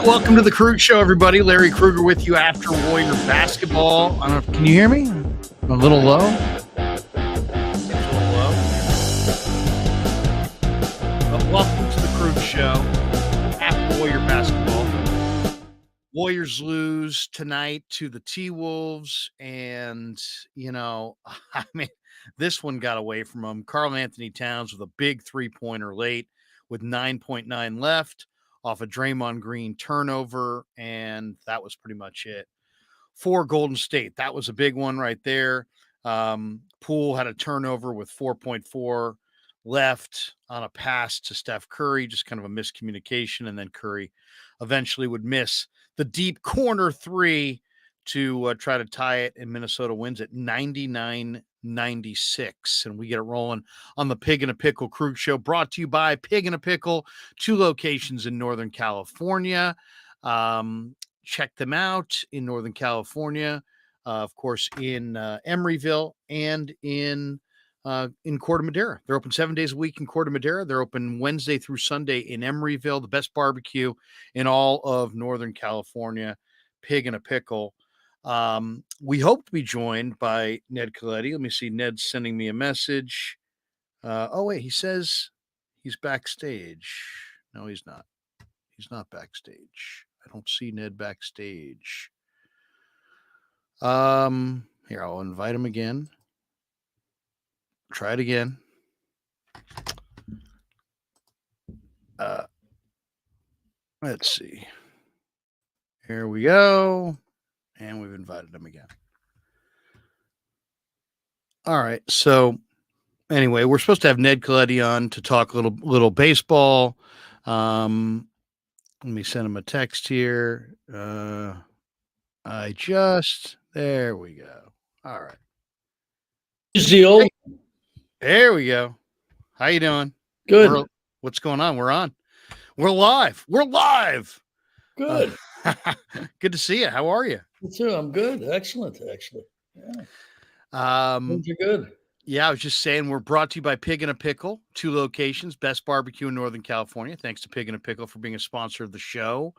Welcome to the Krueger Show, everybody. Larry Krueger with you after Warrior basketball. I don't know, can you hear me? I'm a little low. But welcome to the Krueger Show after Warrior basketball. Warriors lose tonight to the T-Wolves, and, I mean, this one got away from them. Karl Anthony Towns with a big three-pointer late with 9.9 left off a Draymond Green turnover, and that was pretty much it. For Golden State, that was a big one right there. Poole had a turnover with 4.4 left on a pass to Steph Curry, just kind of a miscommunication, and then Curry eventually would miss the deep corner three to try to tie it, and Minnesota wins at 99-96. And we get it rolling on the Pig and a Pickle Krueger Show, brought to you by Pig and a Pickle, 2 locations in Northern California. Check them out in Northern California, of course, in Emeryville and in Corte Madera. They're open 7 days a week in Corte Madera. They're open Wednesday through Sunday in Emeryville, the best barbecue in all of Northern California. Pig and a Pickle. We hope to be joined by Ned Colletti. Let me see. Ned's sending me a message. Wait, he says he's backstage. No, he's not. He's not backstage. I don't see Ned backstage. Here, I'll invite him again. Try it again. Let's see. Here we go. And we've invited him again. All right. So anyway, we're supposed to have Ned Colletti on to talk a little baseball. Let me send him a text here. There we go. All right. There we go. How you doing? Good. What's going on? We're on. We're live. Good. Good to see you. How are you? I'm good. Excellent, actually. Yeah. Things are good. Yeah, I was just saying we're brought to you by Pig and a Pickle, 2 locations, best barbecue in Northern California. Thanks to Pig and a Pickle for being a sponsor of the show.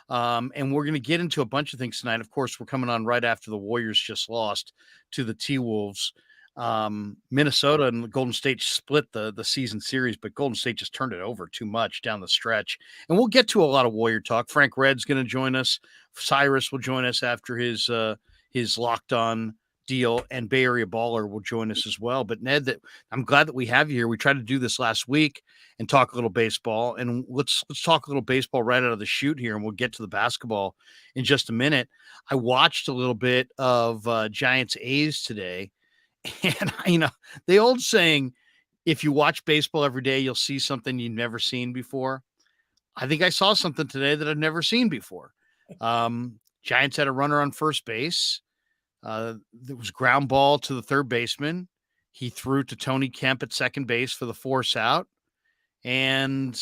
And we're going to get into a bunch of things tonight. Of course, we're coming on right after the Warriors just lost to the T-Wolves. Minnesota and Golden State split the season series, but Golden State just turned it over too much down the stretch. And we'll get to a lot of Warrior talk. Frank Red's going to join us. Cyrus will join us after his locked on deal, and Bay Area Baller will join us as well. But Ned, I'm glad that we have you here. We tried to do this last week and talk a little baseball, and let's talk a little baseball right out of the chute here, and we'll get to the basketball in just a minute. I watched a little bit of Giants A's today, and the old saying, if you watch baseball every day, you'll see something you've never seen before. I think I saw something today that I've never seen before. Giants had a runner on first base. There was ground ball to the third baseman. He threw to Tony Kemp at second base for the force out, and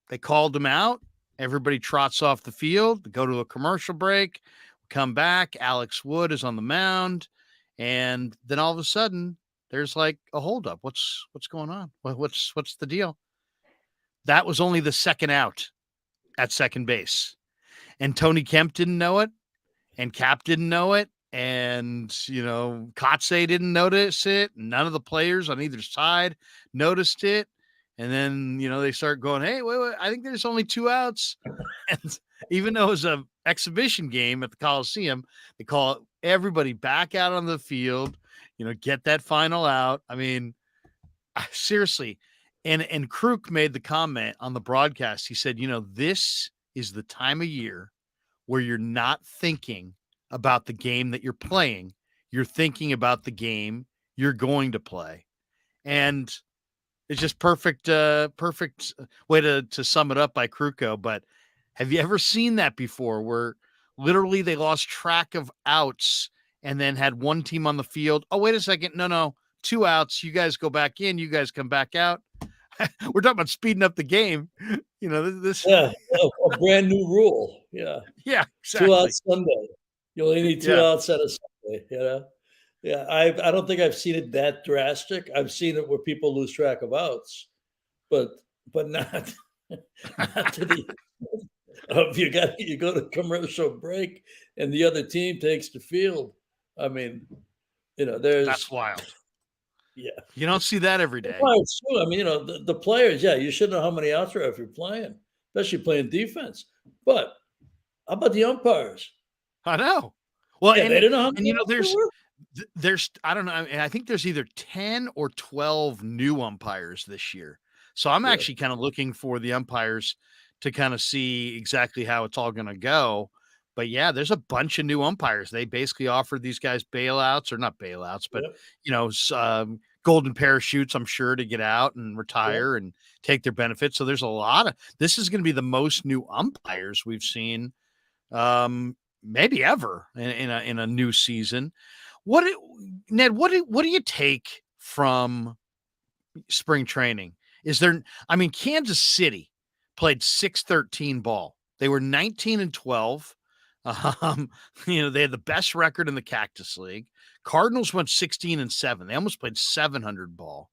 they called him out. Everybody trots off the field, go to a commercial break, come back. Alex Wood is on the mound, and then all of a sudden there's like a holdup. What's going on? What's the deal? That was only the second out at second base, and Tony Kemp didn't know it, and Cap didn't know it. And, Kotze didn't notice it. None of the players on either side noticed it. And then, they start going, hey, wait, I think there's only 2 outs. And even though it was an exhibition game at the Coliseum, they call everybody back out on the field, get that final out. I mean, seriously. And Krug made the comment on the broadcast. He said, this is the time of year where you're not thinking about the game that you're playing. You're thinking about the game you're going to play. And it's just perfect way to sum it up by Kruko. But have you ever seen that before, where literally they lost track of outs and then had one team on the field? Oh, wait a second. No, 2 outs. You guys go back in. You guys come back out. We're talking about speeding up the game. This. Yeah, a brand new rule. Yeah. Yeah, exactly. 2 outs Sunday. You only need 2 outs at a Sunday, Yeah, I don't think I've seen it that drastic. I've seen it where people lose track of outs, but not to the If you go to commercial break and the other team takes the field, I mean, That's there's wild. yeah. You don't see that every day. Umpires too. I mean, the players, yeah, you should know how many outs are if you're playing, especially playing defense. But how about the umpires? I know. Well, Yeah, they didn't know how many outs there there's were. I don't know. I think there's either 10 or 12 new umpires this year. So I'm Yeah, actually kind of looking for the umpires to kind of see exactly how it's all going to go. But yeah, there's a bunch of new umpires. They basically offered these guys bailouts, or not bailouts, but yep, golden parachutes, I'm sure, to get out and yep. retire and take their benefits. So there's a lot of this is going to be the most new umpires we've seen maybe ever in a new season. Ned, what do you take from spring training? Is there I mean, Kansas City played 6-13 ball. They were 19-12. Um, they had the best record in the Cactus League. Cardinals went 16-7. They almost played 700 ball.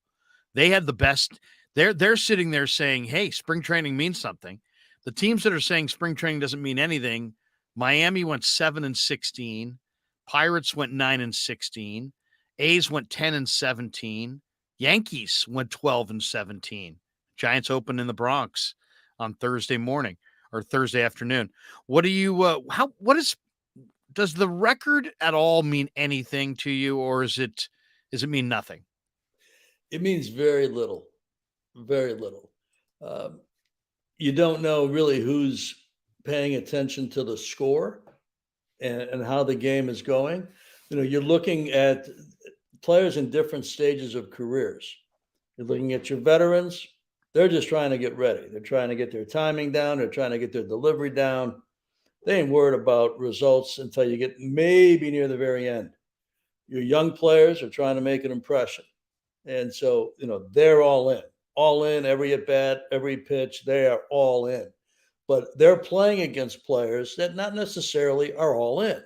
They had the best. They're sitting there saying, "Hey, spring training means something." The teams that are saying spring training doesn't mean anything, Miami went 7-16, Pirates went 9-16, A's went 10-17, Yankees went 12-17. Giants open in the Bronx on Thursday morning or Thursday afternoon. What do you how what is does the record at all mean anything to you, or is it mean nothing? It means very little, very little. Um, you don't know really who's paying attention to the score and how the game is going. You're looking at players in different stages of careers. You're looking at your veterans. They're just trying to get ready. They're trying to get their timing down. They're trying to get their delivery down. They ain't worried about results until you get maybe near the very end. Your young players are trying to make an impression. And so, they're all in every at bat, every pitch. They are all in. But they're playing against players that not necessarily are all in.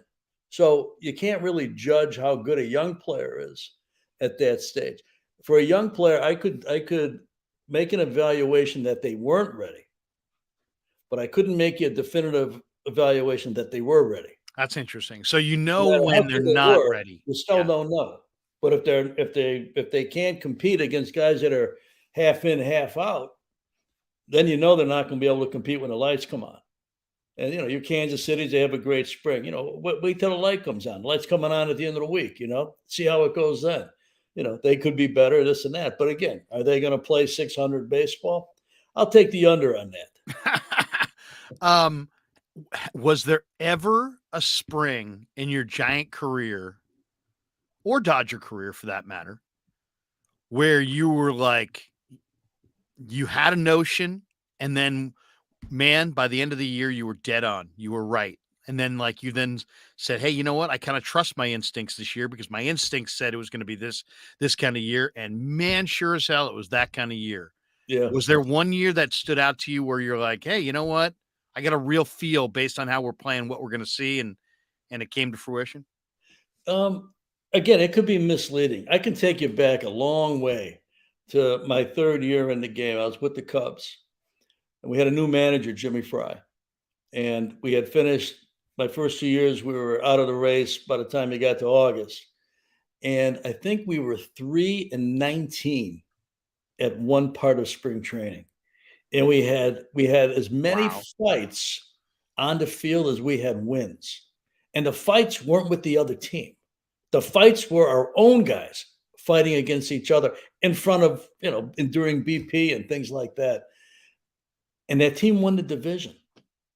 So you can't really judge how good a young player is at that stage. For a young player, I could make an evaluation that they weren't ready, but I couldn't make you a definitive evaluation that they were ready. That's interesting. So No matter how when they're good they not were, ready. you still Yeah. don't know. But if they can't compete against guys that are half in, half out, then they're not going to be able to compete when the lights come on. And your Kansas Cities, they have a great spring. Wait till the light comes on. The light's coming on at the end of the week. See how it goes then. They could be better, this and that. But again, are they going to play 600 baseball? I'll take the under on that. um, was there ever a spring in your Giant career or Dodger career for that matter where you were like, you had a notion and then, man, by the end of the year, you were dead on. You were right. And then, like, you then said, hey, you know what? I kind of trust my instincts this year because my instincts said it was going to be this kind of year. And man, sure as hell, it was that kind of year. Yeah. Was there one year that stood out to you where you're like, hey, you know what? I got a real feel based on how we're playing, what we're going to see, and it came to fruition? Um, Again, it could be misleading. I can take you back a long way to my third year in the game. I was with the Cubs, and we had a new manager, Jimmy Fry. And we had finished my first 2 years, we were out of the race by the time you got to August. And I think we were 3-19 at one part of spring training. And we had as many Wow. fights on the field as we had wins. And the fights weren't with the other team. The fights were our own guys fighting against each other in front of, during BP and things like that. And that team won the division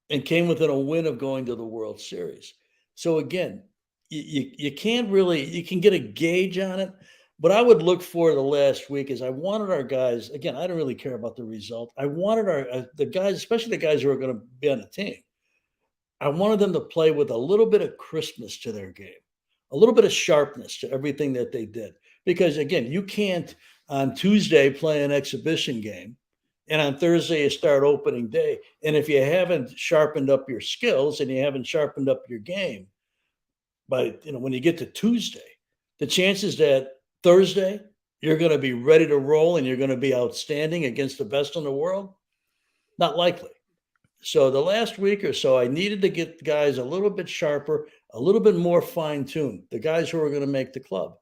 and came within a win of going to the World Series. So again, you can't really you can get a gauge on it, but I would look for the last week is I wanted our guys again. I don't really care about the result. I wanted our the guys, especially the guys who are going to be on the team. I wanted them to play with a little bit of crispness to their game, a little bit of sharpness to everything that they did. Because again, you can't on Tuesday play an exhibition game and on Thursday you start opening day. And if you haven't sharpened up your skills and you haven't sharpened up your game, by when you get to Tuesday, the chances that Thursday you're going to be ready to roll and you're going to be outstanding against the best in the world, not likely. So the last week or so, I needed to get guys a little bit sharper, a little bit more fine-tuned, the guys who are going to make the club.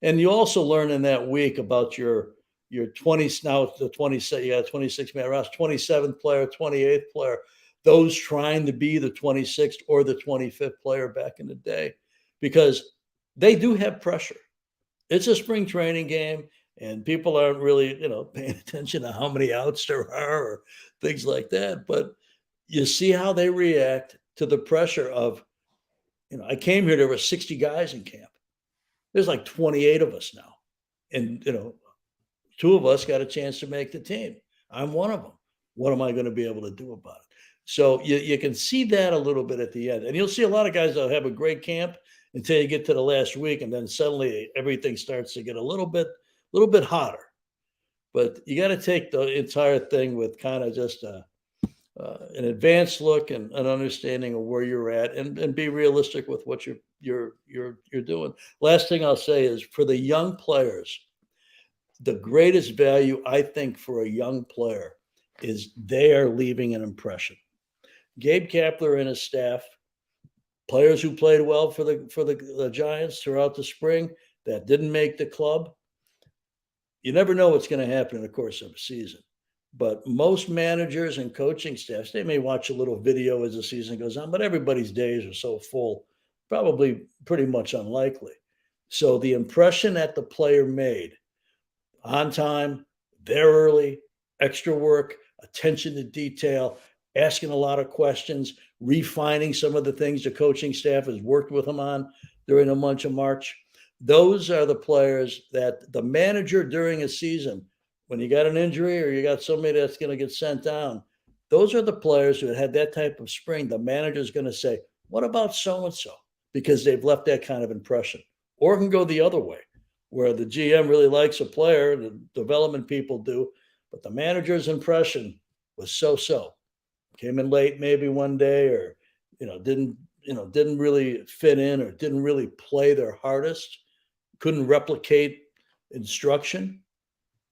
And you also learn in that week about your 20 now the 20 you got a 26 man roster, 27th player, 28th player, those trying to be the 26th or the 25th player back in the day, because they do have pressure. It's a spring training game, and people aren't really, paying attention to how many outs there are or things like that. But you see how they react to the pressure of, I came here, there were 60 guys in camp. There's like 28 of us now. And, two of us got a chance to make the team. I'm one of them. What am I going to be able to do about it? So you can see that a little bit at the end. And you'll see a lot of guys that have a great camp until you get to the last week, and then suddenly everything starts to get a little bit hotter. But you got to take the entire thing with kind of just an advanced look and an understanding of where you're at, and be realistic with what you're doing. Last thing I'll say is, for the young players, the greatest value I think for a young player is they are leaving an impression. Gabe Kapler and his staff, players who played well for the Giants throughout the spring that didn't make the club. You never know what's going to happen in the course of a season. But most managers and coaching staffs, they may watch a little video as the season goes on, but everybody's days are so full, probably pretty much unlikely. So the impression that the player made, on time, there early, extra work, attention to detail, asking a lot of questions, refining some of the things the coaching staff has worked with them on during the month of March. Those are the players that the manager during a season, when you got an injury or you got somebody that's going to get sent down, those are the players who had that type of spring. The manager is going to say, what about so-and-so? Because they've left that kind of impression. Or it can go the other way, where the GM really likes a player, the development people do, but the manager's impression was so-so. Came in late maybe one day, or didn't really fit in, or didn't really play their hardest, couldn't replicate instruction.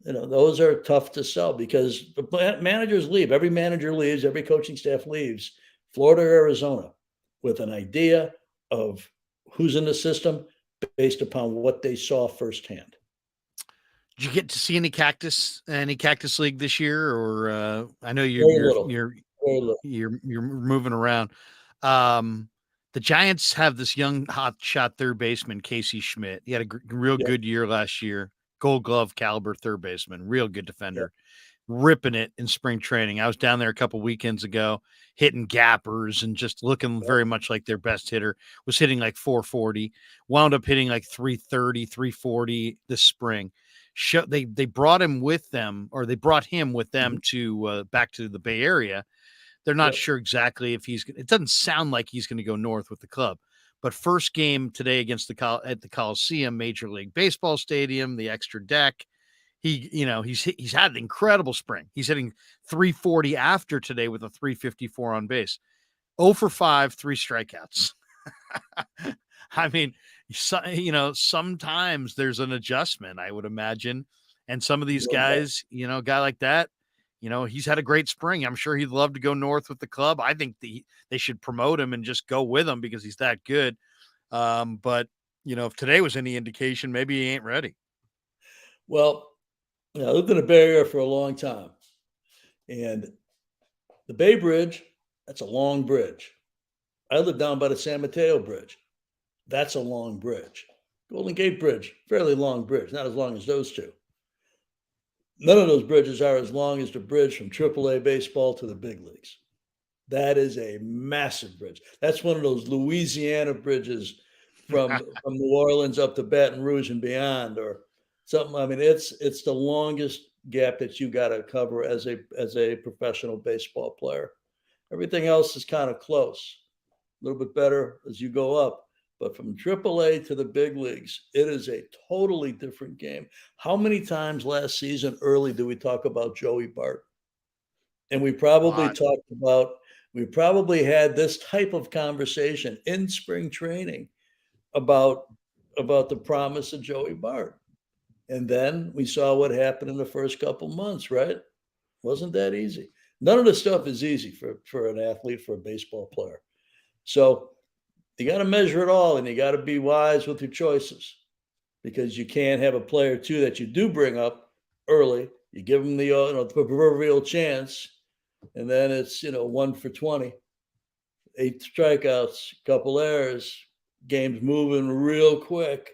Those are tough to sell, because the managers leave. Every manager leaves, every coaching staff leaves Florida or Arizona with an idea of who's in the system based upon what they saw firsthand. Did you get to see any Cactus League this year? Or I know you're moving around. The Giants have this young hotshot third baseman, Casey Schmidt. He had a real good year last year. Gold Glove caliber third baseman, real good defender, ripping it in spring training. I was down there a couple weekends ago, hitting gappers and just looking very much like their best hitter. Was hitting like 440, wound up hitting like 330, 340 this spring. They brought him with them, or they brought him with them to back to the Bay Area. They're not sure exactly if it doesn't sound like he's going to go north with the club. But first game today against at the Coliseum, Major League Baseball Stadium, the extra deck, he's had an incredible spring. He's hitting 340 after today with a 354 on base. 0 for 5, 3 strikeouts. I mean, sometimes there's an adjustment, I would imagine. And some of these guys, a guy like that, he's had a great spring. I'm sure he'd love to go north with the club. I think they should promote him and just go with him because he's that good. But if today was any indication, maybe he ain't ready. Well, I lived in the Bay Area for a long time, and the Bay Bridge, that's a long bridge. I live down by the San Mateo Bridge. That's a long bridge. Golden Gate Bridge, fairly long bridge, not as long as those two. None of those bridges are as long as the bridge from AAA baseball to the big leagues. That is a massive bridge. That's one of those Louisiana bridges from New Orleans up to Baton Rouge and beyond, or something. I mean, it's the longest gap that you got to cover as a professional baseball player. Everything else is kind of close, a little bit better as you go up. But from AAA to the big leagues, it is a totally different game. How many times last season early did we talk about Joey Bart? And we probably had this type of conversation in spring training about the promise of Joey Bart. And then we saw what happened in the first couple months, right? Wasn't that easy. None of this stuff is easy for an athlete, for a baseball player. So you got to measure it all, and you got to be wise with your choices, because you can't have a player too that you do bring up early. You give them the proverbial chance, and then it's 1 for 20, 8 strikeouts, couple errors, game's moving real quick.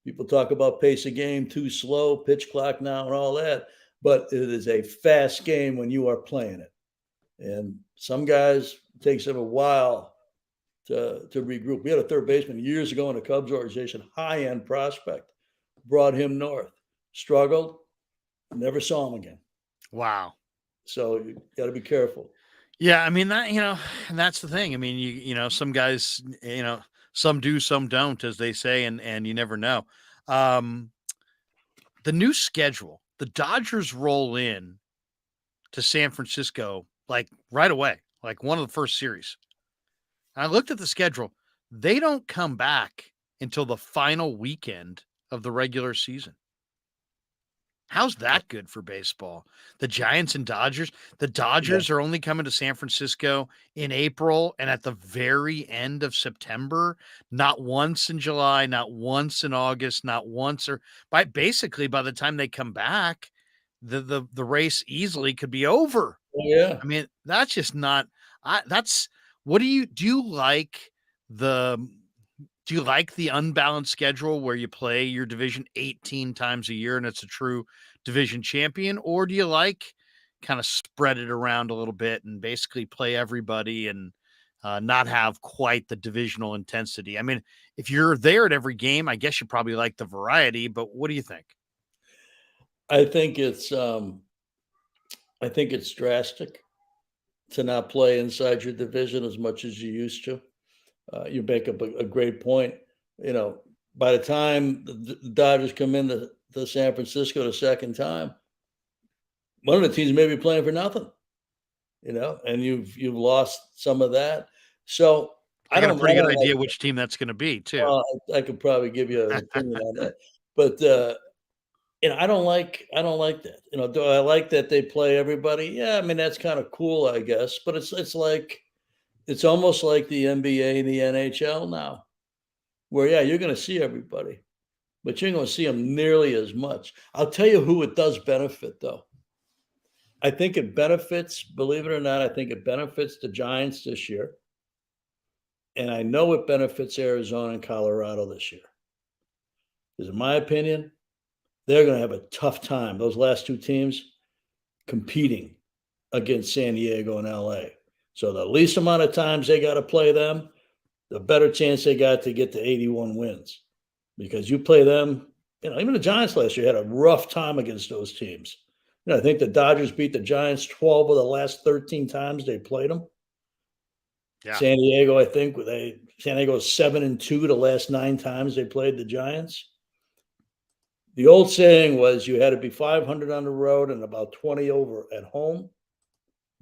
People talk about pace of game too slow, pitch clock now, and all that, but it is a fast game when you are playing it. And some guys, it takes them a while to regroup. We had a third baseman years ago in the Cubs organization, high-end prospect, brought him north, struggled, never saw him again. Wow. So you got to be careful. Yeah, I mean that, and that's the thing. I mean, some guys, some do, some don't, as they say, and you never know. The new schedule, the Dodgers roll in to San Francisco like right away, like one of the first series. I looked at the schedule. They don't come back until the final weekend of the regular season. How's that good for baseball? The Giants and Dodgers. The Dodgers are only coming to San Francisco in April and at the very end of September. Not once in July, not once in August, not once, or by the time they come back, the race easily could be over. Yeah. I mean, that's just not. What do you like the? Do you like the unbalanced schedule where you play your division 18 times a year and it's a true division champion? Or do you like kind of spread it around a little bit and basically play everybody and not have quite the divisional intensity? I mean, if you're there at every game, I guess you probably like the variety, but what do you think? I think it's drastic to not play inside your division as much as you used to. You make up a great point. By the time the Dodgers come into San Francisco the second time, one of the teams may be playing for nothing. And you've lost some of that. So I got a pretty good idea which team that's going to be, too. I could probably give you an opinion on that, but I don't like that. Do I like that they play everybody? Yeah, I mean that's kind of cool, I guess. But it's almost like the NBA and the NHL now, where you're going to see everybody, but you're going to see them nearly as much. I'll tell you who it does benefit, though. I think it benefits, believe it or not, I think it benefits the Giants this year, and I know it benefits Arizona and Colorado this year. Because in my opinion, they're going to have a tough time, those last two teams, competing against San Diego and LA. So the least amount of times they got to play them, the better chance they got to get to 81 wins. Because you play them, even the Giants last year had a rough time against those teams. I think the Dodgers beat the Giants 12 of the last 13 times they played them. Yeah. San Diego, I think, San Diego 7-2 the last 9 times they played the Giants. The old saying was you had to be 500 on the road and about 20 over at home,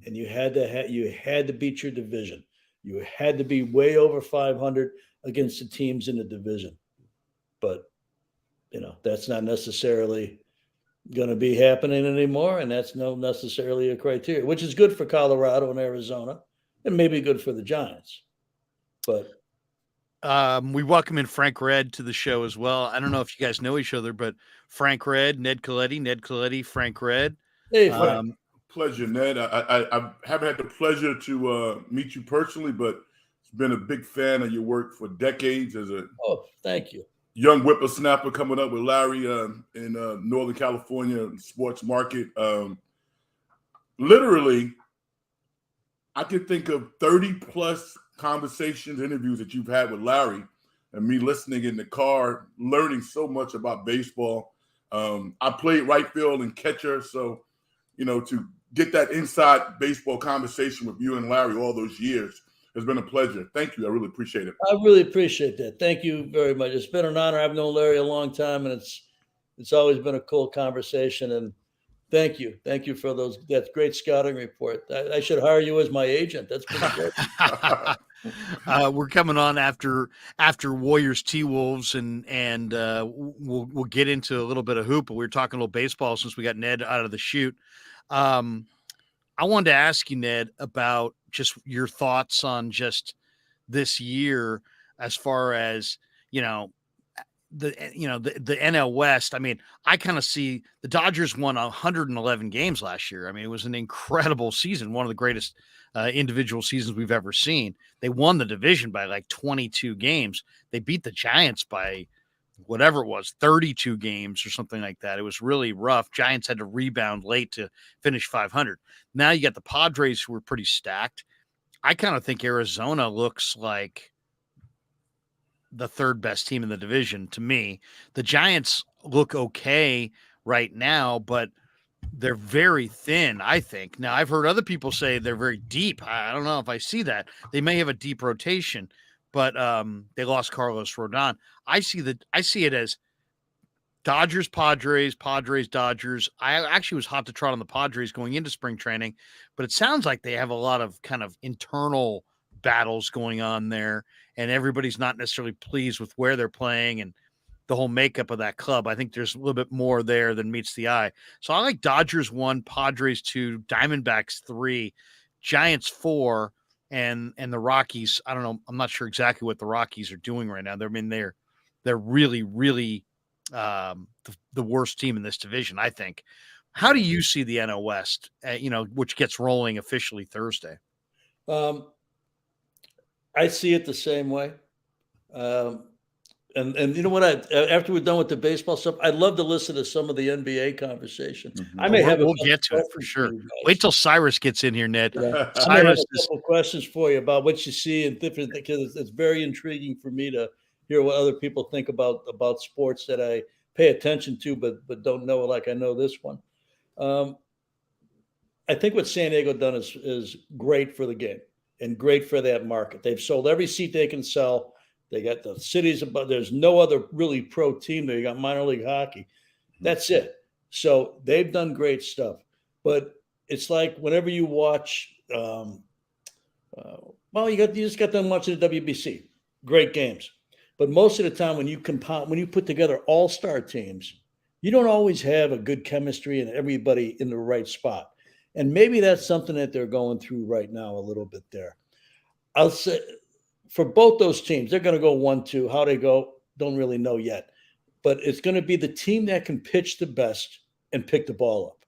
and you had to beat your division. You had to be way over 500 against the teams in the division. But that's not necessarily going to be happening anymore, and that's not necessarily a criteria, which is good for Colorado and Arizona, and maybe good for the Giants. But we welcome in Frank Red to the show as well. I don't know if you guys know each other, but Frank Red, Ned Colletti, Frank Red. Hey, Frank. Pleasure, Ned. I haven't had the pleasure to meet you personally, but been a big fan of your work for decades as a thank you. Young whippersnapper coming up with Larry in Northern California sports market. Literally, I could think of 30 plus conversations, interviews that you've had with Larry, and me listening in the car, learning so much about baseball. I played right field and catcher, so to get that inside baseball conversation with you and Larry all those years has been a pleasure. Thank you. I really appreciate it. I really appreciate that. Thank you very much. It's been an honor. I've known Larry a long time, and it's always been a cool conversation. And thank you. Thank you for that great scouting report. I should hire you as my agent. That's pretty good. We're coming on after Warriors T-Wolves, and we'll get into a little bit of hoop, but we were talking a little baseball since we got Ned out of the chute. I wanted to ask you, Ned, about just your thoughts on just this year as far as, the NL West. I mean, I kind of see the Dodgers won 111 games last year. I mean, it was an incredible season, one of the greatest individual seasons we've ever seen. They won the division by like 22 games. They beat the Giants by whatever it was, 32 games or something like that. It was really rough. Giants had to rebound late to finish 500. Now you got the Padres, who were pretty stacked. I kind of think Arizona looks like the third best team in the division to me. The Giants look okay right now, but they're very thin, I think. Now, I've heard other people say they're very deep. I don't know if I see that. They may have a deep rotation, but they lost Carlos Rodon. I see it as Dodgers, Padres, Padres, Dodgers. I actually was hot to trot on the Padres going into spring training, but it sounds like they have a lot of kind of internal battles going on there, and everybody's not necessarily pleased with where they're playing and the whole makeup of that club. I think there's a little bit more there than meets the eye. So I like Dodgers 1, Padres 2, Diamondbacks 3, Giants 4, and the Rockies. I don't know. I'm not sure exactly what the Rockies are doing right now. They're really, really the worst team in this division, I think. How do you see the NL West, which gets rolling officially Thursday? I see it the same way. And you know what? After we're done with the baseball stuff, I'd love to listen to some of the NBA conversation. I may have we'll get to it for sure. Wait till Cyrus gets in here, Ned. Yeah. I may have a couple questions for you about what you see and different things, because it's very intriguing for me to hear what other people think about sports that I pay attention to, but don't know like I know this one. I think what San Diego done is great for the game and great for that market. They've sold every seat they can sell. They got the cities above. There's no other really pro team there. You got minor league hockey. That's it. So they've done great stuff. But it's like whenever you watch, you just got done watching the WBC. Great games. But most of the time when you put together all-star teams, you don't always have a good chemistry and everybody in the right spot. And maybe that's something that they're going through right now a little bit there. I'll say for both those teams, they're going to go 1-2. How they go, don't really know yet. But it's going to be the team that can pitch the best and pick the ball up.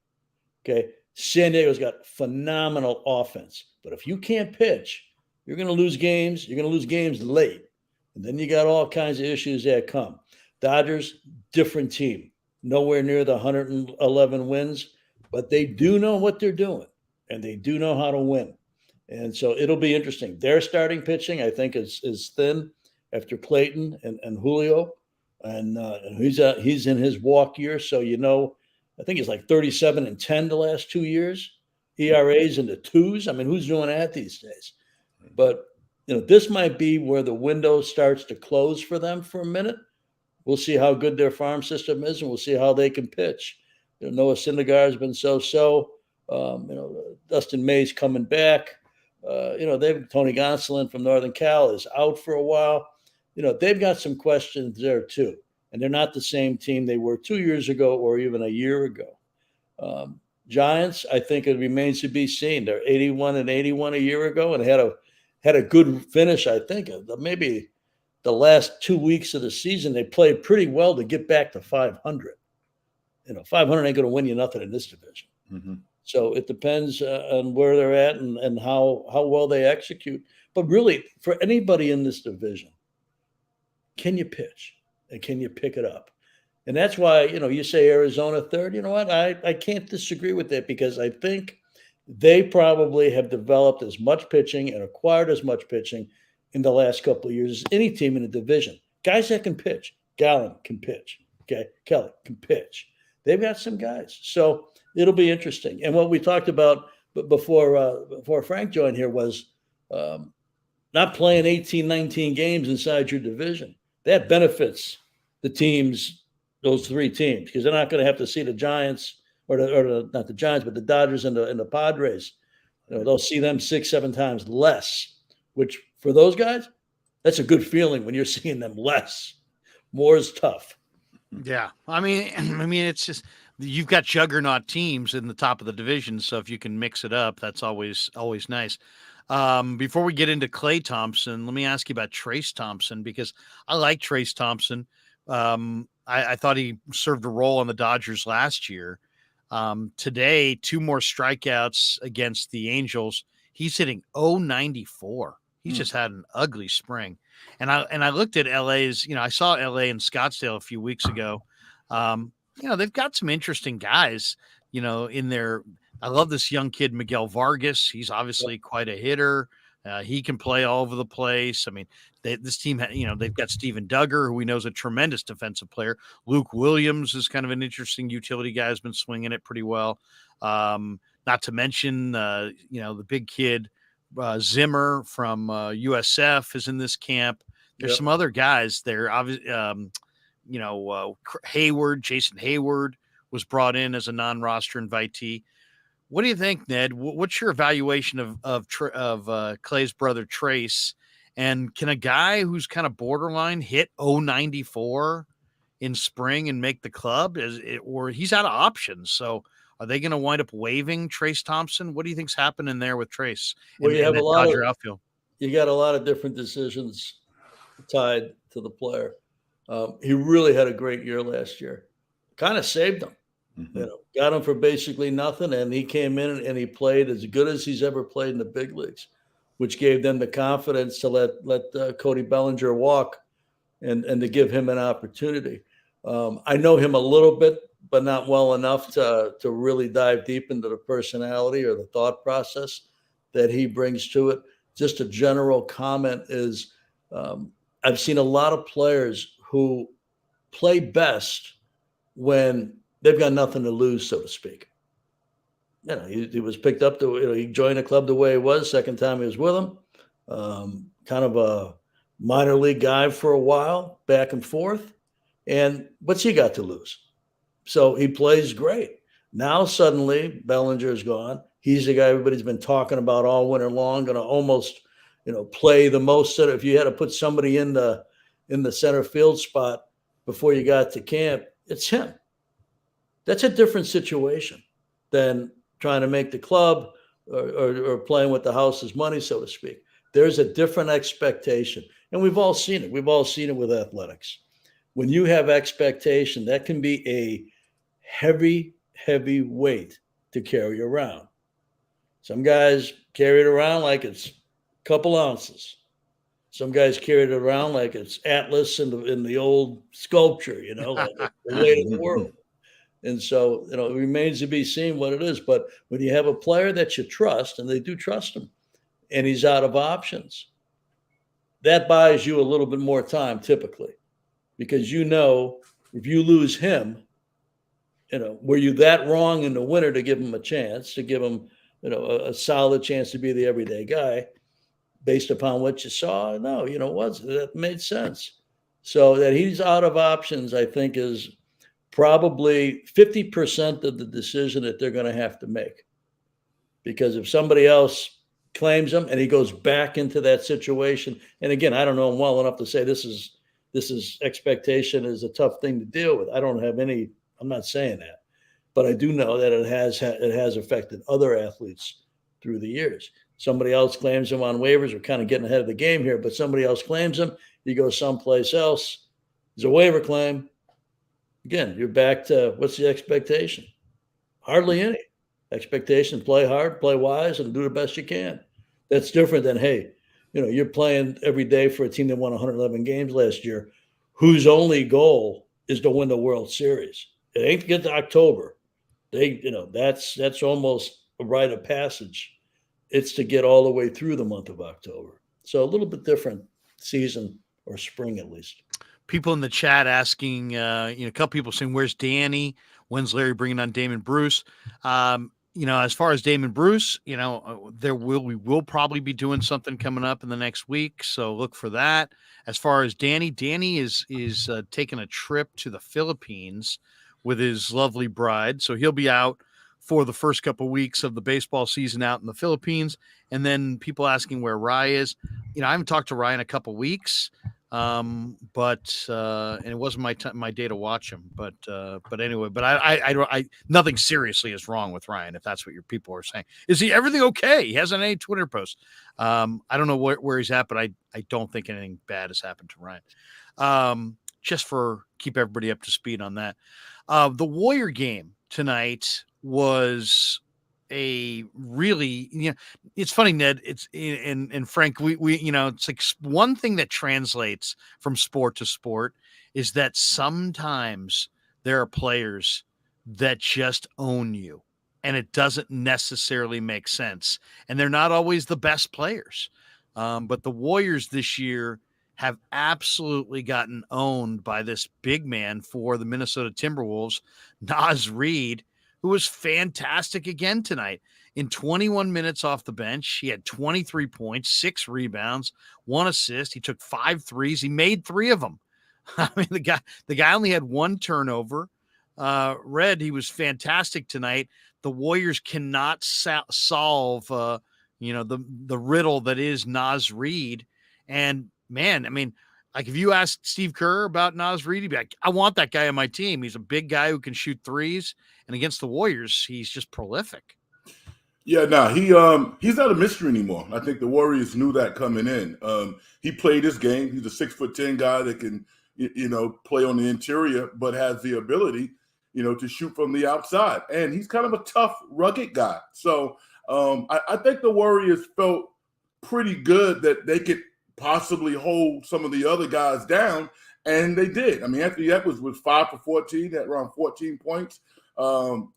Okay? San Diego's got phenomenal offense. But if you can't pitch, you're going to lose games. You're going to lose games late. And then you got all kinds of issues that come. Dodgers, different team. Nowhere near the 111 wins. But they do know what they're doing. And they do know how to win. And so it'll be interesting. Their starting pitching, I think, is thin after Clayton and Julio. And he's in his walk year. So, I think he's like 37-10 the last 2 years. ERAs in the twos. I mean, who's doing that these days? But, this might be where the window starts to close for them for a minute. We'll see how good their farm system is, and we'll see how they can pitch. Noah Syndergaard has been so-so. Dustin May's coming back. They've Tony Gonsolin from Northern Cal is out for a while. They've got some questions there too. And they're not the same team they were 2 years ago or even a year ago. Giants, I think it remains to be seen. They're 81-81 a year ago and had a good finish, I think. Maybe the last 2 weeks of the season, they played pretty well to get back to 500. 500 ain't going to win you nothing in this division. Mm-hmm. So it depends on where they're at and how well they execute. But really, for anybody in this division, can you pitch and can you pick it up? And that's why, you say Arizona third. You know what? I can't disagree with that, because I think they probably have developed as much pitching and acquired as much pitching in the last couple of years as any team in the division. Guys that can pitch. Gallen can pitch. Okay, Kelly can pitch. They've got some guys. So it'll be interesting. And what we talked about before Frank joined here was not playing 18, 19 games inside your division. That benefits the teams, those three teams, because they're not going to have to see the Giants or not the Giants, but the Dodgers and the Padres. They'll see them 6-7 times less, which for those guys, that's a good feeling when you're seeing them less. More is tough. Yeah. I mean, it's just you've got juggernaut teams in the top of the division. So if you can mix it up, that's always nice. Before we get into Klay Thompson, let me ask you about Trace Thompson, because I like Trace Thompson. I thought he served a role on the Dodgers last year. Today, 2 more strikeouts against the Angels. He's hitting 094. He's just had an ugly spring. And I looked at LA's, I saw LA in Scottsdale a few weeks ago. They've got some interesting guys, in there. I love this young kid, Miguel Vargas. He's obviously quite a hitter. He can play all over the place. I mean, this team, they've got Steven Duggar, who we know is a tremendous defensive player. Luke Williams is kind of an interesting utility guy, has been swinging it pretty well. Not to mention, the big kid, Zimmer from USF is in this camp. There's some other guys there. Obviously, Hayward, Jason Hayward was brought in as a non-roster invitee. What do you think, Ned? What's your evaluation of Klay's brother Trace? And can a guy who's kind of borderline hit 094 in spring and make the club? Or he's out of options? So are they going to wind up waiving Trace Thompson? What do you think's happening there with Trace? Well, you have a lot Dodger outfield. You got a lot of different decisions tied to the player. He really had a great year last year. Kind of saved him. Got him for basically nothing, and he came in and he played as good as he's ever played in the big leagues, which gave them the confidence to let Cody Bellinger walk and to give him an opportunity. I know him a little bit, but not well enough to really dive deep into the personality or the thought process that he brings to it. Just a general comment is I've seen a lot of players who play best when they've got nothing to lose, so to speak. He was picked up he joined the club the way he was. Second time he was with them, kind of a minor league guy for a while, back and forth. And what's he got to lose? So he plays great. Now suddenly Bellinger is gone. He's the guy everybody's been talking about all winter long. Going to almost, play the most. If you had to put somebody in the center field spot before you got to camp, it's him. That's a different situation than trying to make the club or playing with the house's money, so to speak. There's a different expectation. And we've all seen it. We've all seen it with athletics. When you have expectation, that can be a heavy, heavy weight to carry around. Some guys carry it around like it's a couple ounces. Some guys carry it around like it's Atlas in the old sculpture, like the weight of the world. And so, it remains to be seen what it is. But when you have a player that you trust, and they do trust him, and he's out of options, that buys you a little bit more time typically. Because if you lose him, were you that wrong in the winter to give him a chance, to give him, a solid chance to be the everyday guy based upon what you saw? No, that made sense. So that he's out of options, I think, is probably 50% of the decision that they're going to have to make. Because if somebody else claims him and he goes back into that situation, and again, I don't know him well enough to say this is expectation is a tough thing to deal with. I don't have any, I'm not saying that, but I do know that it has affected other athletes through the years. Somebody else claims him on waivers. We're kind of getting ahead of the game here, but somebody else claims him. He goes someplace else. There's a waiver claim. Again, you're back to what's the expectation? Hardly any. Expectation, play hard, play wise, and do the best you can. That's different than, hey, you're playing every day for a team that won 111 games last year, whose only goal is to win the World Series. It ain't to get to October. That's almost a rite of passage. It's to get all the way through the month of October. So a little bit different season, or spring at least. People in the chat asking, a couple people saying, where's Danny? When's Larry bringing on Damon Bruce? As far as Damon Bruce, we will probably be doing something coming up in the next week. So look for that. As far as Danny is taking a trip to the Philippines with his lovely bride. So he'll be out for the first couple of weeks of the baseball season out in the Philippines. And then people asking where Rye is. I haven't talked to Rye in a couple of weeks. And it wasn't my day to watch him. But anyway, but I nothing seriously is wrong with Ryan, if that's what your people are saying. Is he everything okay? He hasn't any Twitter posts. I don't know where he's at, but I don't think anything bad has happened to Ryan. Just for keep everybody up to speed on that. The Warrior game tonight was a really, it's funny, Ned, it's and Frank, we it's like one thing that translates from sport to sport is that sometimes there are players that just own you and it doesn't necessarily make sense, and they're not always the best players. But the Warriors this year have absolutely gotten owned by this big man for the Minnesota Timberwolves, Naz Reid, who was fantastic again tonight. In 21 minutes off the bench, he had 23 points, 6 rebounds, 1 assist. He took 5 threes. He made 3 of them. I mean, the guy only had 1 turnover. Red, he was fantastic tonight. The Warriors cannot solve, the riddle that is Naz Reid. And man, I mean, like if you ask Steve Kerr about Naz Reid, he'd be like, I want that guy on my team. He's a big guy who can shoot threes. And against the Warriors, he's just prolific. Yeah, he's not a mystery anymore. I think the Warriors knew that coming in. He played his game. He's a 6'10" guy that can, play on the interior, but has the ability, to shoot from the outside. And he's kind of a tough, rugged guy. So I think the Warriors felt pretty good that they could possibly hold some of the other guys down, and they did. I mean, Anthony Edwards was 5 for 14 at around 14 points.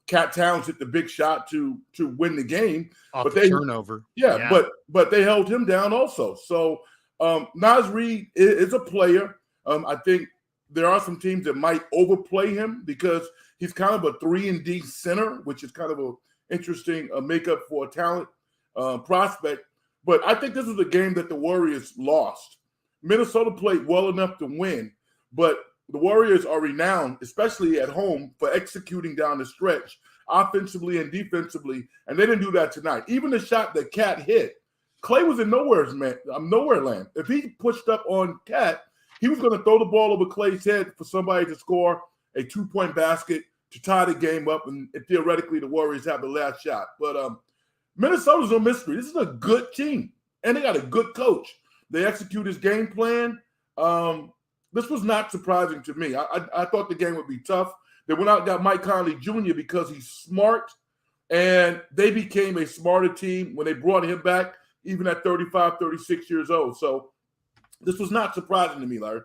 Cat Towns hit the big shot to win the game, but the turnover. Yeah, but they held him down also. So Naz Reid is a player. I think there are some teams that might overplay him because he's kind of a 3-and-D center, which is kind of an interesting makeup for a talent prospect. But I think this is a game that the Warriors lost. Minnesota played well enough to win, but the Warriors are renowned, especially at home, for executing down the stretch, offensively and defensively, and they didn't do that tonight. Even the shot that Cat hit, Clay was in nowhere land. If he pushed up on Cat, he was going to throw the ball over Clay's head for somebody to score a 2-point basket to tie the game up, and theoretically the Warriors have the last shot. But Minnesota's no mystery. This is a good team, and they got a good coach. They execute his game plan. This was not surprising to me. I thought the game would be tough. They went out and got Mike Conley Jr. because he's smart, and they became a smarter team when they brought him back, even at 35, 36 years old. So this was not surprising to me, Larry.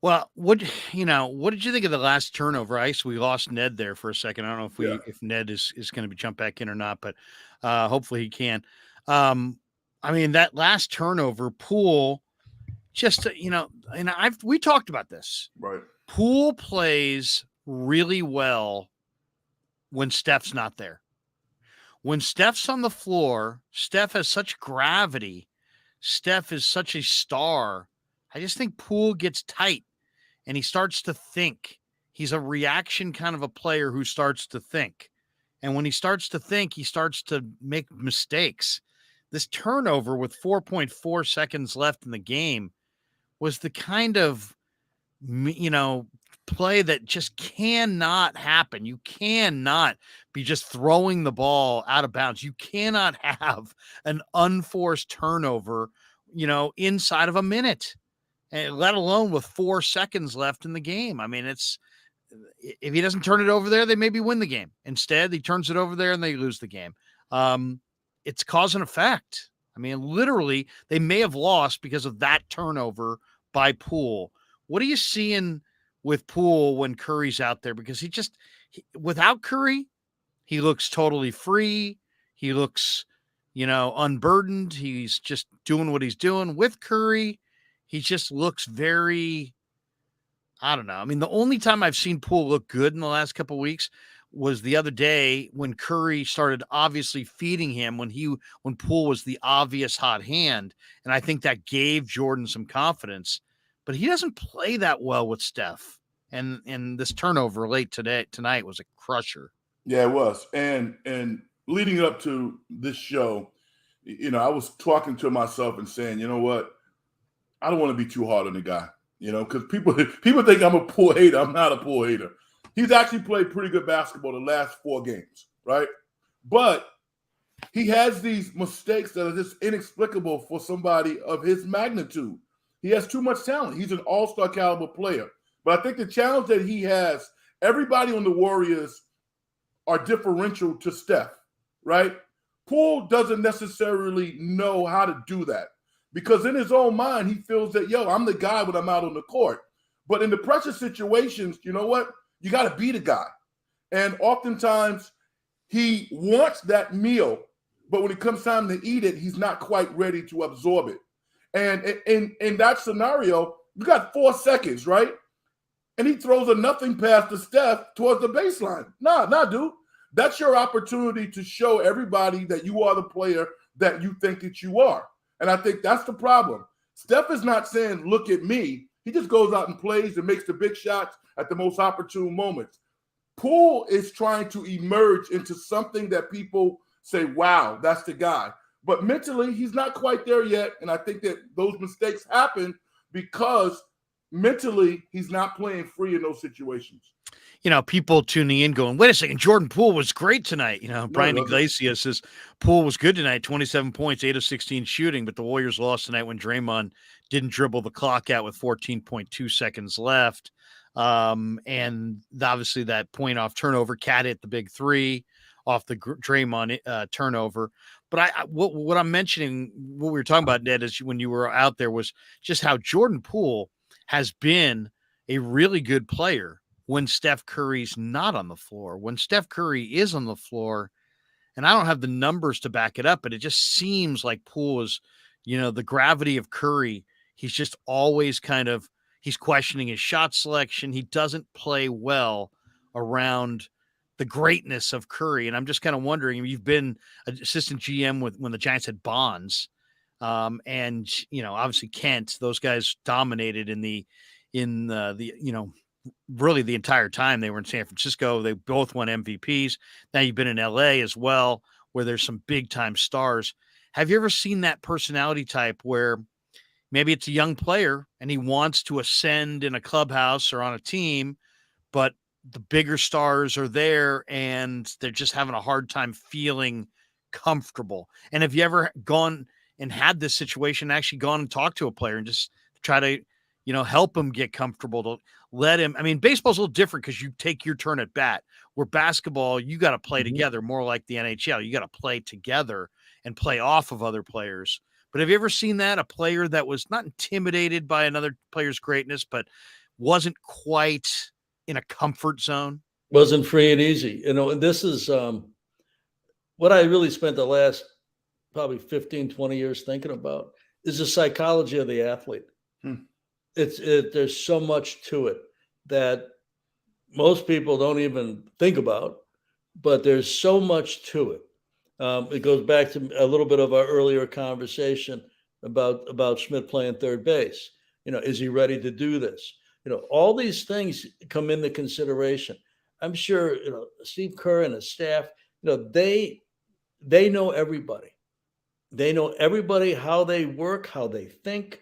Well, what did you think of the last turnover? We lost Ned there for a second. I don't know if Ned is going to jump back in or not, but hopefully he can. I mean, that last turnover, Poole, just and we talked about this. Right. Poole plays really well when Steph's not there. When Steph's on the floor, Steph has such gravity. Steph is such a star. I just think Poole gets tight and he starts to think. He's a reaction kind of a player who starts to think. And when he starts to think, he starts to make mistakes. This turnover with 4.4 seconds left in the game was the kind of, play that just cannot happen. You cannot be just throwing the ball out of bounds. You cannot have an unforced turnover, inside of a minute, and let alone with 4 seconds left in the game. I mean, if he doesn't turn it over there, they maybe win the game. Instead, he turns it over there and they lose the game. It's cause and effect. I mean, literally, they may have lost because of that turnover by Poole. What are you seeing with Poole when Curry's out there? Because without Curry, he looks totally free. He looks, unburdened. He's just doing what he's doing. With Curry, he just looks very, I don't know. I mean, the only time I've seen Poole look good in the last couple of weeks was the other day when Curry started obviously feeding him when Poole was the obvious hot hand. And I think that gave Jordan some confidence, but he doesn't play that well with Steph. And this turnover late tonight was a crusher. Yeah, it was. And leading up to this show, I was talking to myself and saying, you know what? I don't want to be too hard on the guy. because people think I'm a poor hater. I'm not a poor hater. He's actually played pretty good basketball the last 4 games, right? But he has these mistakes that are just inexplicable for somebody of his magnitude. He has too much talent. He's an all-star caliber player. But I think the challenge that he has, everybody on the Warriors are differential to Steph, right? Poole doesn't necessarily know how to do that because in his own mind, he feels that, I'm the guy when I'm out on the court. But in the pressure situations, you know what? You got to be the guy. And oftentimes he wants that meal, but when it comes time to eat it, he's not quite ready to absorb it. And in that scenario, you got 4 seconds, right? And he throws a nothing pass to Steph towards the baseline. Nah, dude. That's your opportunity to show everybody that you are the player that you think that you are. And I think that's the problem. Steph is not saying, look at me. He just goes out and plays and makes the big shots at the most opportune moments. Poole is trying to emerge into something that people say, wow, that's the guy. But mentally, he's not quite there yet. And I think that those mistakes happen because mentally, he's not playing free in those situations. People tuning in going, wait a second, Jordan Poole was great tonight. Brian Iglesias says Poole was good tonight, 27 points, 8 of 16 shooting, but the Warriors lost tonight when Draymond didn't dribble the clock out with 14.2 seconds left. And obviously that point off turnover, Cat hit the big 3 off the Draymond turnover. But what I'm mentioning, what we were talking about, Ned, is when you were out there was just how Jordan Poole has been a really good player when Steph Curry's not on the floor. When Steph Curry is on the floor, and I don't have the numbers to back it up, but it just seems like Poole is, the gravity of Curry. He's just always he's questioning his shot selection. He doesn't play well around the greatness of Curry. And I'm just kind of wondering, you've been an assistant GM when the Giants had Bonds, and obviously Kent, those guys dominated in the really the entire time they were in San Francisco. They both won MVPs. Now you've been in LA as well, where there's some big time stars. Have you ever seen that personality type where maybe it's a young player and he wants to ascend in a clubhouse or on a team, but the bigger stars are there and they're just having a hard time feeling comfortable? And have you ever gone and had this situation, actually gone and talked to a player and just try to, help him get comfortable, to let him? I mean, baseball's a little different because you take your turn at bat, where basketball, you got to play together, more like the NHL. You got to play together and play off of other players. But have you ever seen that? A player that was not intimidated by another player's greatness, but wasn't quite in a comfort zone? Wasn't free and easy. And this is what I really spent the last probably 15, 20 years thinking about is the psychology of the athlete. There's so much to it that most people don't even think about, but there's so much to it. It goes back to a little bit of our earlier conversation about Schmidt playing third base. Is he ready to do this? All these things come into consideration. I'm sure, Steve Kerr and his staff, they know everybody. They know everybody, how they work, how they think,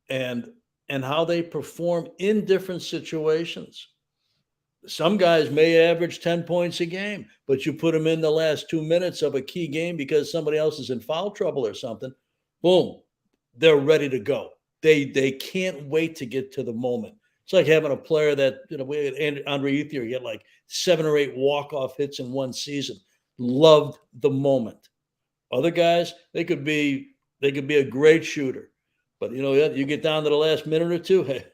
and how they perform in different situations. Some guys may average 10 points a game, but you put them in the last 2 minutes of a key game because somebody else is in foul trouble or something. Boom, they're ready to go. They can't wait to get to the moment. It's like having a player that, we had Andre Ethier get like 7 or 8 walk-off hits in one season. Loved the moment. Other guys, they could be a great shooter, but you get down to the last minute or two, hey,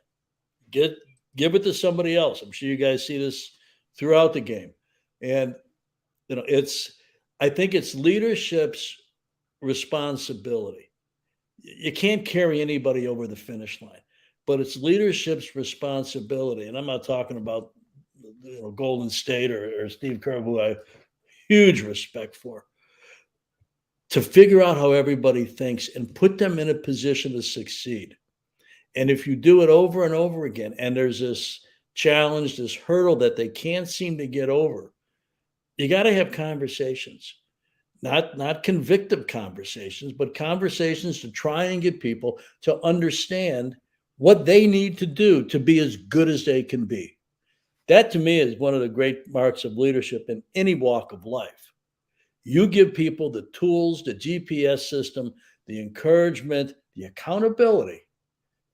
give it to somebody else. I'm sure you guys see this throughout the game. And, I think it's leadership's responsibility. You can't carry anybody over the finish line, but it's leadership's responsibility. And I'm not talking about, Golden State or Steve Kerr, who I have huge respect for, to figure out how everybody thinks and put them in a position to succeed. And if you do it over and over again, and there's this challenge, this hurdle that they can't seem to get over, you got to have conversations, not convictive conversations, but conversations to try and get people to understand what they need to do to be as good as they can be. That to me is one of the great marks of leadership in any walk of life. You give people the tools, the GPS system, the encouragement, the accountability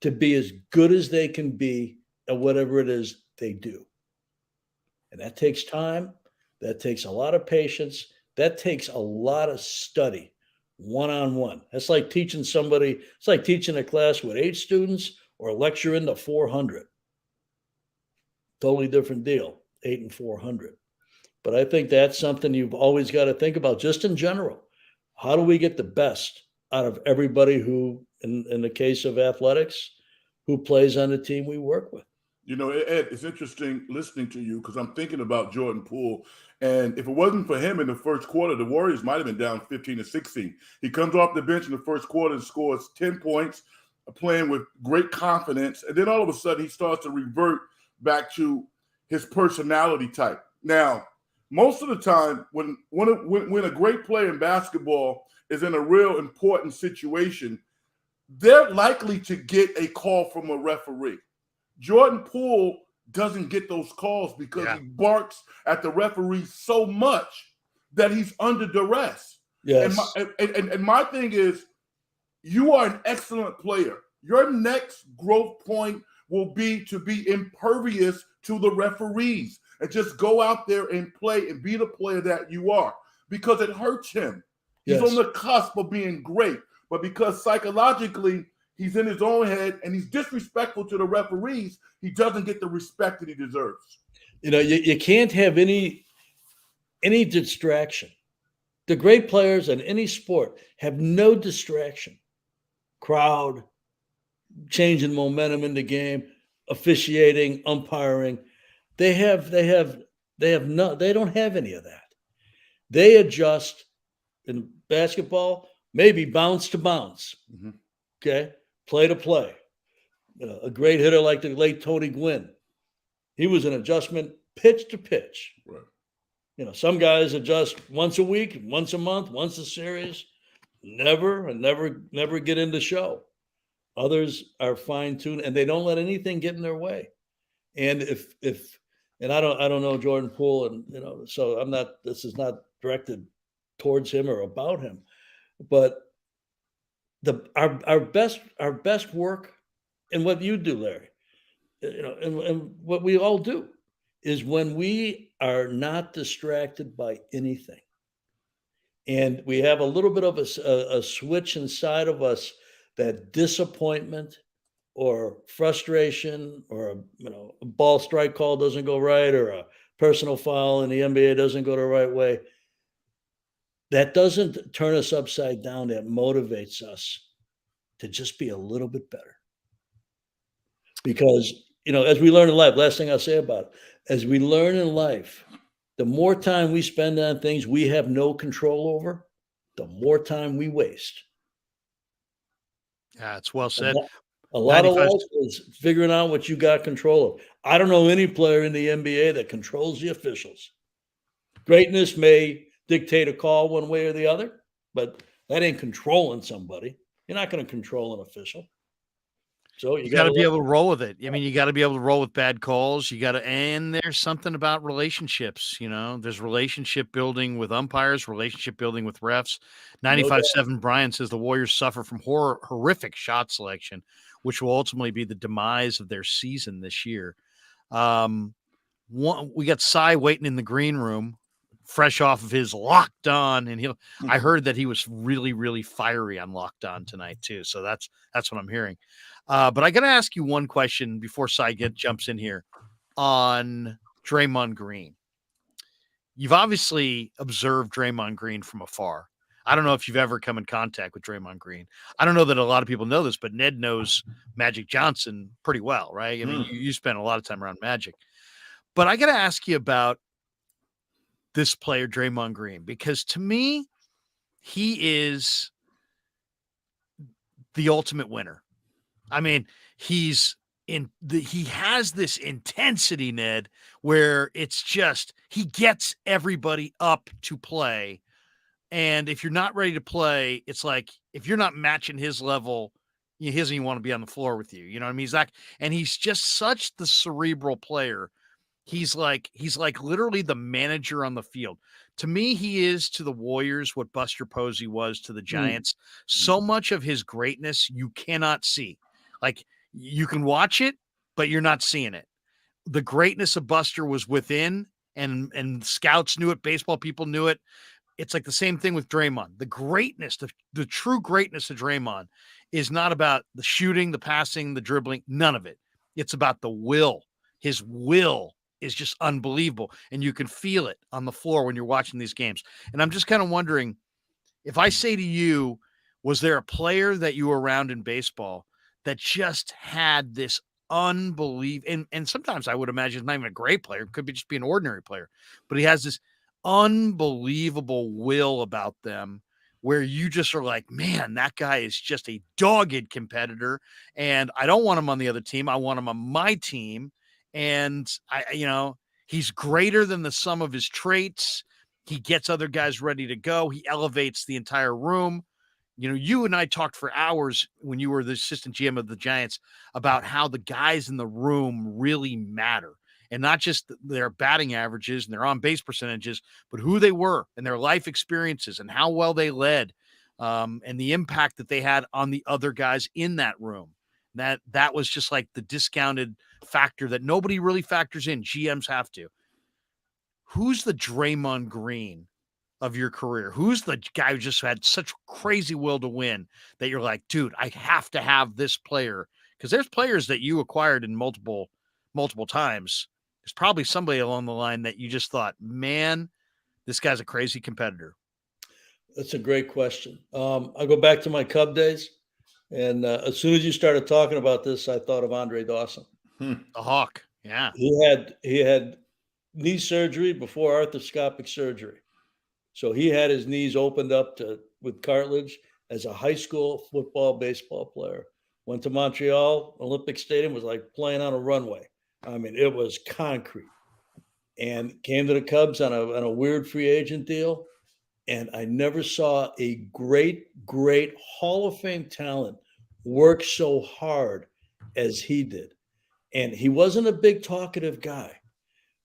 to be as good as they can be at whatever it is they do. And that takes time. That takes a lot of patience. That takes a lot of study, one-on-one. That's like teaching somebody, it's like teaching a class with 8 students or lecturing to 400. Totally different deal, 8 and 400. But I think that's something you've always got to think about just in general. How do we get the best out of everybody who, in the case of athletics, who plays on the team we work with? You know, Ed, it's interesting listening to you because I'm thinking about Jordan Poole. And if it wasn't for him in the first quarter, the Warriors might have been down 15-16. He comes off the bench in the first quarter and scores 10 points, playing with great confidence. And then all of a sudden, he starts to revert back to his personality type. Now, most of the time, when a great player in basketball is in a real important situation, they're likely to get a call from a referee. Jordan Poole doesn't get those calls because he barks at the referee so much that he's under duress. Yes. And my thing is, you are an excellent player. Your next growth point will be to be impervious to the referees and just go out there and play and be the player that you are, because it hurts him. He's on the cusp of being great, but because psychologically he's in his own head and he's disrespectful to the referees, he doesn't get the respect that he deserves. You know, you can't have any distraction. The great players in any sport have no distraction. Crowd, changing momentum in the game, officiating, umpiring. They don't have any of that. They adjust in basketball, maybe bounce to bounce. Mm-hmm. Okay. Play to play. You know, a great hitter like the late Tony Gwynn, he was an adjustment pitch to pitch. Right. You know, some guys adjust once a week, once a month, once a series, never get in the show. Others are fine-tuned and they don't let anything get in their way. And and I don't know Jordan Poole, and you know, so this is not directed towards him or about him, but our best work, and what you do, Larry, you know, and what we all do is when we are not distracted by anything, and we have a little bit of a switch inside of us, that disappointment or frustration, or a ball strike call doesn't go right, or a personal foul in the NBA doesn't go the right way. That doesn't turn us upside down. That motivates us to just be a little bit better. Because, as we learn in life, last thing I'll say about it, as we learn in life, the more time we spend on things we have no control over, the more time we waste. Yeah, it's well said. A lot of life is figuring out what you got control of. I don't know any player in the NBA that controls the officials. Greatness may dictate a call one way or the other, but that ain't controlling somebody. You're not going to control an official. So you got to be able to roll with it. I mean, you got to be able to roll with bad calls. And there's something about relationships. There's relationship building with umpires, relationship building with refs. 95.7 Brian says the Warriors suffer from horrific shot selection, which will ultimately be the demise of their season this year. We got Cy waiting in the green room, fresh off of his Locked On, and I heard that he was really, really fiery on Locked On tonight too. So that's what I'm hearing. But I got to ask you one question before Cy jumps in here on Draymond Green. You've obviously observed Draymond Green from afar. I don't know if you've ever come in contact with Draymond Green. I don't know that a lot of people know this, but Ned knows Magic Johnson pretty well, right? I mean, you spent a lot of time around Magic. But I got to ask you about this player, Draymond Green, because to me, he is the ultimate winner. I mean, he has this intensity, Ned, where it's just, he gets everybody up to play. And if you're not ready to play, it's like, if you're not matching his level, he doesn't even want to be on the floor with you. You know what I mean? And he's just such the cerebral player. He's like literally the manager on the field. To me, he is to the Warriors what Buster Posey was to the Giants. So much of his greatness you cannot see. Like, you can watch it, but you're not seeing it. The greatness of Buster was within, and scouts knew it, baseball people knew it. It's like the same thing with Draymond. The greatness, the true greatness of Draymond is not about the shooting, the passing, the dribbling, none of it. It's about the will. His will is just unbelievable. And you can feel it on the floor when you're watching these games. And I'm just kind of wondering, if I say to you, was there a player that you were around in baseball that just had this unbelievable, and sometimes I would imagine it's not even a great player, it could be just be an ordinary player, but he has this unbelievable will about them where you just are like, man, that guy is just a dogged competitor, and I don't want him on the other team. I want him on my team. And he's greater than the sum of his traits. He gets other guys ready to go. He elevates the entire room. You and I talked for hours when you were the assistant GM of the Giants about how the guys in the room really matter, and not just their batting averages and their on-base percentages, but who they were and their life experiences and how well they led, and the impact that they had on the other guys in that room. That was just like the discounted factor that nobody really factors in. GMs have to. Who's the Draymond Green of your career? Who's the guy who just had such crazy will to win that you're like, dude, I have to have this player? Because there's players that you acquired in multiple times. There's probably somebody along the line that you just thought, man, this guy's a crazy competitor. That's a great question. I'll go back to my Cub days. And as soon as you started talking about this, I thought of Andre Dawson. The Hawk. Yeah. He had knee surgery before arthroscopic surgery. So he had his knees opened up with cartilage as a high school football, baseball player. Went to Montreal, Olympic Stadium, was like playing on a runway. I mean, it was concrete. And came to the Cubs on a weird free agent deal. And I never saw a great Hall of Fame talent work so hard as he did. And he wasn't a big talkative guy,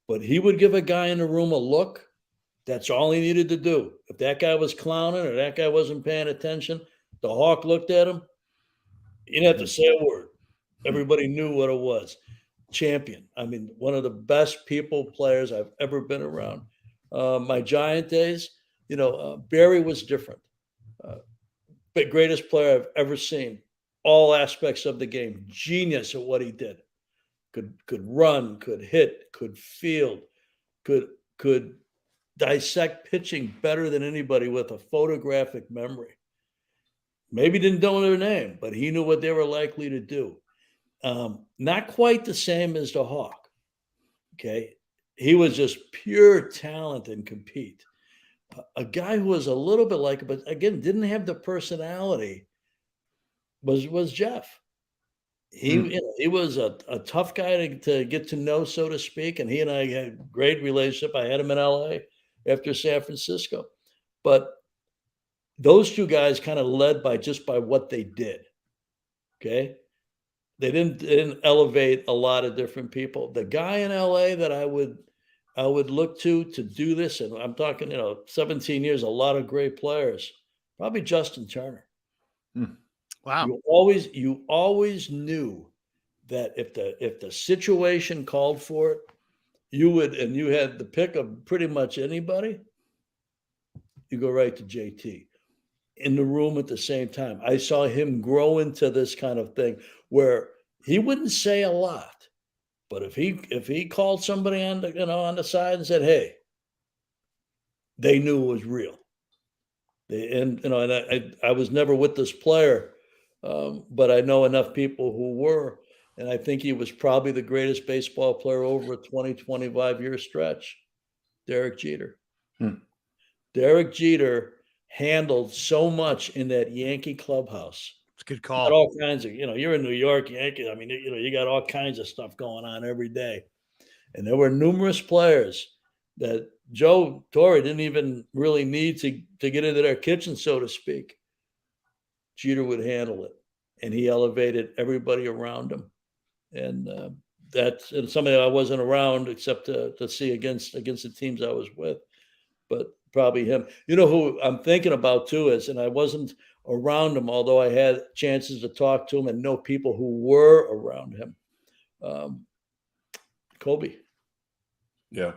but he would give a guy in the room a look. That's all he needed to do. If that guy was clowning or that guy wasn't paying attention, the Hawk looked at him. He didn't have to say a word. Everybody knew what it was. Champion. I mean, one of the best players I've ever been around. My Giant days, Barry was different. But greatest player I've ever seen. All aspects of the game. Genius at what he did. Could run, could hit, could field, could dissect pitching better than anybody with a photographic memory. Maybe didn't know their name, but he knew what they were likely to do. Not quite the same as the Hawk. Okay. He was just pure talent and compete. A guy who was a little bit like, but again, didn't have the personality was Jeff. He was a tough guy to get to know, so to speak. And he and I had a great relationship. I had him in LA after San Francisco. But those two guys kind of led by what they did. Okay. They didn't elevate a lot of different people. The guy in LA that I would look to do this, and I'm talking, 17 years, a lot of great players, probably Justin Turner. Wow. You always knew that if the situation called for it, you had the pick of pretty much anybody, you go right to JT in the room at the same time. I saw him grow into this kind of thing where he wouldn't say a lot, but if he called somebody on the side and said, "Hey," they knew it was real. I was never with this player, but I know enough people who were, and I think he was probably the greatest baseball player over a 25 year stretch. Derek Jeter. Derek Jeter handled so much in that Yankee clubhouse. It's a good call. Got all kinds of, you're in New York, Yankees. I mean, you got all kinds of stuff going on every day. And there were numerous players that Joe Torre didn't even really need to get into their kitchen, so to speak. Jeter would handle it. and he elevated everybody around him. And that's something I wasn't around except to see against the teams I was with. But probably him. You know who I'm thinking about too is, and I wasn't around him, although I had chances to talk to him and know people who were around him. Kobe. Yeah.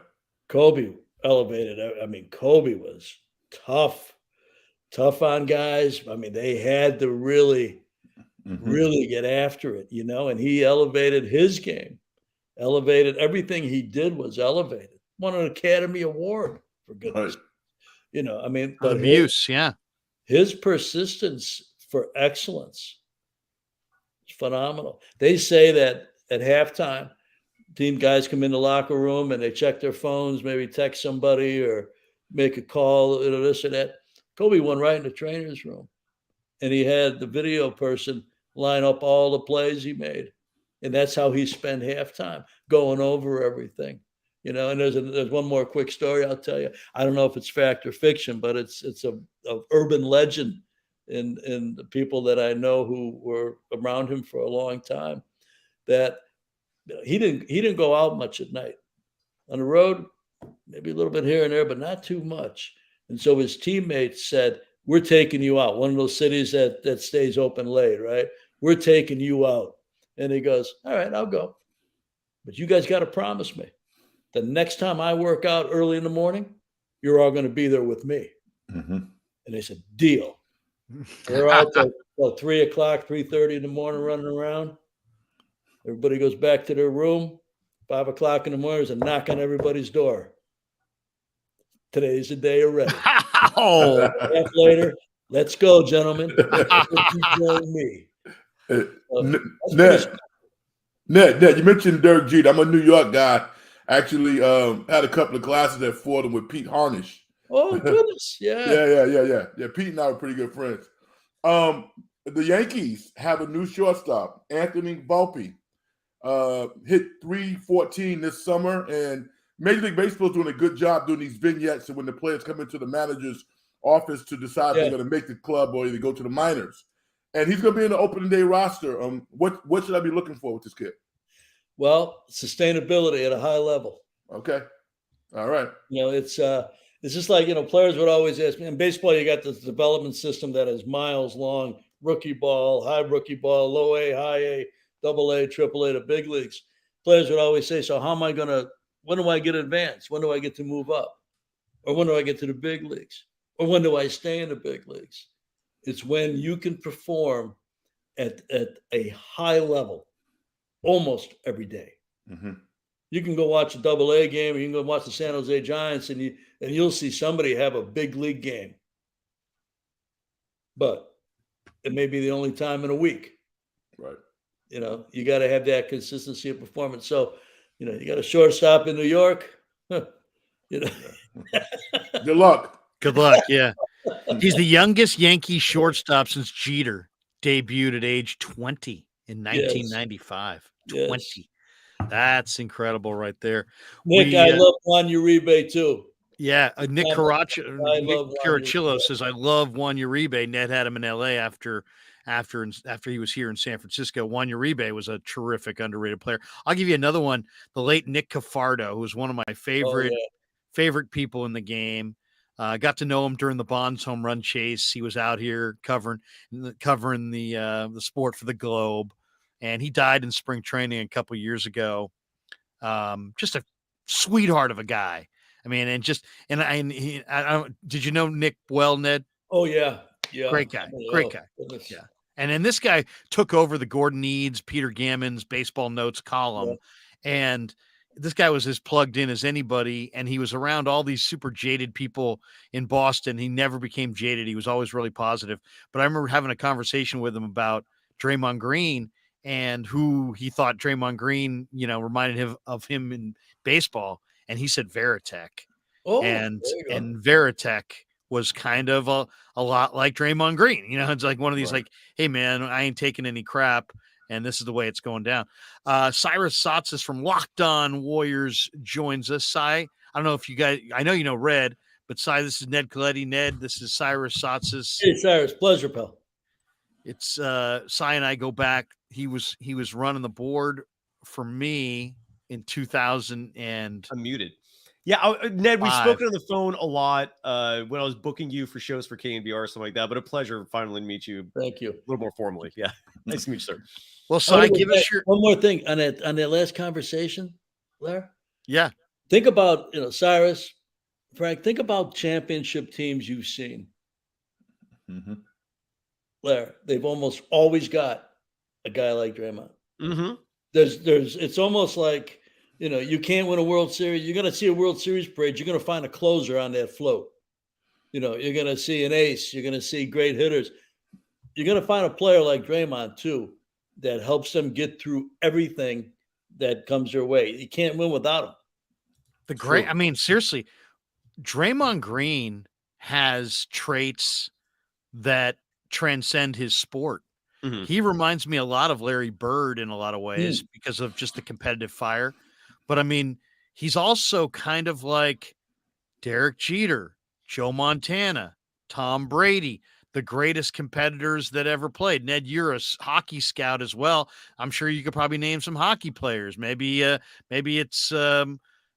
Kobe elevated. I mean, Kobe was tough on guys. I mean, they had to really get after it, and he elevated his game, elevated everything he did was elevated. Won an Academy Award, for goodness. Right. I mean, but Muse, his persistence for excellence is phenomenal. They say that at halftime, team guys come in the locker room and they check their phones, maybe text somebody or make a call, this or that. Kobe went right in the trainer's room, and he had the video person line up all the plays he made, and that's how he spent halftime, going over everything. And there's one more quick story I'll tell you. I don't know if it's fact or fiction, but it's a urban legend in the people that I know who were around him for a long time, that he didn't go out much at night. On the road, maybe a little bit here and there, but not too much. And so his teammates said, "We're taking you out." One of those cities that stays open late, right? "We're taking you out." And he goes, "All right, I'll go. But you guys got to promise me the next time I work out early in the morning, you're all going to be there with me." And they said, "Deal." They're out till 3 o'clock, 3:30 in the morning running around. Everybody goes back to their room. 5 o'clock in the morning, there's a knock on everybody's door. "Today's the day already." Oh, Half later, "Let's go, gentlemen. Join me." Ned, you mentioned Dirk Jeter. I'm a New York guy. Actually, had a couple of classes at Fordham with Pete Harnish. Oh, goodness. Yeah. Yeah. Pete and I were pretty good friends. The Yankees have a new shortstop, Anthony Volpe. Hit .314 this summer, and Major League Baseball is doing a good job doing these vignettes. And when the players come into the manager's office to decide if they're going to make the club or either go to the minors, and he's going to be in the opening day roster. What should I be looking for with this kid? Well, sustainability at a high level. Okay, all right. It's just like players would always ask me. In baseball, you got this development system that is miles long: rookie ball, high rookie ball, low A, high A, double A, triple A to big leagues. Players would always say, "So how am I when do I get advanced? When do I get to move up? Or when do I get to the big leagues? Or when do I stay in the big leagues?" It's when you can perform at a high level almost every day. You can go watch a double A game, or you can go watch the San Jose Giants, and you'll see somebody have a big league game. But it may be the only time in a week. Right. You got to have that consistency of performance. So, you got a shortstop in New York. Good luck. Good luck. Yeah. He's the youngest Yankee shortstop since Jeter debuted at age 20 in 1995. Yes. 20. That's incredible right there. Nick, I love Juan Uribe too. Yeah. Nick Carachillo says, "I love Juan Uribe." Ned had him in LA after he was here in San Francisco. Juan Uribe was a terrific, underrated player. I'll give you another one. The late Nick Cafardo, who was one of my favorite people in the game. Got to know him during the Bonds home run chase. He was out here covering the sport for the Globe, and he died in spring training a couple years ago. Just a sweetheart of a guy. I mean, did you know Nick well, Ned? Oh yeah. Great guy. Yeah. And then this guy took over the Gordon Needs, Peter Gammon's baseball notes column, and this guy was as plugged in as anybody, and he was around all these super jaded people in Boston. He never became jaded. He was always really positive. But I remember having a conversation with him about Draymond Green and who he thought Draymond Green, reminded him of him in baseball. And he said Veritek. Oh, and Veritek was kind of a lot like Draymond Green. It's like one of these, like, "Hey man, I ain't taking any crap, and this is the way it's going down." Cyrus Satsis from Locked On Warriors joins us. Cy, I don't know if you guys, I know you know Red, but Cy, this is Ned Colletti. Ned, this is Cyrus Satsis. Hey, Cyrus, pleasure, pal. It's Cy and I go back. He was running the board for me in 2000 and I'm muted. Yeah, Ned, we've spoken on the phone a lot when I was booking you for shows for KNBR or something like that, but a pleasure finally to meet you. Thank you. A little more formally. Yeah. Nice to meet you, sir. Well, Cy, give us your one more thing on that last conversation, Larry. Yeah. Think about, Cyrus, Frank, think about championship teams you've seen. Mm-hmm. Larry, they've almost always got a guy like Draymond. Mm-hmm. It's almost like, you can't win a World Series. You're going to see a World Series parade. You're going to find a closer on that float. You're going to see an ace. You're going to see great hitters. You're going to find a player like Draymond too that helps them get through everything that comes their way. You can't win without him. I mean, seriously, Draymond Green has traits that transcend his sport. Mm-hmm. He reminds me a lot of Larry Bird in a lot of ways because of just the competitive fire. But I mean, he's also kind of like Derek Jeter, Joe Montana, Tom Brady, the greatest competitors that ever played. Ned, you're a hockey scout as well. I'm sure you could probably name some hockey players. Maybe it's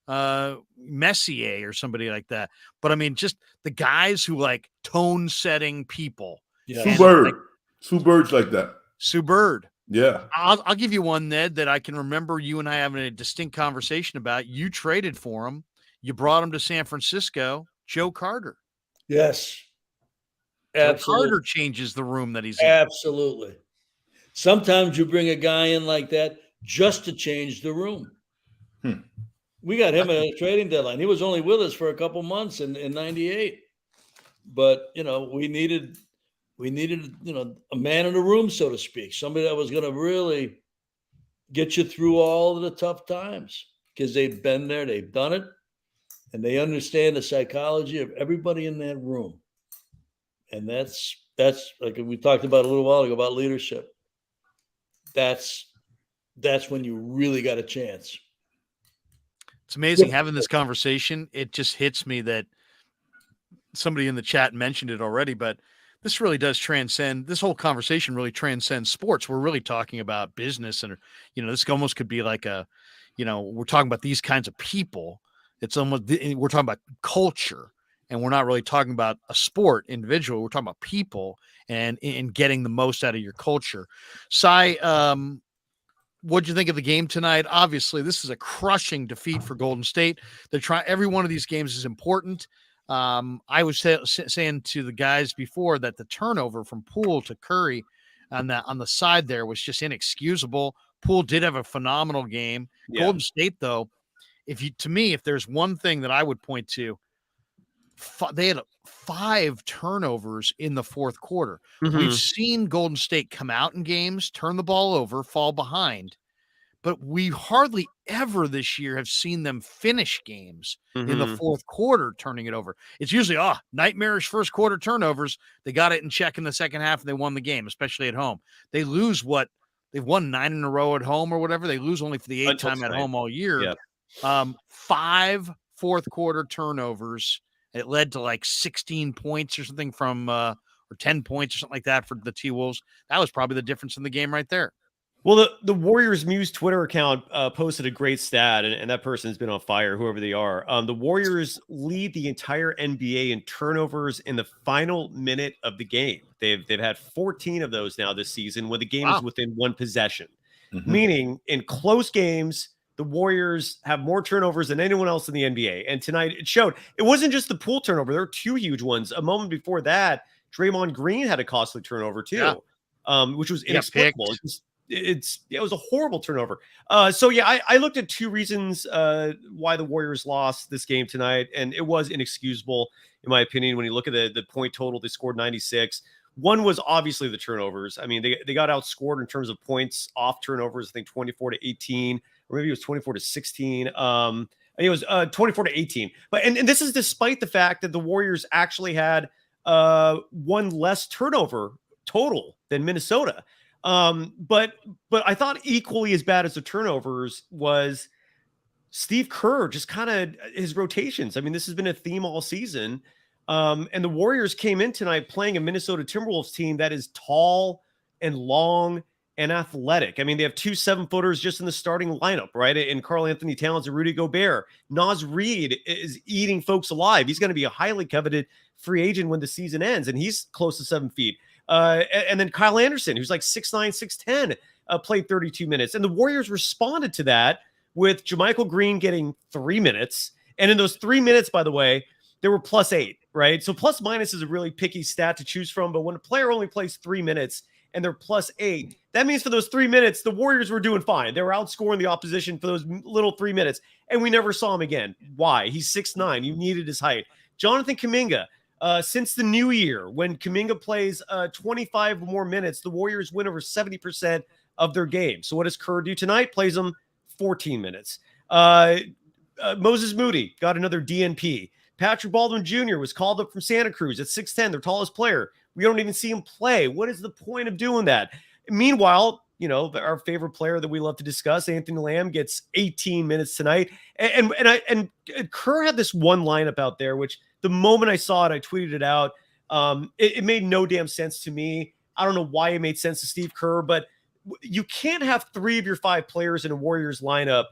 Messier or somebody like that. But I mean, just the guys who like tone setting people. Yeah. Sue Bird. Sue Bird's like that. Sue Bird. Yeah. I'll give you one, Ned, that I can remember you and I having a distinct conversation about. You traded for him. You brought him to San Francisco. Joe Carter. Yes. Joe Carter changes the room that he's in. Absolutely. Sometimes you bring a guy in like that just to change the room. We got him at a trading deadline. He was only with us for a couple months in 98. But, we needed, a man in the room, so to speak, somebody that was going to really get you through all of the tough times because they've been there, they've done it, and they understand the psychology of everybody in that room. And that's like we talked about a little while ago about leadership. That's when you really got a chance. It's amazing having this conversation. It just hits me that somebody in the chat mentioned it already, but this really does transcend. This whole conversation really transcends sports. We're really talking about business, and this almost could be like we're talking about these kinds of people. It's almost we're talking about culture, and we're not really talking about a sport individual. We're talking about people and getting the most out of your culture. Cy, what'd you think of the game tonight? Obviously, this is a crushing defeat for Golden State. Every one of these games is important. I was saying to the guys before that the turnover from Poole to Curry on the side there was just inexcusable. Poole did have a phenomenal game. Yeah. Golden State, though, if there's one thing that I would point to, they had 5 turnovers in the fourth quarter. Mm-hmm. We've seen Golden State come out in games, turn the ball over, fall behind, but we hardly ever this year have seen them finish games in the fourth quarter, turning it over. It's usually, nightmarish first quarter turnovers. They got it in check in the second half and they won the game, especially at home. They lose they've won 9 in a row at home or whatever. They lose only for the 8th time at home all year. Yeah. 5 fourth quarter turnovers. It led to like 16 points or something or 10 points or something like that for the T-Wolves. That was probably the difference in the game right there. Well, the Warriors Muse Twitter account posted a great stat, and that person's been on fire, whoever they are. The Warriors lead the entire NBA in turnovers in the final minute of the game. They've had 14 of those now this season when the game is within one possession. Mm-hmm. Meaning, in close games, the Warriors have more turnovers than anyone else in the NBA. And tonight it showed. It wasn't just the Poole turnover. There were 2 huge ones. A moment before that, Draymond Green had a costly turnover too, which was inexplicable. It was a horrible turnover. I looked at 2 reasons why the Warriors lost this game tonight, and it was inexcusable in my opinion. When you look at the point total, they scored 96. One was obviously the turnovers. I mean, they got outscored in terms of points off turnovers. I think 24-18, or maybe it was 24-16. I think it was 24-18. But and this is despite the fact that the Warriors actually had 1 less turnover total than Minnesota. But I thought equally as bad as the turnovers was Steve Kerr, just kind of his rotations. I mean, this has been a theme all season. And the Warriors came in tonight playing a Minnesota Timberwolves team that is tall, and long and athletic. I mean, they have 2 7-footers just in the starting lineup, right? And Karl Anthony Towns and Rudy Gobert. Naz Reid is eating folks alive. He's going to be a highly coveted free agent when the season ends, and he's close to 7 feet. And then Kyle Anderson, who's like 6'9", 6'10", played 32 minutes. And the Warriors responded to that with JaMychal Green getting 3 minutes. And in those 3 minutes, by the way, there were +8, right? So plus minus is a really picky stat to choose from. But when a player only plays 3 minutes and they're +8, that means for those 3 minutes, the Warriors were doing fine. They were outscoring the opposition for those little 3 minutes. And we never saw him again. Why? He's 6'9". You needed his height. Jonathan Kuminga, since the new year, when Kuminga plays 25 more minutes, the Warriors win over 70% of their games. So what does Kerr do tonight? Plays them 14 minutes. Moses Moody got another DNP. Patrick Baldwin Jr. was called up from Santa Cruz at 6'10", their tallest player. We don't even see him play. What is the point of doing that? Meanwhile, you know, our favorite player that we love to discuss, Anthony Lamb, gets 18 minutes tonight. And Kerr had this one lineup out there, which the moment I saw it, I tweeted it out. It made no damn sense to me. I don't know why it made sense to Steve Kerr, but you can't have 3 of your 5 players in a Warriors lineup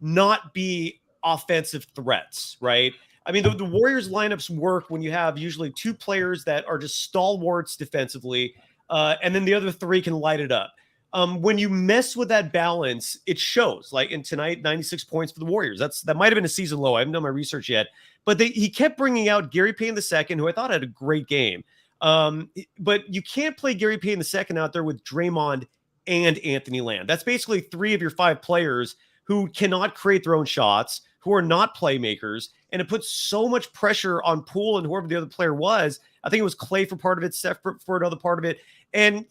not be offensive threats, right? I mean, the Warriors lineups work when you have usually 2 players that are just stalwarts defensively, and then the other 3 can light it up. When you mess with that balance, it shows. Like in tonight, 96 points for the Warriors. That might have been a season low. I haven't done my research yet, but he kept bringing out Gary Payne II, who I thought had a great game. But you can't play Gary Payne II out there with Draymond and Anthony Lamb. That's basically 3 of your 5 players who cannot create their own shots, who are not playmakers, and it puts so much pressure on Poole and whoever the other player was. I think it was Clay for part of it, Steph for another part of it. And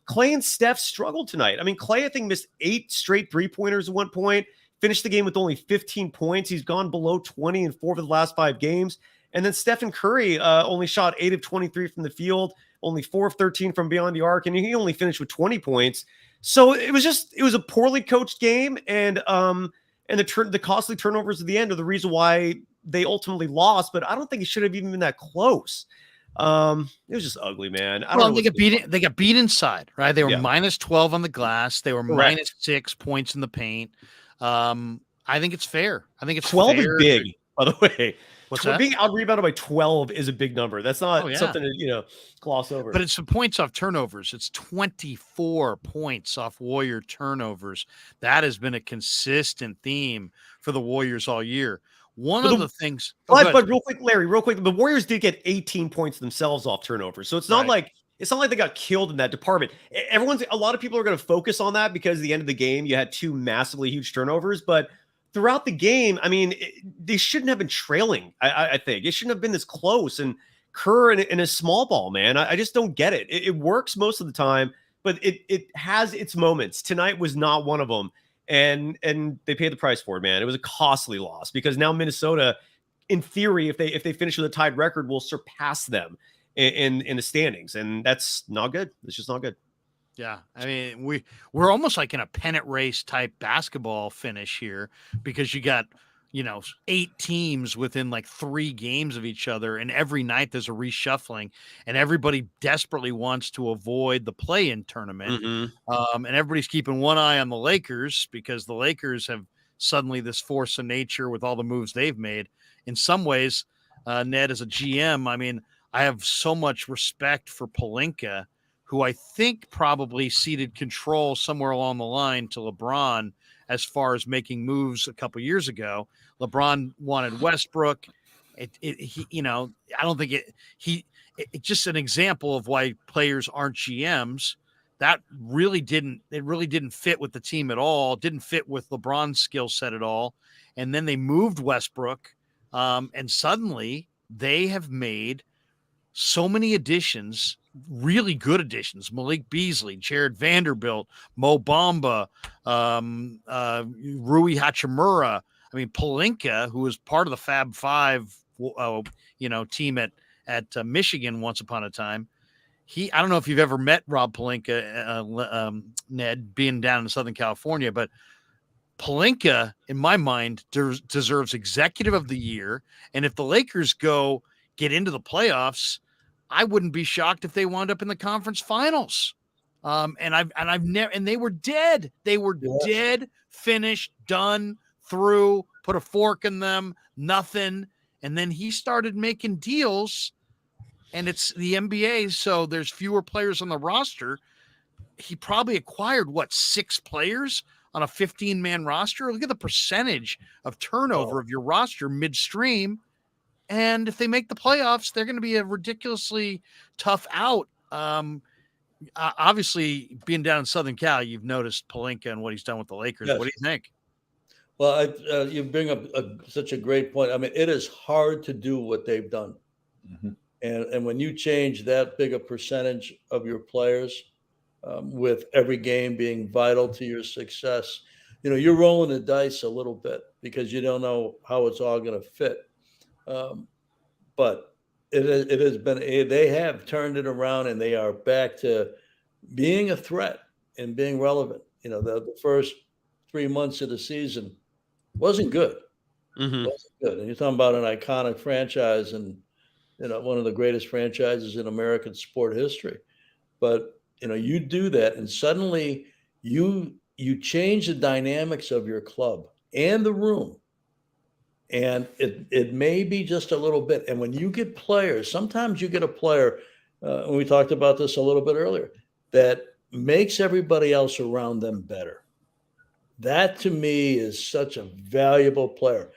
Clay and Steph struggled tonight. I mean, Clay, I think, missed 8 straight 3-pointers at one point, finished the game with only 15 points. He's gone below 20 in 4 of the last 5 games. And then Stephen Curry only shot 8 of 23 from the field, only 4 of 13 from beyond the arc, and he only finished with 20 points. So it was a poorly coached game, and the costly turnovers at the end are the reason why they ultimately lost. But I don't think it should have even been that close. It was just ugly, man. They got beat inside, right? They were -12 on the glass. They were Correct. -6 points in the paint. I think it's fair. I think it's 12 fair is big, by the way. What's that? Being out-rebounded by 12 is a big number. That's not something to gloss over. But it's the points off turnovers. It's 24 points off Warrior turnovers. That has been a consistent theme for the Warriors all year. But real quick, Larry, the Warriors did get 18 points themselves off turnovers. So it's not like they got killed in that department. A lot of people are going to focus on that because at the end of the game, you had 2 massively huge turnovers, but throughout the game, I mean, they shouldn't have been trailing. I think it shouldn't have been this close. And Kerr in a small ball, man, I just don't get it. It works most of the time, but it has its moments. Tonight was not one of them, and they paid the price for it, man. It was a costly loss because now Minnesota, in theory, if they finish with a tied record, will surpass them in the standings, and that's not good. It's just not good. Yeah, I mean, we're almost like in a pennant race type basketball finish here because you got, 8 teams within like 3 games of each other, and every night there's a reshuffling, and everybody desperately wants to avoid the play-in tournament. Mm-hmm. And everybody's keeping one eye on the Lakers because the Lakers have suddenly this force of nature with all the moves they've made. In some ways, Ned, as a GM, I mean, I have so much respect for Pelinka, who I think probably ceded control somewhere along the line to LeBron as far as making moves a couple years ago. LeBron wanted Westbrook. It's just an example of why players aren't GMs. That really didn't fit with the team at all. It didn't fit with LeBron's skill set at all. And then they moved Westbrook, and suddenly they have made so many additions, really good additions. Malik Beasley, Jared Vanderbilt, Mo Bamba, Rui Hachimura. I mean, Pelinka, who was part of the Fab Five, team at Michigan once upon a time. I don't know if you've ever met Rob Pelinka, Ned, being down in Southern California, but Pelinka, in my mind, deserves Executive of the Year. And if the Lakers get into the playoffs, I wouldn't be shocked if they wound up in the conference finals. I've never, and they were dead. They were dead, finished, done, through, put a fork in them, nothing. And then he started making deals, and it's the NBA, so there's fewer players on the roster. He probably acquired 6 players on a 15-man roster. Look at the percentage of turnover of your roster midstream. And if they make the playoffs, they're going to be a ridiculously tough out. Obviously, being down in Southern Cal, you've noticed Pelinka and what he's done with the Lakers. Yes. What do you think? Well, you bring up such a great point. I mean, it is hard to do what they've done. Mm-hmm. And when you change that big a percentage of your players, with every game being vital to your success, you're rolling the dice a little bit because you don't know how it's all going to fit. But it has been, they have turned it around, and they are back to being a threat and being relevant. The first 3 months of the season wasn't good. Mm-hmm. Wasn't good. And you're talking about an iconic franchise and, one of the greatest franchises in American sport history. But, you do that, and suddenly you change the dynamics of your club and the room. And it may be just a little bit. And when you get players, sometimes you get a player, and we talked about this a little bit earlier, that makes everybody else around them better. That to me is such a valuable player.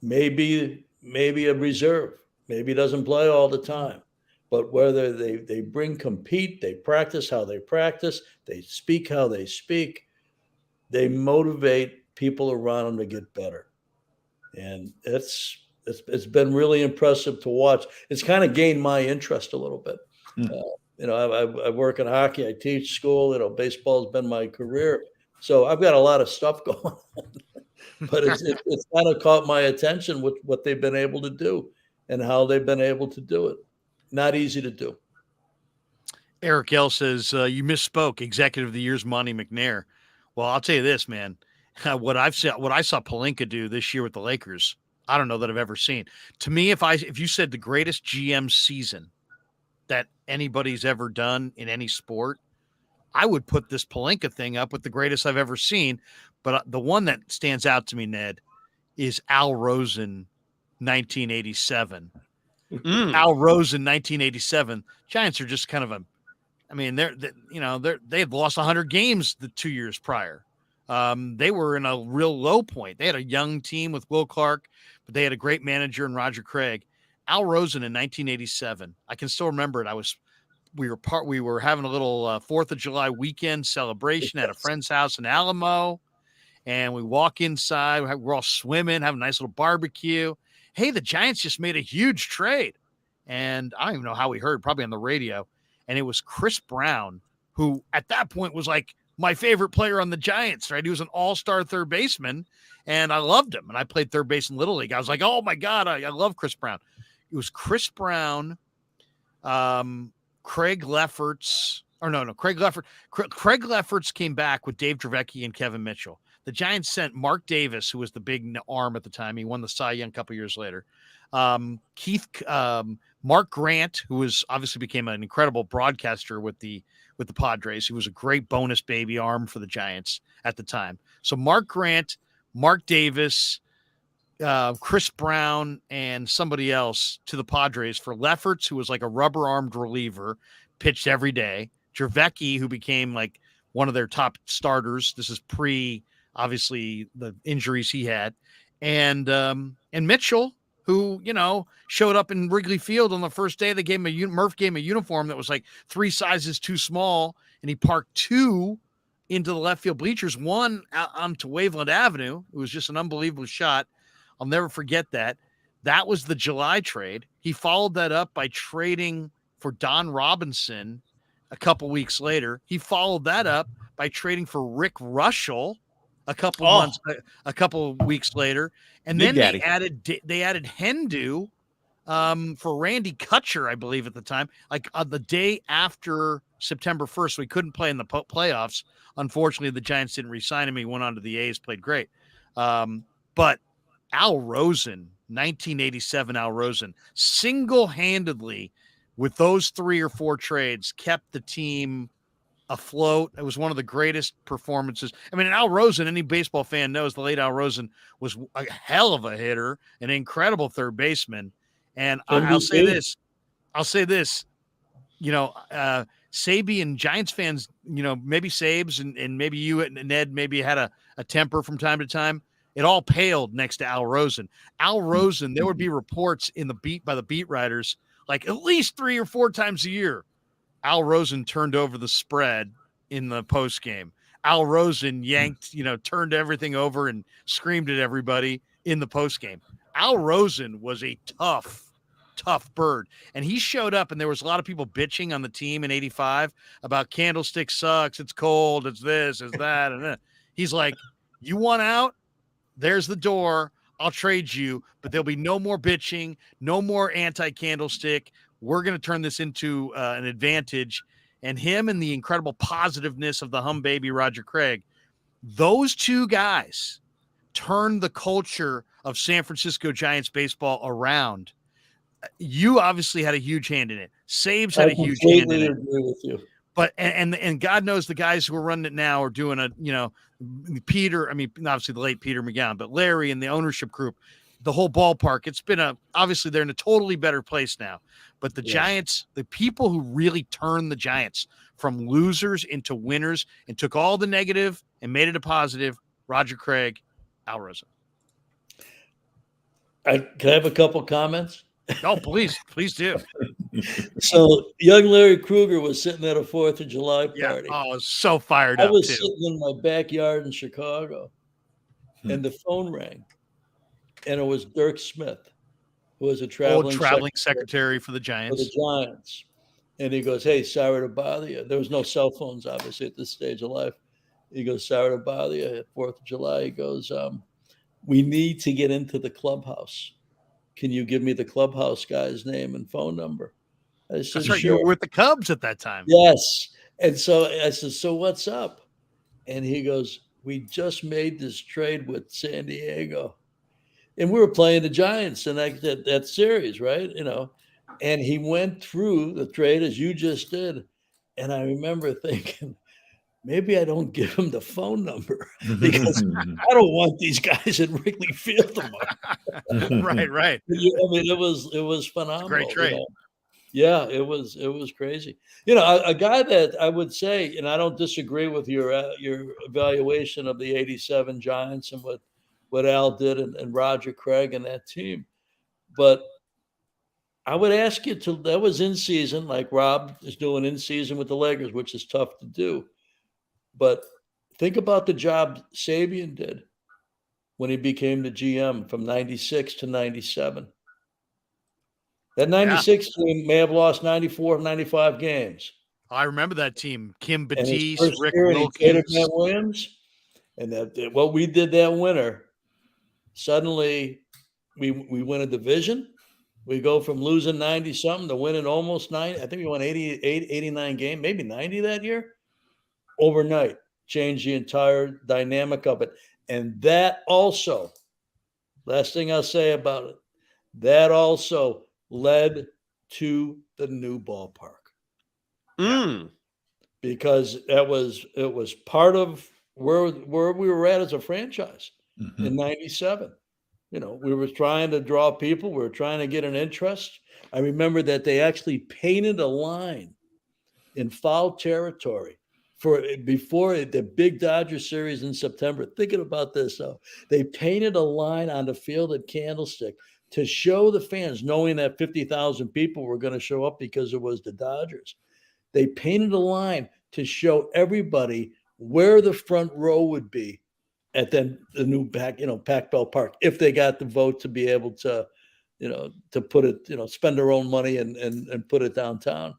Maybe a reserve, maybe doesn't play all the time, but whether they compete, they practice how they practice, they speak how they speak, they motivate people around them to get better. And it's been really impressive to watch. It's kind of gained my interest a little bit. I work in hockey, I teach school, baseball's been my career. So I've got a lot of stuff going on, but it's kind of caught my attention with what they've been able to do and how they've been able to do it. Not easy to do. Eric L says, you misspoke. Executive of the Year's Monty McNair. Well, I'll tell you this, man. What I saw Pelinka do this year with the Lakers, I don't know that I've ever seen. To me, if you said the greatest GM season that anybody's ever done in any sport, I would put this Pelinka thing up with the greatest I've ever seen. But the one that stands out to me, Ned, is Al Rosen, 1987. Al Rosen, 1987. Giants are just kind of they had lost 100 games the 2 years prior. They were in a real low point. They had a young team with Will Clark, but they had a great manager in Roger Craig. Al Rosen in 1987. I can still remember it. We were having a little 4th of July weekend celebration at a friend's house in Alamo, and we walk inside. We're all swimming, having a nice little barbecue. Hey, the Giants just made a huge trade, and I don't even know how we heard, probably on the radio, and it was Chris Brown, who at that point was like my favorite player on the Giants, right? He was an all-star third baseman, and I loved him, and I played third base in Little League. I was like, oh, my God, I love Chris Brown. It was Chris Brown, Craig Lefferts, Craig Lefferts came back with Dave Dravecky and Kevin Mitchell. The Giants sent Mark Davis, who was the big arm at the time. He won the Cy Young a couple years later. Mark Grant, who was obviously became an incredible broadcaster with the Padres. He was a great bonus baby arm for the Giants at the time. So Mark Grant, Mark Davis, Chris Brown, and somebody else to the Padres for Lefferts, who was like a rubber-armed reliever, pitched every day. Dravecky, who became like one of their top starters. This is obviously the injuries he had, and Mitchell, who showed up in Wrigley Field on the first day. They gave him Murph gave him a uniform that was like 3 sizes too small, and he parked 2 into the left field bleachers, 1 out onto Waveland Avenue. It was just an unbelievable shot. I'll never forget that. That was the July trade. He followed that up by trading for Don Robinson a couple weeks later. He followed that up by trading for Rick Russell a couple weeks later. And then they added Hendu for Randy Kutcher, I believe at the time, like on the day after September 1st. So he couldn't play in the playoffs. Unfortunately, the Giants didn't re-sign him. He went on to the A's, played great. But Al Rosen, 1987 Al Rosen, single-handedly with those 3 or 4 trades, kept the team afloat. It was one of the greatest performances. I mean, Al Rosen, any baseball fan knows the late Al Rosen was a hell of a hitter, an incredible third baseman. And I'll say this, Sabe and Giants fans, maybe Sabes and maybe you and Ned maybe had a temper from time to time. It all paled next to Al Rosen. Al Rosen, there would be reports by the beat writers, like at least 3 or 4 times a year. Al Rosen turned over the spread in the post game. Al Rosen yanked, turned everything over and screamed at everybody in the post game. Al Rosen was a tough bird. And he showed up, and there was a lot of people bitching on the team in 85 about Candlestick sucks. It's cold. It's this, it's that. And he's like, you want out? There's the door. I'll trade you, but there'll be no more bitching, no more anti-Candlestick. We're going to turn this into an advantage. And him and the incredible positiveness of the hum baby Roger Craig, those 2 guys turned the culture of San Francisco Giants baseball around. You obviously had a huge hand in it. Sabes had a huge hand in it. Agree with you. But and God knows the guys who are running it now are doing Peter. I mean, obviously the late Peter McGowan, but Larry and the ownership group, the whole ballpark. It's been obviously they're in a totally better place now. But the Giants, the people who really turned the Giants from losers into winners and took all the negative and made it a positive, Roger Craig, Al Rosen. Can I have a couple comments? Oh, please do. So young Larry Krueger was sitting at a 4th of July party. Yeah. Oh, I was so fired up. I was sitting in my backyard in Chicago, and the phone rang, and it was Dirk Smith, who was a traveling secretary for the Giants. And he goes, "Hey, sorry to bother you." There was no cell phones, obviously, at this stage of life. He goes, "Sorry to bother you at 4th of July." He goes, "We need to get into the clubhouse. Can you give me the clubhouse guy's name and phone number?" I said, That's right. Sure. You were with the Cubs at that time. Yes. And so I said, "So what's up?" And he goes, "We just made this trade with San Diego." And we were playing the Giants in that series, right? And he went through the trade as you just did. And I remember thinking, maybe I don't give him the phone number because I don't want these guys in Wrigley Field tomorrow. Right. I mean, it was phenomenal. Great trade. Yeah, it was crazy. A guy that I would say, and I don't disagree with your evaluation of the '87 Giants and what Al did and Roger Craig and that team, but I would ask you that was in season, like Rob is doing in season with the Lakers, which is tough to do. But think about the job Sabian did when he became the GM from 96 to 97. That 96 team may have lost 94 of 95 games. I remember that team. Kim And his Batiste, first Rick year, he traded Wilkins. Matt Williams. And what we did that winter, suddenly we win a division. We go from losing 90-something to winning almost 90. I think we won 88, 89 games, maybe 90 that year. Overnight, changed the entire dynamic of it. And that also, last thing I'll say about it, that also led to the new ballpark. Because it was part of where we were at as a franchise in 97. We were trying to draw people. We were trying to get an interest. I remember that they actually painted a line in foul territory before the big Dodger series in September. Thinking about this, though, they painted a line on the field at Candlestick to show the fans, knowing that 50,000 people were going to show up because it was the Dodgers. They painted a line to show everybody where the front row would be at the new Pac Bell if they got the vote to be able to, to put it, spend their own money and put it downtown.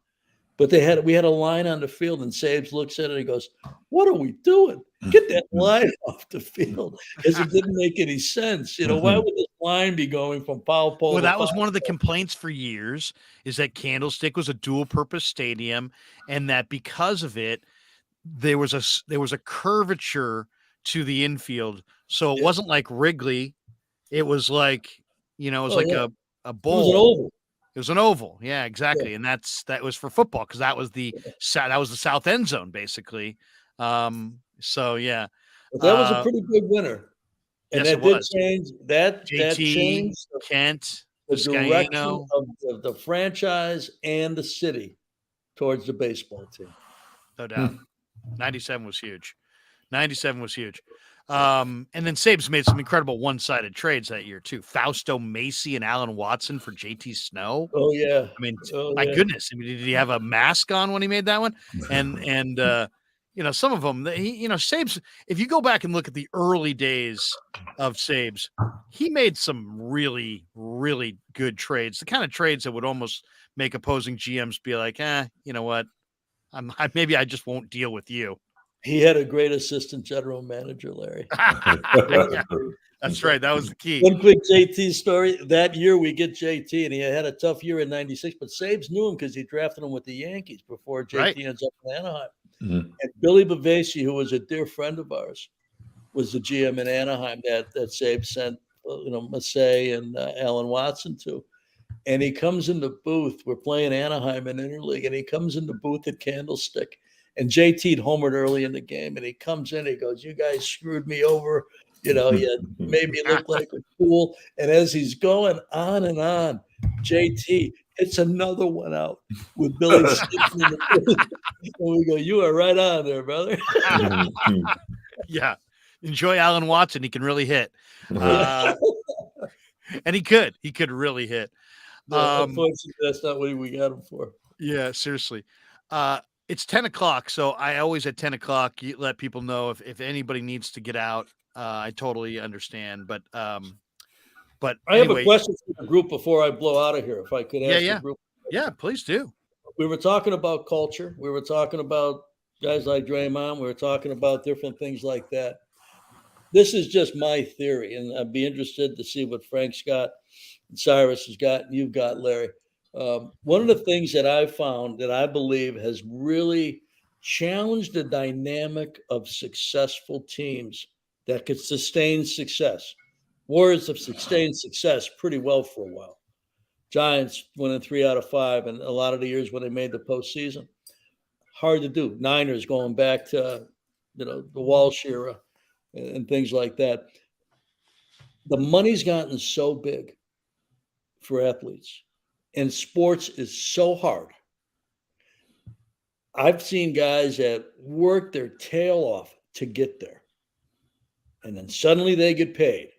But we had a line on the field, and Sabes looks at it and he goes, "What are we doing? Get that line off the field," because it didn't make any sense. Why would this line be going from foul pole? Well, that was one of the complaints for years, is that Candlestick was a dual-purpose stadium, and that because of it, there was a curvature to the infield. So it wasn't like Wrigley. It was like, a bowl. It was an oval. It was an oval. Yeah, exactly. And that was for football because that was the south end zone basically. So yeah. But that was a pretty big winner. And Yes, it that did was. change that JT, changed Kent, the direction Vizcaino. of the franchise and the city towards the baseball team. No doubt. 97 was huge. 97 was huge. And then Sabes made some incredible one-sided trades that year too. Fausto Macy and Alan Watson for JT Snow. Oh yeah. I mean, my goodness. I mean, did he have a mask on when he made that one? And some of them, Sabes, if you go back and look at the early days of Sabes, he made some really, really good trades. The kind of trades that would almost make opposing GMs be like, you know what? Maybe I just won't deal with you. He had a great assistant general manager, Larry. Yeah, that's right. That was the key. One quick JT story. That year we get JT, and he had a tough year in '96, but Sabes knew him because he drafted him with the Yankees before JT ends up in Anaheim. And Billy Bavasi, who was a dear friend of ours, was the GM in Anaheim that Sabes sent, Massey and Alan Watson to. And he comes in the booth. We're playing Anaheim in Interleague, and he comes in the booth at Candlestick. And JT'd homered early in the game, and he comes in. He goes, "You guys screwed me over. You made me look like a fool." And as he's going on and on, JT hits another one out with Billy sitting in the booth. And we go, "You are right on there, brother." Yeah, enjoy Alan Watson. He can really hit, and he could really hit. No, unfortunately, that's not what we got him for. Yeah, seriously. It's 10 o'clock, so I always at 10 o'clock let people know if anybody needs to get out. I totally understand, but I anyway, have a question for the group before I blow out of here. If I could ask the group. Yeah, please do. We were talking about culture. We were talking about guys like Draymond. We were talking about different things like that. This is just my theory, and I'd be interested to see what Frank's got, and Cyrus has got, and you've got, Larry. One of the things that I found that I believe has really challenged the dynamic of successful teams that could sustain success. Warriors have sustained success pretty well for a while. Giants winning 3 out of 5, and a lot of the years when they made the postseason. Hard to do. Niners going back to the Walsh era and things like that. The money's gotten so big for athletes. And sports is so hard. I've seen guys that work their tail off to get there. And then suddenly they get paid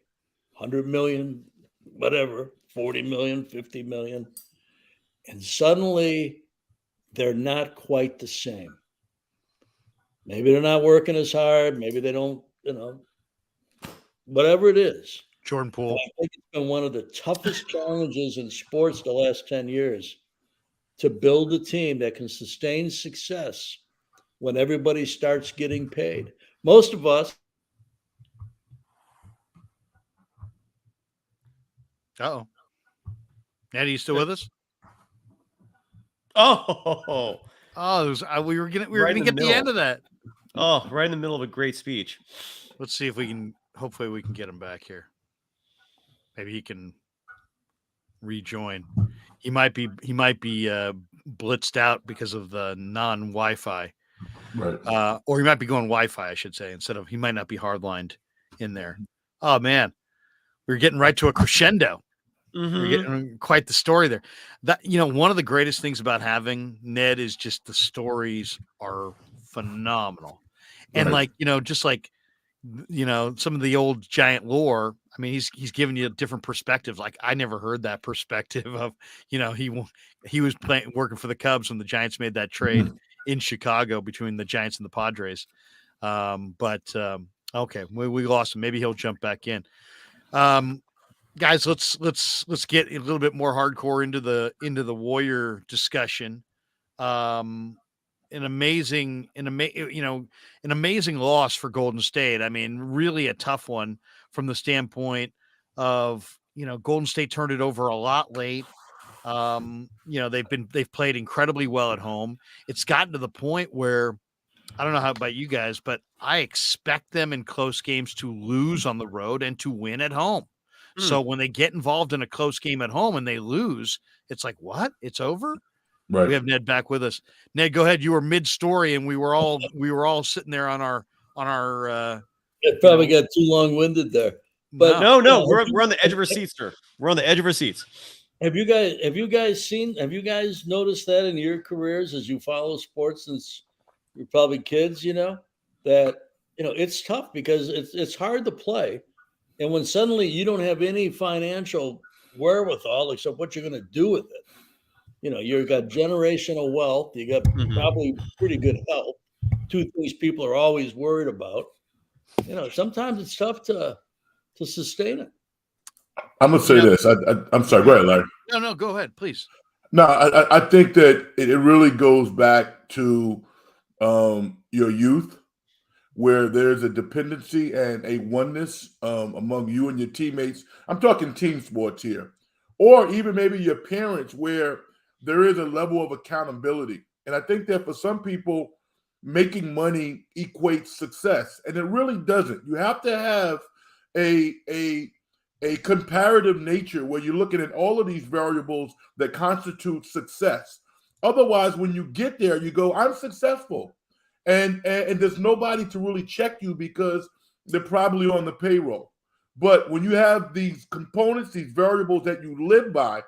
100 million, whatever, 40 million, 50 million. And suddenly they're not quite the same. Maybe they're not working as hard. Maybe they don't, whatever it is. Jordan Poole. I think it's been one of the toughest challenges in sports the last 10 years to build a team that can sustain success when everybody starts getting paid. Most of us. Uh-oh. Ned, are you still with us? Oh, we were gonna get the end of that. Oh, right in the middle of a great speech. Let's see if we can. Hopefully, we can get him back here. Maybe he can rejoin. He might be blitzed out because of the non-Wi-Fi, Right. Or he might be going Wi-Fi, I should say, instead of he might not be hardlined in there. Oh man, we're getting right to a crescendo. We're getting quite the story there. That one of the greatest things about having Ned is just the stories are phenomenal, and just like some of the old Giant lore. I mean, he's giving you a different perspective. Like I never heard that perspective of, he was working for the Cubs when the Giants made that trade in Chicago between the Giants and the Padres. Okay, we lost him. Maybe he'll jump back in. Guys, let's get a little bit more hardcore into the Warrior discussion. An amazing loss for Golden State. I mean, really a tough one from the standpoint of, Golden State turned it over a lot late. They've played incredibly well at home. It's gotten to the point where I don't know how about you guys, but I expect them in close games to lose on the road and to win at home. So when they get involved in a close game at home and they lose, it's like, what? It's over? Right. We have Ned back with us. Ned, go ahead. You were mid-story, and we were all sitting there on our It probably got too long-winded there. But no, we're on the edge of our seats, sir. We're on the edge of our seats. Have you guys noticed that in your careers as you follow sports since you're probably kids, that it's tough because it's hard to play. And when suddenly you don't have any financial wherewithal except what you're going to do with it. You've got generational wealth, you got probably pretty good health. Two things people are always worried about. Sometimes it's tough to sustain it. I'm gonna say this. I'm sorry. Go ahead, Larry. No, go ahead, please. No, I think that it really goes back to your youth, where there's a dependency and a oneness among you and your teammates. I'm talking team sports here, or even maybe your parents, where there is a level of accountability. And I think that for some people, making money equates success, and it really doesn't. You have to have a comparative nature where you're looking at all of these variables that constitute success. Otherwise, when you get there, you go, I'm successful. And there's nobody to really check you because they're probably on the payroll. But when you have these components, these variables that you live by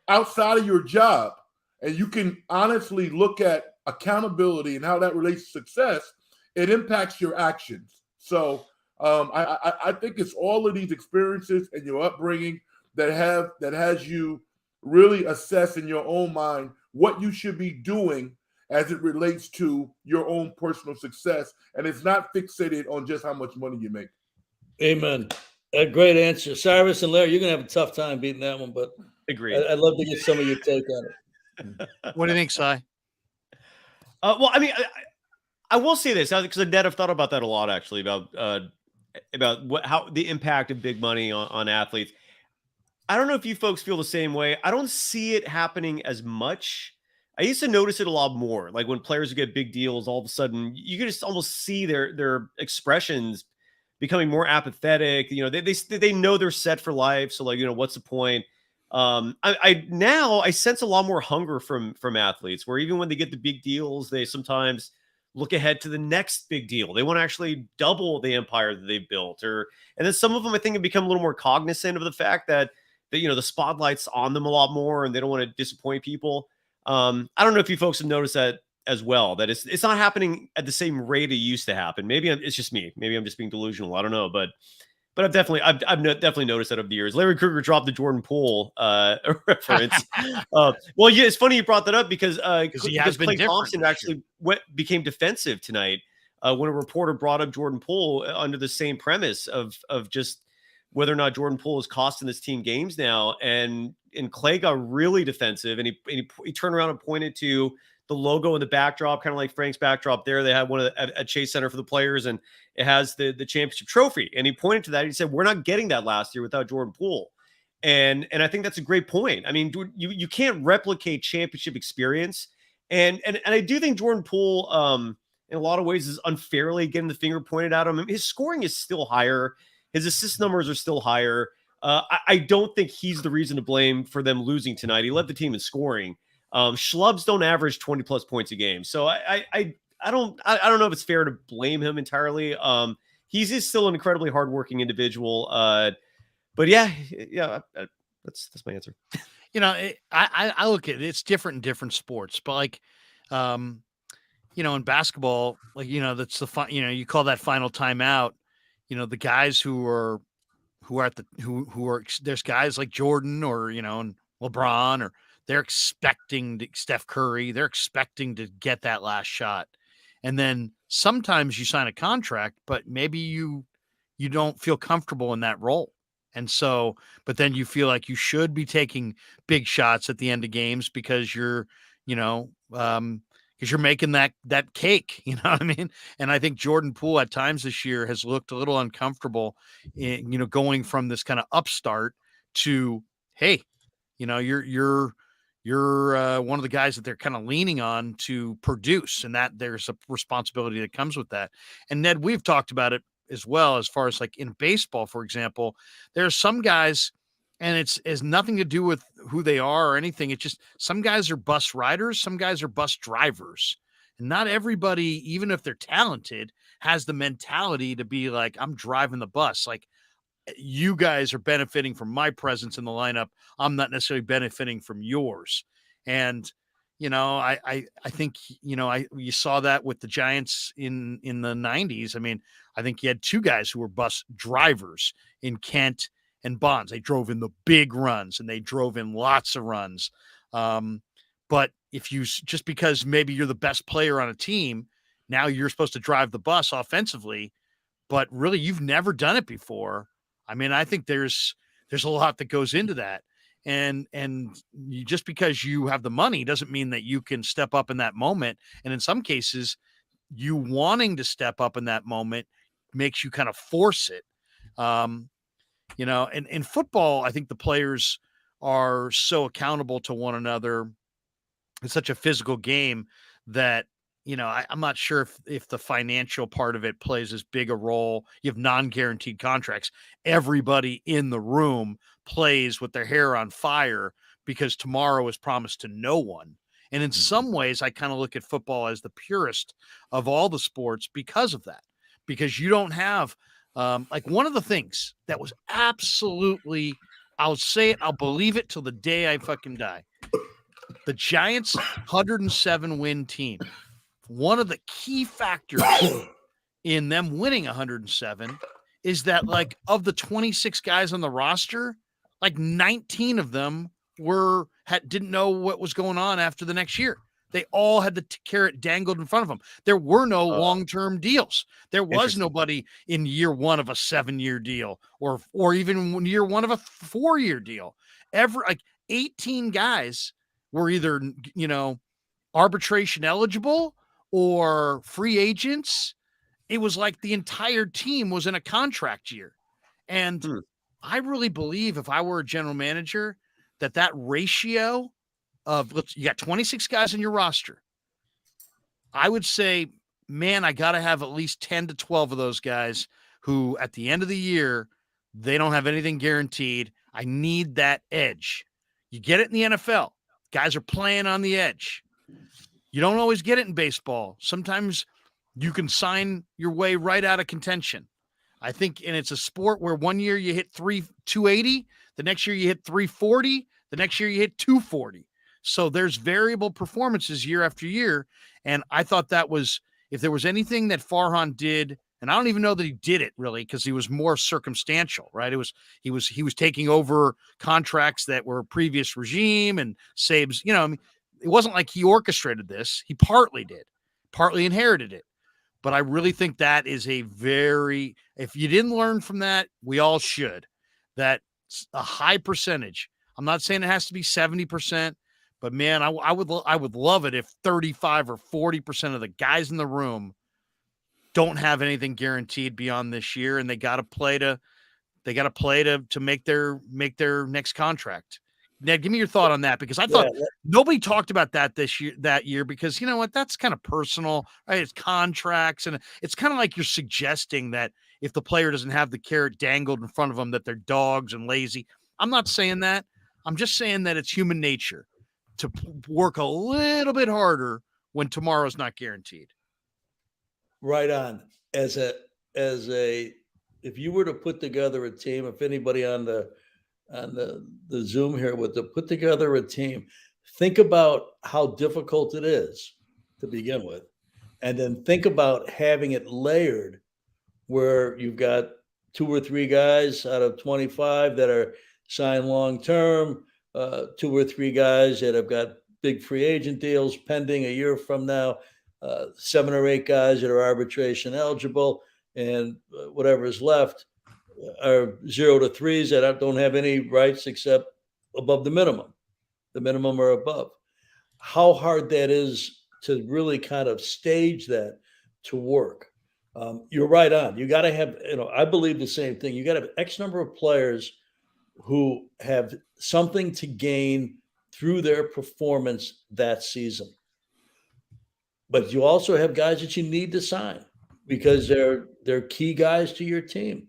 outside of your job, and you can honestly look at accountability and how that relates to success, it impacts your actions. So I think it's all of these experiences and your upbringing that has you really assess in your own mind what you should be doing as it relates to your own personal success. And it's not fixated on just how much money you make. Amen. A great answer. Cyrus and Larry, you're going to have a tough time beating that one, but Agreed. I'd love to get some of your take on it. What do you think, Cy? Well, I mean, I will say this because Ned, I've thought about that a lot actually about how the impact of big money on athletes. I don't know if you folks feel the same way. I don't see it happening as much. I used to notice it a lot more. Like when players get big deals, all of a sudden you can just almost see their expressions becoming more apathetic. They know they're set for life. So what's the point? I sense a lot more hunger from athletes, where even when they get the big deals, they sometimes look ahead to the next big deal. They want to actually double the empire that they've built, and then some of them I think have become a little more cognizant of the fact that the spotlight's on them a lot more, and they don't want to disappoint people. I don't know if you folks have noticed that as well, that it's not happening at the same rate it used to happen. Maybe it's just me. Maybe I'm just being delusional. I don't know, but I've definitely noticed that over the years. Larry Krueger dropped the Jordan Poole reference. Well, yeah, it's funny you brought that up because Klay Thompson actually became defensive tonight when a reporter brought up Jordan Poole under the same premise of just whether or not Jordan Poole is costing this team games now, and Klay got really defensive, and he turned around and pointed to the logo in the backdrop, kind of like Frank's backdrop there. They had one at Chase Center for the players, and it has the championship trophy. And he pointed to that. He said, we're not getting that last year without Jordan Poole. And I think that's a great point. I mean, you can't replicate championship experience. And I do think Jordan Poole, in a lot of ways, is unfairly getting the finger pointed at him. I mean, his scoring is still higher. His assist numbers are still higher. I don't think he's the reason to blame for them losing tonight. He led the team in scoring. Schlubs don't average 20 plus points a game. So I don't know if it's fair to blame him entirely. He's still an incredibly hardworking individual. But yeah, that's my answer. I look at it, it's different in different sports, but in basketball, that's the fun, you call that final timeout, the guys who are there's guys like Jordan or, and LeBron, or they're expecting Steph Curry, they're expecting to get that last shot. And then sometimes you sign a contract, but maybe you don't feel comfortable in that role. And so, but then you feel like you should be taking big shots at the end of games because you're making that cake, you know what I mean? And I think Jordan Poole at times this year has looked a little uncomfortable in, going from this kind of upstart to, hey, you're one of the guys that they're kind of leaning on to produce, and that there's a responsibility that comes with that. And Ned, we've talked about it as well, as far as like in baseball, for example. There are some guys, and it has nothing to do with who they are or anything. It's just some guys are bus riders, some guys are bus drivers. And not everybody, even if they're talented, has the mentality to be like, I'm driving the bus. Like, you guys are benefiting from my presence in the lineup. I'm not necessarily benefiting from yours. And, I think, you saw that with the Giants in the 90s. I mean, I think you had two guys who were bus drivers in Kent and Bonds. They drove in the big runs and they drove in lots of runs. But if you, just because maybe you're the best player on a team, now you're supposed to drive the bus offensively, but really you've never done it before. I mean, I think there's a lot that goes into that. And just because you have the money doesn't mean that you can step up in that moment. And in some cases, you wanting to step up in that moment makes you kind of force it. And in football, I think the players are so accountable to one another. It's such a physical game that, I'm not sure if the financial part of it plays as big a role. You have non-guaranteed contracts. Everybody in the room plays with their hair on fire because tomorrow is promised to no one. And in some ways, I kind of look at football as the purest of all the sports because of that, because you don't have like one of the things that was absolutely, I'll say it, I'll believe it till the day I fucking die. The Giants 107 win team. One of the key factors in them winning 107 is that, like, of the 26 guys on the roster, like 19 of them didn't know what was going on after the next year. They all had the carrot dangled in front of them. There were no long-term deals. There was nobody in year one of a 7-year deal or even year one of a 4-year deal. 18 guys were either, arbitration eligible or free agents. It was like the entire team was in a contract year. And I really believe if I were a general manager, that ratio of, you got 26 guys in your roster, I would say, man, I got to have at least 10 to 12 of those guys who at the end of the year, they don't have anything guaranteed. I need that edge. You get it in the NFL. Guys are playing on the edge. You don't always get it in baseball. Sometimes you can sign your way right out of contention. I think, and it's a sport where one year you hit 280, the next year you hit 340, the next year you hit 240. So there's variable performances year after year. And I thought that was, if there was anything that Farhan did, and I don't even know that he did it really, because he was more circumstantial, right? He was taking over contracts that were previous regime and saves, it wasn't like he orchestrated this. He partly did, partly inherited it. But I really think that is if you didn't learn from that, we all should. That's a high percentage. I'm not saying it has to be 70%, but man, I would love it if 35 or 40% of the guys in the room don't have anything guaranteed beyond this year, and they got to play to make their next contract. Ned, give me your thought on that, because I thought nobody talked about that year, because you know what, that's kind of personal, right? It's contracts, and it's kind of like you're suggesting that if the player doesn't have the carrot dangled in front of them, that they're dogs and lazy. I'm not saying that. I'm just saying that it's human nature to work a little bit harder when tomorrow's not guaranteed. Right on. If you were to put together a team, if anybody on the Zoom here would to put together a team, think about how difficult it is to begin with, and then think about having it layered where you've got 2 or 3 guys out of 25 that are signed long-term, 2 or 3 guys that have got big free agent deals pending a year from now, 7 or 8 guys that are arbitration eligible, and whatever is left are 0 to 3s that don't have any rights except above the minimum or above. How hard that is to really kind of stage that to work. You're right on. You got to have, I believe the same thing. You got to have X number of players who have something to gain through their performance that season. But you also have guys that you need to sign. because they're key guys to your team.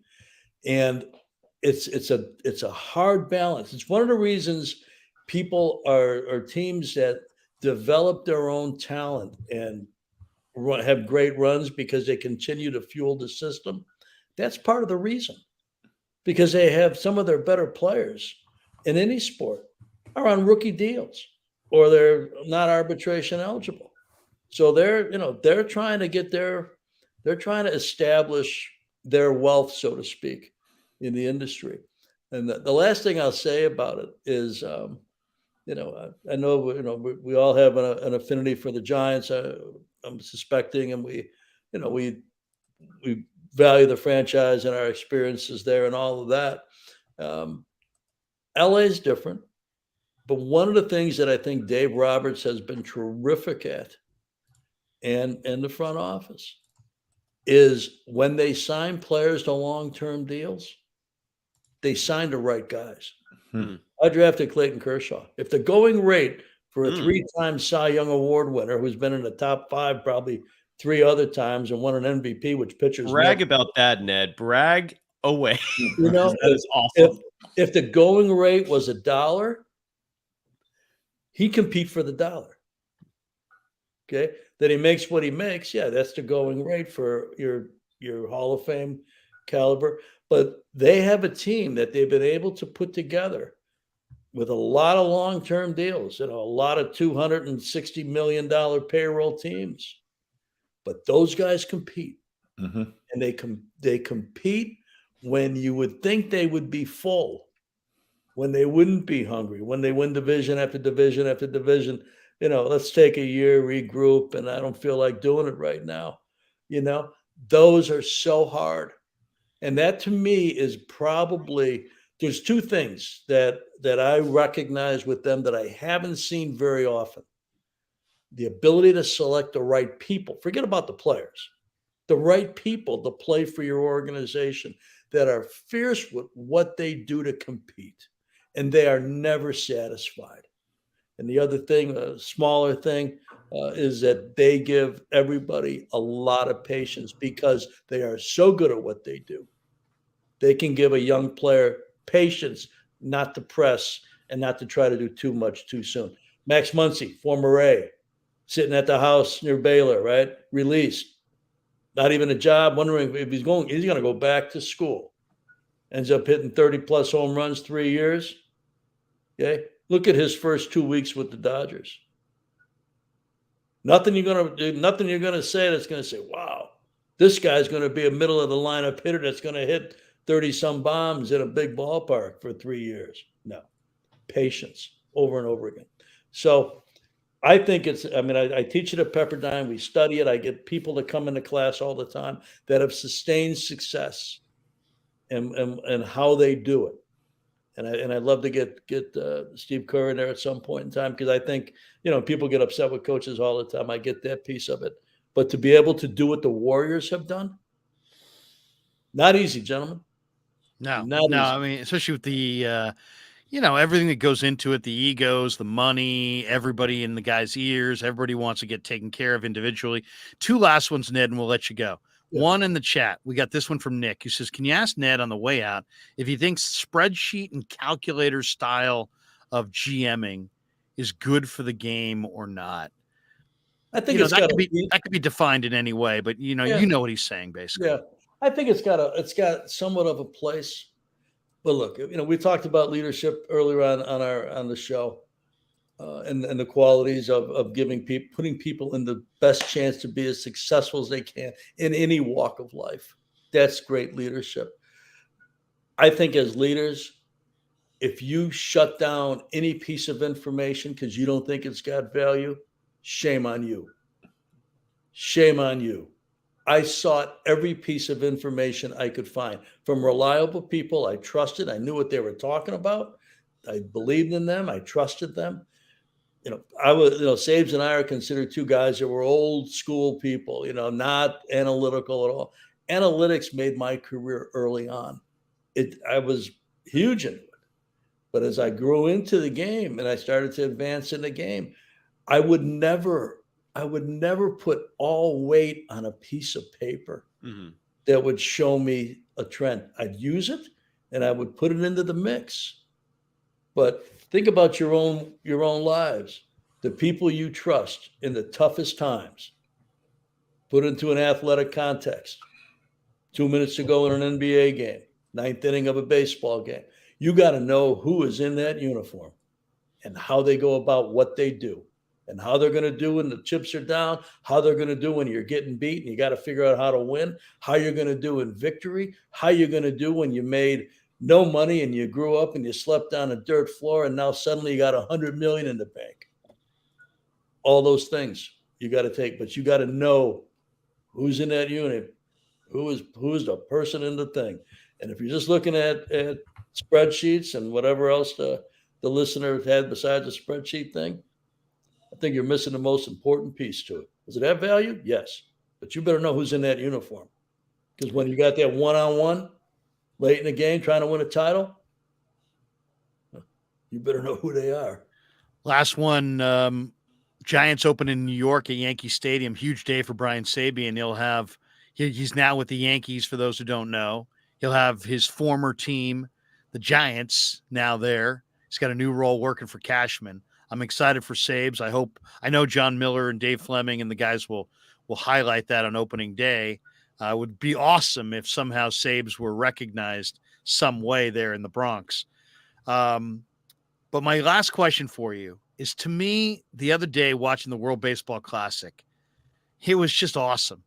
And it's a hard balance. It's one of the reasons people are teams that develop their own talent and have great runs because they continue to fuel the system. That's part of the reason, because they have some of their better players in any sport are on rookie deals or they're not arbitration eligible. So they're trying to establish their wealth, so to speak, in the industry. And the last thing I'll say about it is, I know, we all have an affinity for the Giants. I'm suspecting, and we value the franchise and our experiences there and all of that. LA is different, but one of the things that I think Dave Roberts has been terrific at, and the front office, is when they sign players to long-term deals, they sign the right guys. I drafted Clayton Kershaw. If the going rate for a three-time Cy Young Award winner who's been in the top 5 probably 3 other times and won an MVP, which pitchers Brag about that, Ned. Brag away. that is awesome. If the going rate was $1, he compete for the dollar. Okay, that he makes what he makes. Yeah, that's the going rate for your Hall of Fame caliber. But they have a team that they've been able to put together with a lot of long-term deals, a lot of $260 million payroll teams. But those guys compete, and they compete when you would think they would be full, when they wouldn't be hungry, when they win division after division after division. Let's take a year, regroup, and I don't feel like doing it right now. Those are so hard. And that to me is probably, there's 2 things that I recognize with them that I haven't seen very often. The ability to select the right people. Forget about the players. The right people to play for your organization that are fierce with what they do to compete. And they are never satisfied. And the other thing, a smaller thing, is that they give everybody a lot of patience because they are so good at what they do. They can give a young player patience, not to press and not to try to do too much too soon. Max Muncy, former A, sitting at the house near Baylor, right? Released. Not even a job, wondering if he's going to go back to school. Ends up hitting 30-plus home runs 3 years. Okay? Look at his first 2 weeks with the Dodgers. Nothing you're going to say that's going to say, wow, this guy's going to be a middle of the lineup hitter that's going to hit 30-some bombs in a big ballpark for 3 years. No. Patience over and over again. So I think I teach it at Pepperdine. We study it. I get people to come into class all the time that have sustained success and how they do it. And I'd love to get Steve Kerr in there at some point in time, because I think, people get upset with coaches all the time. I get that piece of it. But to be able to do what the Warriors have done, not easy, gentlemen. No, Not easy. I mean, especially with the, everything that goes into it, the egos, the money, everybody in the guy's ears, everybody wants to get taken care of individually. 2 last ones, Ned, and we'll let you go. Yeah. One in the chat. We got this one from Nick, who says, can you ask Ned on the way out if he thinks spreadsheet and calculator style of GMing is good for the game or not? I think that could be defined in any way, but you know what he's saying basically. Yeah. I think it's got somewhat of a place. But look, we talked about leadership earlier on the show, and the qualities of putting people in the best chance to be as successful as they can in any walk of life. That's great leadership. I think as leaders, if you shut down any piece of information because you don't think it's got value, shame on you. Shame on you. I sought every piece of information I could find from reliable people I trusted. I knew what they were talking about. I believed in them. I trusted them. Sabes and I are considered 2 guys that were old school people, not analytical at all. Analytics made my career early on. I was huge into it. But as I grew into the game and I started to advance in the game, I would never I would never put all weight on a piece of paper Mm-hmm. that would show me a trend. I'd use it and I would put it into the mix. But think about your own lives, the people you trust in the toughest times. Put into an athletic context. 2 minutes to go in an NBA game, ninth inning of a baseball game. You got to know who is in that uniform and how they go about what they do and how they're going to do when the chips are down, how they're going to do when you're getting beat and you got to figure out how to win, how you're going to do in victory, how you're going to do when you made no money and you grew up and you slept on a dirt floor and now suddenly you got $100 million in the bank. All those things you got to take, but you got to know who's in that unit, who's the person in the thing. And if you're just looking at spreadsheets and whatever else the listener had besides the spreadsheet thing, I think you're missing the most important piece to it. Does it have value? Yes. But you better know who's in that uniform. Because when you got that one-on-one late in the game trying to win a title, you better know who they are. Last one, Giants open in New York at Yankee Stadium. Huge day for Brian Sabean. He's now with the Yankees, for those who don't know. He'll have his former team, the Giants, now there. He's got a new role working for Cashman. I'm excited for Sabes. I know John Miller and Dave Fleming and the guys will highlight that on opening day. It would be awesome if somehow Sabes were recognized some way there in the Bronx. But my last question for you is, to me, the other day watching the World Baseball Classic, it was just awesome.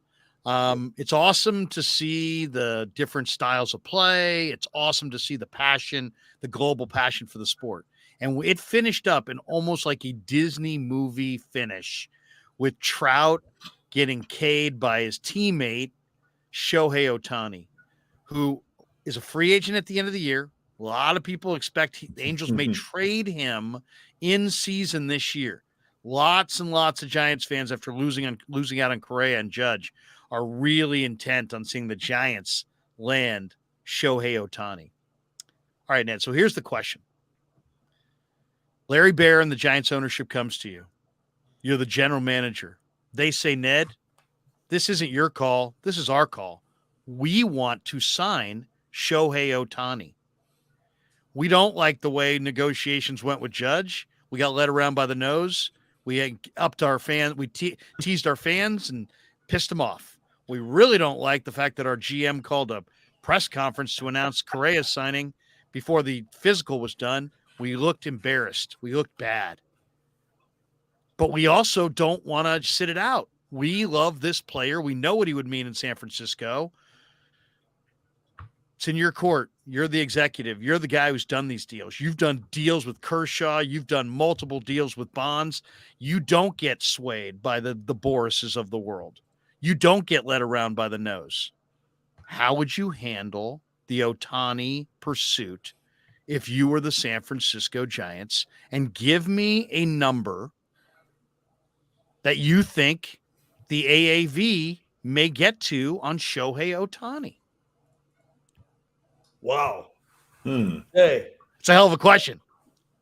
It's awesome to see the different styles of play. It's awesome to see the passion, the global passion for the sport. And it finished up in almost like a Disney movie finish, with Trout getting K'd by his teammate, Shohei Ohtani, who is a free agent at the end of the year. A lot of people expect the Angels may trade him in season this year. Lots and lots of Giants fans, after losing out on Correa and Judge, are really intent on seeing the Giants land Shohei Ohtani. All right, Ned, so here's the question. Larry Baer and the Giants ownership comes to you. You're the general manager. They say, Ned, this isn't your call. This is our call. We want to sign Shohei Ohtani. We don't like the way negotiations went with Judge. We got led around by the nose. We upped our fans. We teased our fans and pissed them off. We really don't like the fact that our GM called a press conference to announce Correa's signing before the physical was done. We looked embarrassed. We looked bad. But we also don't want to sit it out. We love this player. We know what he would mean in San Francisco. It's in your court. You're the executive. You're the guy who's done these deals. You've done deals with Kershaw. You've done multiple deals with Bonds. You don't get swayed by the Borises of the world. You don't get led around by the nose. How would you handle the Ohtani pursuit if you were the San Francisco Giants? And give me a number that you think the AAV may get to on Shohei Ohtani. Wow. Hey, it's a hell of a question.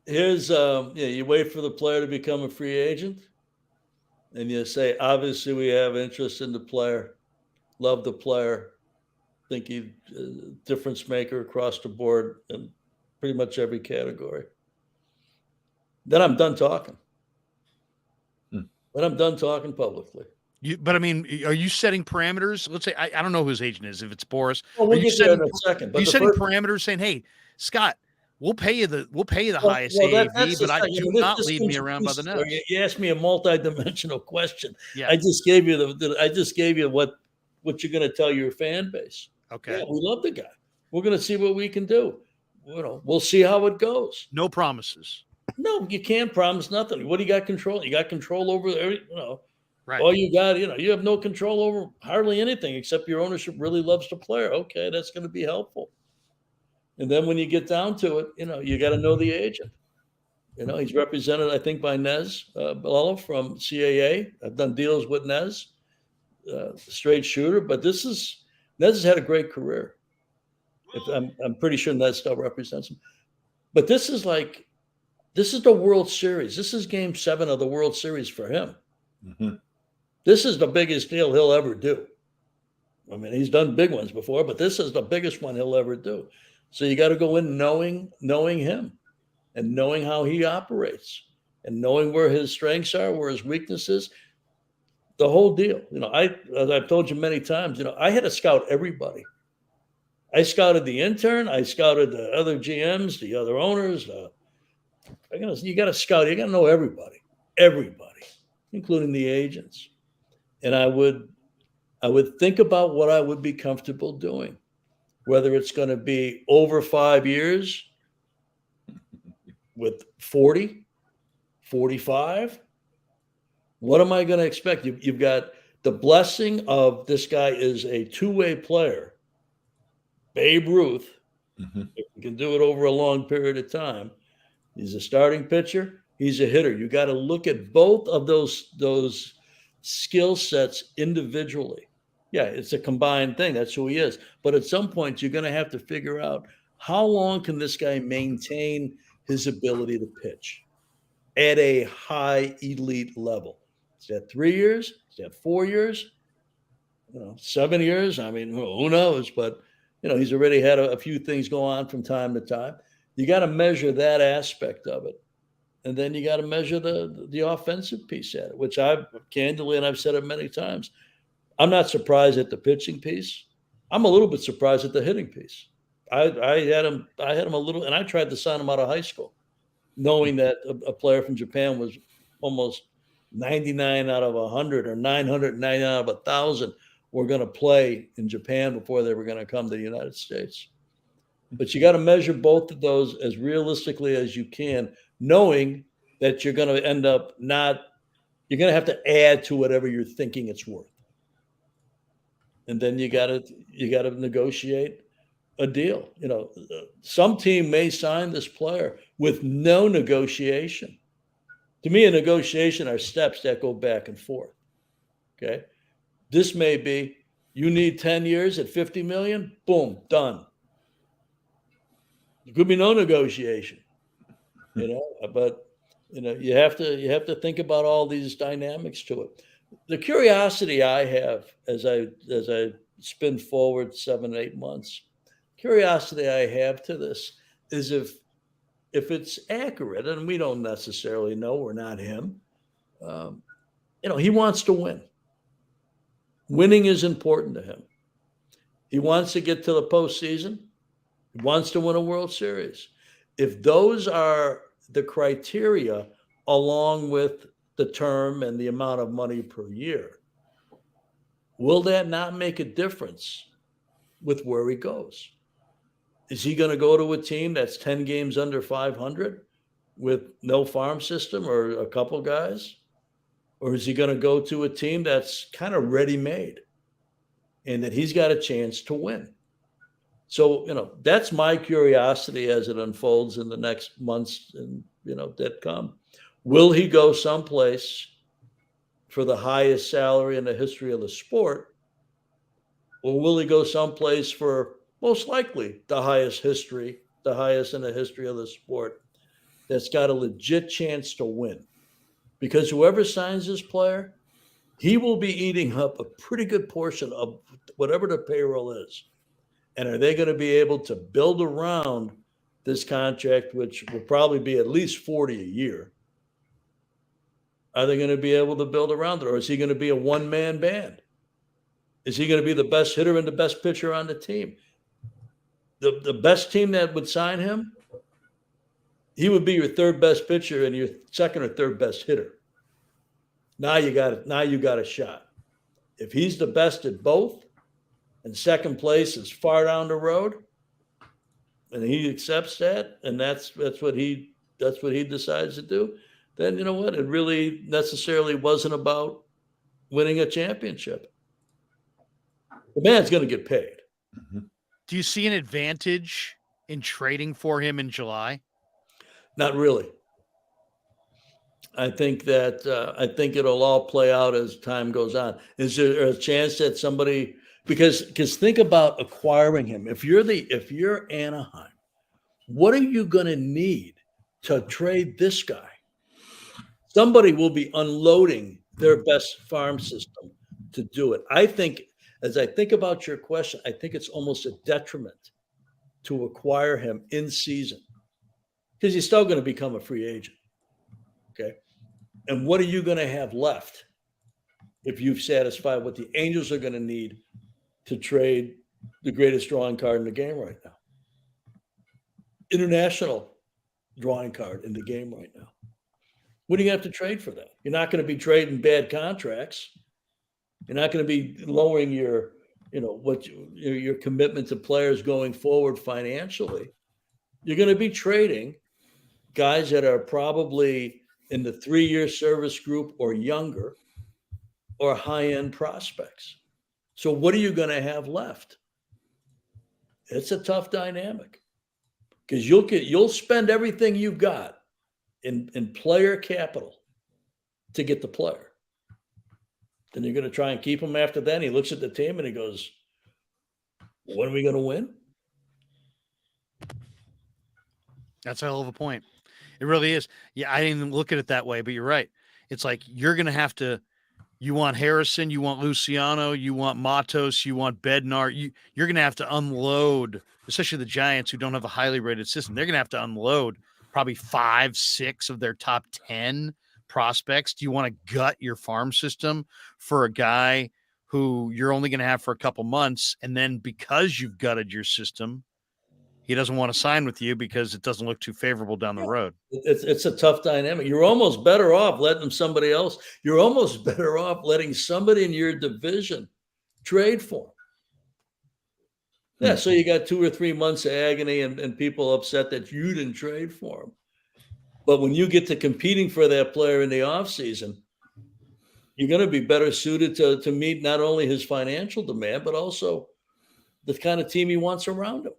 Here's you wait for the player to become a free agent, and you say, obviously we have interest in the player, love the player, think he's a difference maker across the board in pretty much every category. Then I'm done talking. When I'm done talking publicly. But I mean, are you setting parameters? Let's say I don't know who his agent is. If it's Boris, well, we'll get there in a second. But are you setting parameters, saying, "Hey, Scott, we'll pay you the highest AAV, but I do not lead me around by the nose." You asked me a multi-dimensional question. Yeah. I just gave you what you're going to tell your fan base. Okay. Yeah, we love the guy. We're going to see what we can do. We'll see how it goes. No promises. No, you can't promise nothing. What do you got control? You got control over right. All you got, you have no control over hardly anything except your ownership really loves the player. Okay, that's going to be helpful. And then when you get down to it, you got to know the agent. He's represented, I think, by Nez Bilal from CAA. I've done deals with Nez, straight shooter, but Nez has had a great career. I'm pretty sure Nez still represents him. But this is the World Series. This is Game 7 of the World Series for him. Mm-hmm. This is the biggest deal he'll ever do. I mean, he's done big ones before, but this is the biggest one he'll ever do. So you got to go in knowing him and knowing how he operates and knowing where his strengths are, where his weaknesses, the whole deal. As I've told you many times, I had to scout everybody. I scouted the intern. I scouted the other GMs, the other owners. You got to scout. You got to know everybody, including the agents. And I would think about what I would be comfortable doing, whether it's going to be over 5 years with 40, 45. What am I going to expect? You've got the blessing of this guy is a two-way player. Babe Ruth, if you can do it over a long period of time. He's a starting pitcher. He's a hitter. You got to look at both of those skill sets individually. Yeah, it's a combined thing. That's who he is. But at some point, you're going to have to figure out how long can this guy maintain his ability to pitch at a high elite level. Is that 3 years? Is that 4 years? 7 years? I mean, who knows? But he's already had a few things go on from time to time. You got to measure that aspect of it. And then you got to measure the offensive piece at it, which I've candidly, and I've said it many times, I'm not surprised at the pitching piece. I'm a little bit surprised at the hitting piece. I had him a little, and I tried to sign him out of high school, knowing that a player from Japan was almost 99 out of 100 or 999 out of 1,000 were going to play in Japan before they were going to come to the United States. But you got to measure both of those as realistically as you can, knowing that you're going to end up you're going to have to add to whatever you're thinking it's worth. And then you got to negotiate a deal. Some team may sign this player with no negotiation. To me, a negotiation are steps that go back and forth. Okay. This may be, you need 10 years at 50 million, boom, done. There could be no negotiation, but you have to think about all these dynamics to it. The curiosity I have as I spin forward 7, 8 months, curiosity I have to this is if it's accurate, and we don't necessarily know, we're not him. He wants to win. Winning is important to him. He wants to get to the postseason. He wants to win a World Series. If those are the criteria, along with the term and the amount of money per year, will that not make a difference with where he goes? Is he going to go to a team that's 10 games under 500 with no farm system or a couple guys? Or is he going to go to a team that's kind of ready-made and that he's got a chance to win? So, that's my curiosity as it unfolds in the next months and, that come. Will he go someplace for the highest salary in the history of the sport? Or will he go someplace for most likely the highest in the history of the sport that's got a legit chance to win? Because whoever signs this player, he will be eating up a pretty good portion of whatever the payroll is. And are they going to be able to build around this contract, which will probably be at least 40 a year? Are they going to be able to build around it? Or is he going to be a one-man band? Is he going to be the best hitter and the best pitcher on the team? The best team that would sign him, he would be your third best pitcher and your second or third best hitter. Now you got a shot. If he's the best at both, and second place is far down the road, and he accepts that, and that's what he decides to do, then you know what? It really necessarily wasn't about winning a championship. The man's going to get paid. Mm-hmm. Do you see an advantage in trading for him in July? Not really. I think it'll all play out as time goes on. Is there a chance that somebody, because think about acquiring him. If you're Anaheim, what are you going to need to trade this guy? Somebody will be unloading their best farm system to do it. I think, as I think about your question, I think it's almost a detriment to acquire him in season because he's still going to become a free agent. Okay. And what are you going to have left if you've satisfied what the Angels are going to need to trade the greatest drawing card in the game right now? International drawing card in the game right now. What are you going to have to trade for that? You're not going to be trading bad contracts. You're not going to be lowering your, your commitment to players going forward financially. You're going to be trading guys that are probably in the 3-year service group or younger, or high-end prospects. So what are you going to have left? It's a tough dynamic because you'll spend everything you've got in player capital to get the player. Then you're going to try and keep him after that. And he looks at the team and he goes, when are we going to win? That's a hell of a point. It really is. Yeah, I didn't even look at it that way, but you're right. It's like you're going to have to. You want Harrison, you want Luciano, you want Matos, you want Bednar. You're going to have to unload, especially the Giants who don't have a highly rated system. They're going to have to unload probably 5, 6 of their top 10 prospects. Do you want to gut your farm system for a guy who you're only going to have for a couple months, and then because you've gutted your system, he doesn't want to sign with you because it doesn't look too favorable down the road? It's a tough dynamic. You're almost better off letting somebody else. You're almost better off letting somebody in your division trade for him. Yeah, so you got 2 or 3 months of agony and people upset that you didn't trade for him. But when you get to competing for that player in the offseason, you're going to be better suited to meet not only his financial demand, but also the kind of team he wants around him.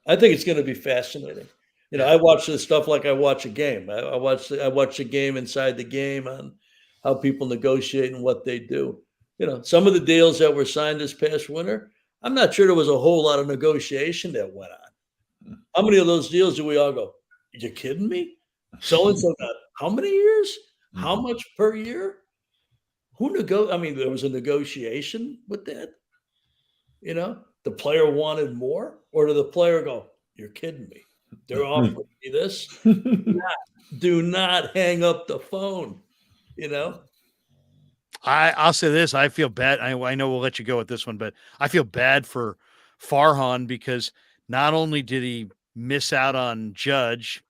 I think it's going to be fascinating. I watch this stuff like I watch a game. I watch a game inside the game on how people negotiate and what they do. Some of the deals that were signed this past winter, I'm not sure there was a whole lot of negotiation that went on. How many of those deals do we all go, you're kidding me? So-and-so got how many years? How much per year? There was a negotiation with that. The player wanted more, or did the player go, you're kidding me? They're offering me this. Do not hang up the phone. I'll say this. I feel bad. I know we'll let you go with this one, but I feel bad for Farhan because not only did he miss out on Judge,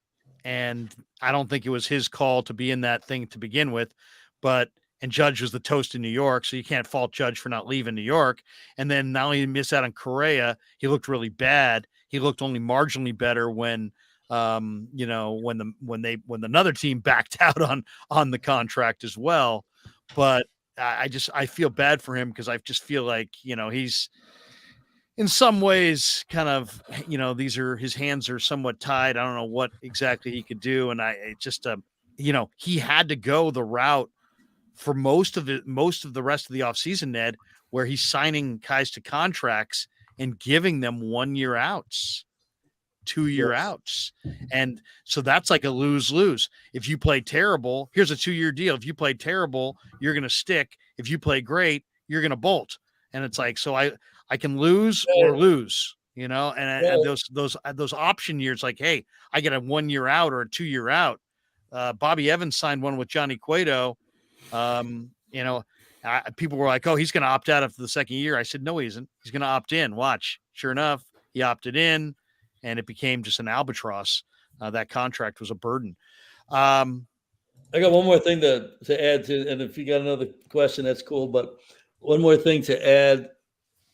and I don't think it was his call to be in that thing to begin with, and Judge was the toast in New York, so you can't fault Judge for not leaving New York. And then not only did he miss out on Correa, he looked really bad. He looked only marginally better when when another team backed out on the contract as well. But I feel bad for him because I just feel like he's in some ways kind of his hands are somewhat tied. I don't know what exactly he could do, and he had to go the route for most of the rest of the offseason, Ned, where he's signing guys to contracts and giving them 1-year outs, 2-year outs. And so that's like a lose-lose. If you play terrible, here's a 2-year deal. If you play terrible, you're going to stick. If you play great, you're going to bolt. And it's like, so I can lose or lose, and those option years, like, hey, I get a 1-year out or a 2-year out. Bobby Evans signed one with Johnny Cueto. People were like, oh, he's going to opt out after the second year. I said, no, he isn't. He's going to opt in. Watch. Sure enough, he opted in, and it became just an albatross. That contract was a burden. I got one more thing to add to, and if you got another question, that's cool. But one more thing to add,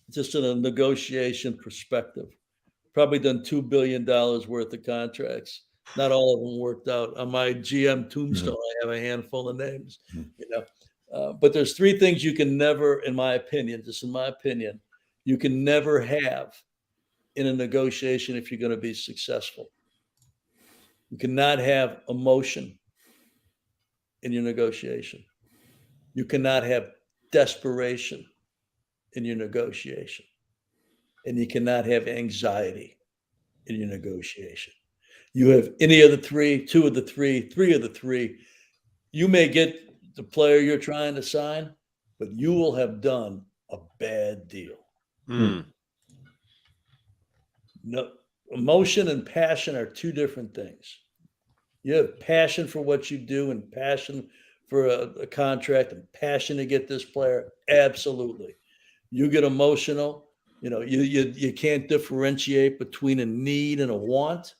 just in a negotiation perspective. Probably done $2 billion worth of contracts. Not all of them worked out. On my GM tombstone, I have a handful of names, but there's 3 things you can never, in my opinion, you can never have in a negotiation if you're going to be successful. You cannot have emotion in your negotiation. You cannot have desperation in your negotiation. And you cannot have anxiety in your negotiation. You have any of the 3, 2 of the 3, 3 of the 3, You may get the player you're trying to sign, but you will have done a bad deal. Mm. No, emotion and passion are two different things. You have passion for what you do and passion for a contract and passion to get this player. Absolutely. You get emotional. You can't differentiate between a need and a want.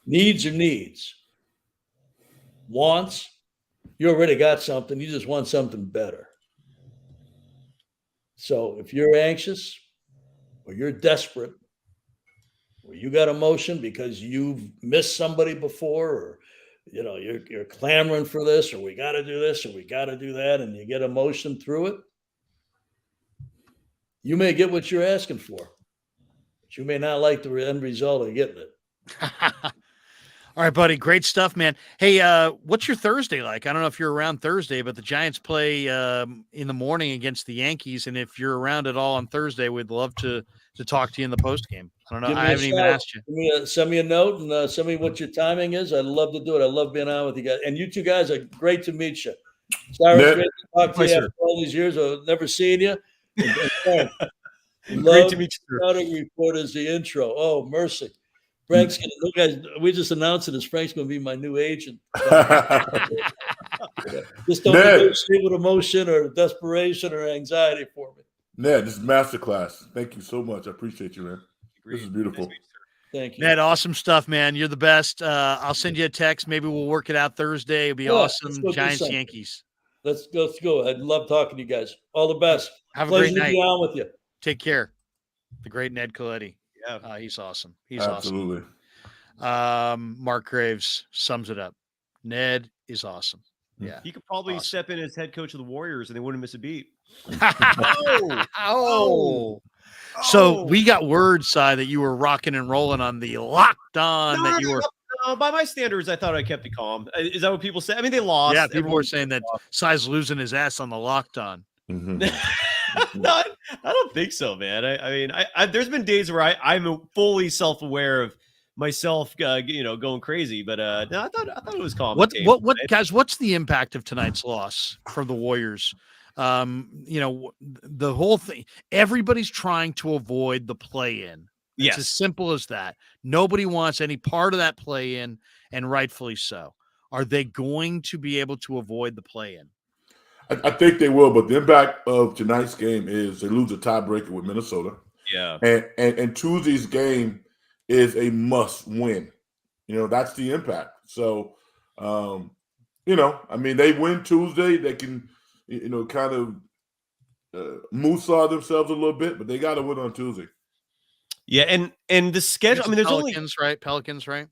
Needs are needs. Wants, you already got something. You just want something better. So if you're anxious or you're desperate or you got emotion because you've missed somebody before, or you're clamoring for this, or we got to do this, or we got to do that, and you get emotion through it, you may get what you're asking for, but you may not like the end result of getting it. All right, buddy. Great stuff, man. Hey, what's your Thursday like? I don't know if you're around Thursday, but the Giants play in the morning against the Yankees. And if you're around at all on Thursday, we'd love to talk to you in the post game. I don't know. I haven't even asked you. Send me a note and send me what your timing is. I'd love to do it. I love being on with you guys. And you two guys are great to meet you. Sorry, great to talk to you after all these years of never seeing you. Great to meet you. Scouting report is the intro. Oh, mercy. Frank's gonna look, guys. We just announced it as Frank's going to be my new agent. Just don't negotiate with emotion or desperation or anxiety for me. Ned, this is masterclass. Thank you so much. I appreciate you, man. This is beautiful. Thank you, Ned. Awesome stuff, man. You're the best. I'll send you a text. Maybe we'll work it out Thursday. It'll be awesome. Giants, Yankees. Let's go. I'd love talking to you guys. All the best. Have a Pleasure great night. to be on with you. Take care. The great Ned Colletti. Yeah, he's awesome. He's absolutely awesome. Mark Graves sums it up. Ned is awesome. Yeah, he could probably step in as head coach of the Warriors, and they wouldn't miss a beat. So we got word, Si, that you were rocking and rolling on the Locked On. No, by my standards, I thought I kept it calm. Is that what people say? I mean, they lost. Yeah, people were saying that Si's losing his ass on the Locked On. Mm-hmm. No, I don't think so, man. I mean, there's been days where I'm fully self-aware of myself, going crazy. But no, I thought it was calm. Guys? What's the impact of tonight's loss for the Warriors? The whole thing. Everybody's trying to avoid the play-in. It's as simple as that. Nobody wants any part of that play-in, and rightfully so. Are they going to be able to avoid the play-in? I think they will, but the impact of tonight's game is they lose a tiebreaker with Minnesota. Yeah. And Tuesday's game is a must win. That's the impact. So, I mean, they win Tuesday. They can, kind of moose-saw themselves a little bit, but they got to win on Tuesday. Yeah, and the schedule, I mean, there's Pelicans, right?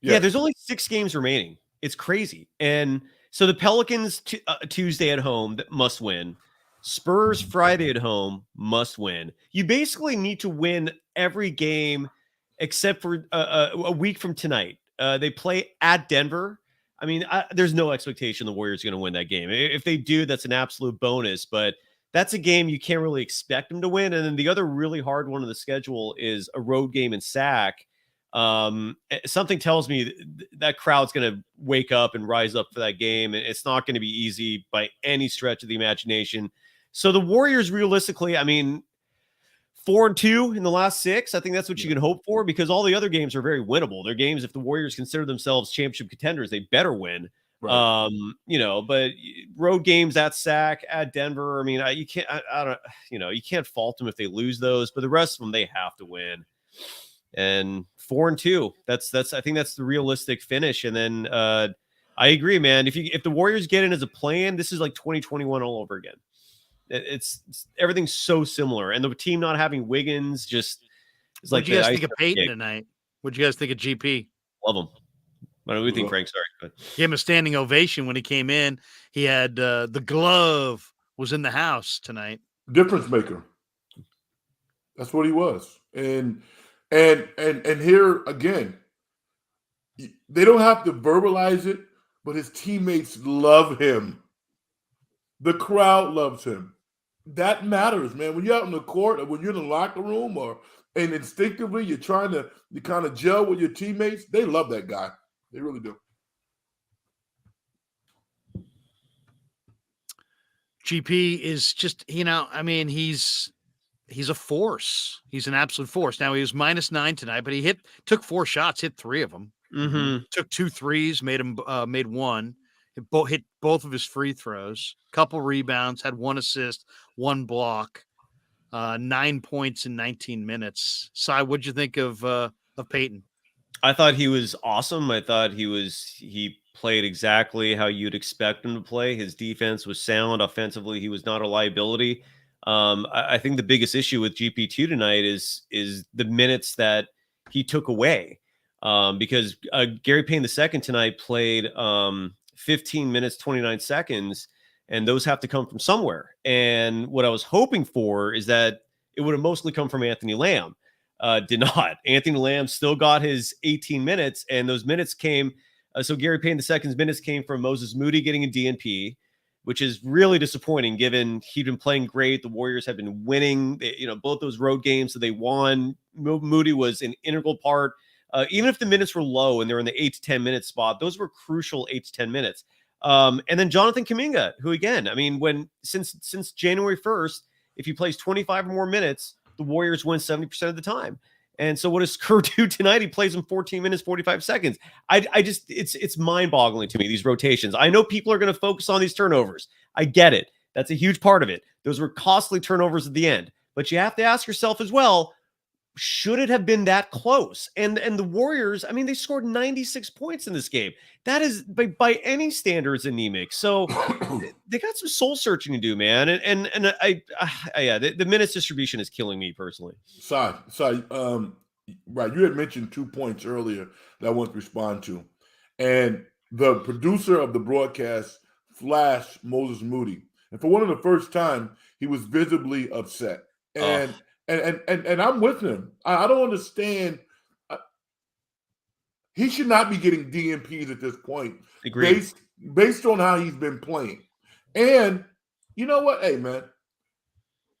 Yeah, there's only 6 games remaining. It's crazy. And so the Pelicans Tuesday at home must win. Spurs Friday at home must win. You basically need to win every game except for a week from tonight. They play at Denver. I mean, there's no expectation the Warriors are going to win that game. If they do, that's an absolute bonus. But that's a game you can't really expect them to win. And then the other really hard one of the schedule is a road game in SAC. Something tells me that crowd's going to wake up and rise up for that game. It's not going to be easy by any stretch of the imagination. So the Warriors, realistically, I mean, 4-2 in the last 6. I think that's what you can hope for, because all the other games are very winnable. They're games, if the Warriors consider themselves championship contenders, they better win. Right. But road games at SAC, at Denver, I mean, you can't, I don't, you can't fault them if they lose those, but the rest of them, they have to win. And 4-2, that's I think that's the realistic finish. And then I agree, man. If the Warriors get in as a play-in, this is like 2021 all over again. It's everything's so similar, and the team not having Wiggins just is like. What do you guys think of Peyton tonight? What do you guys think of GP? Love him. What do we think, Frank? Sorry, gave him a standing ovation when he came in. He had the glove was in the house tonight. Difference maker. That's what he was, and here again, they don't have to verbalize it, but his teammates love him. The crowd loves him. That matters, man. When you're out on the court or when you're in the locker room and instinctively you're trying to kind of gel with your teammates, they love that guy. They really do. GP is just, I mean, he's a force. He's an absolute force. Now he was -9 tonight, but he took 4 shots, hit 3 of them. Mm-hmm. Took 2 threes, made one. Hit both of his free throws. Couple rebounds, had 1 assist, 1 block. 9 points in 19 minutes. Cy, what'd you think of Peyton? I thought he was awesome. I thought he played exactly how you'd expect him to play. His defense was sound. Offensively, he was not a liability. I think the biggest issue with GP2 tonight is the minutes that he took away. Because Gary Payne II tonight played 15 minutes, 29 seconds, and those have to come from somewhere. And what I was hoping for is that it would have mostly come from Anthony Lamb. Did not. Anthony Lamb still got his 18 minutes, and those minutes came. So Gary Payne II's minutes came from Moses Moody getting a DNP, which is really disappointing given he'd been playing great. The Warriors have been winning, both those road games that they won. Moody was an integral part. Even if the minutes were low and they're in the 8 to 10 minute spot, those were crucial 8 to 10 minutes. And then Jonathan Kuminga, who again, I mean, since January 1st, if he plays 25 or more minutes, the Warriors win 70% of the time. And so what does Kerr do tonight? He plays in 14 minutes, 45 seconds. It's mind-boggling to me, these rotations. I know people are going to focus on these turnovers. I get it. That's a huge part of it. Those were costly turnovers at the end. But you have to ask yourself as well, should it have been that close? And the Warriors, I mean, they scored 96 points in this game. That is by any standards anemic. So they got some soul searching to do, man. And the minutes distribution is killing me personally. Right. You had mentioned 2 points earlier that I want to respond to, and the producer of the broadcast flashed Moses Moody, and for one of the first time, he was visibly upset. And I'm with him. I don't understand. He should not be getting DNPs at this point, based on how he's been playing. And you know what? Hey, man,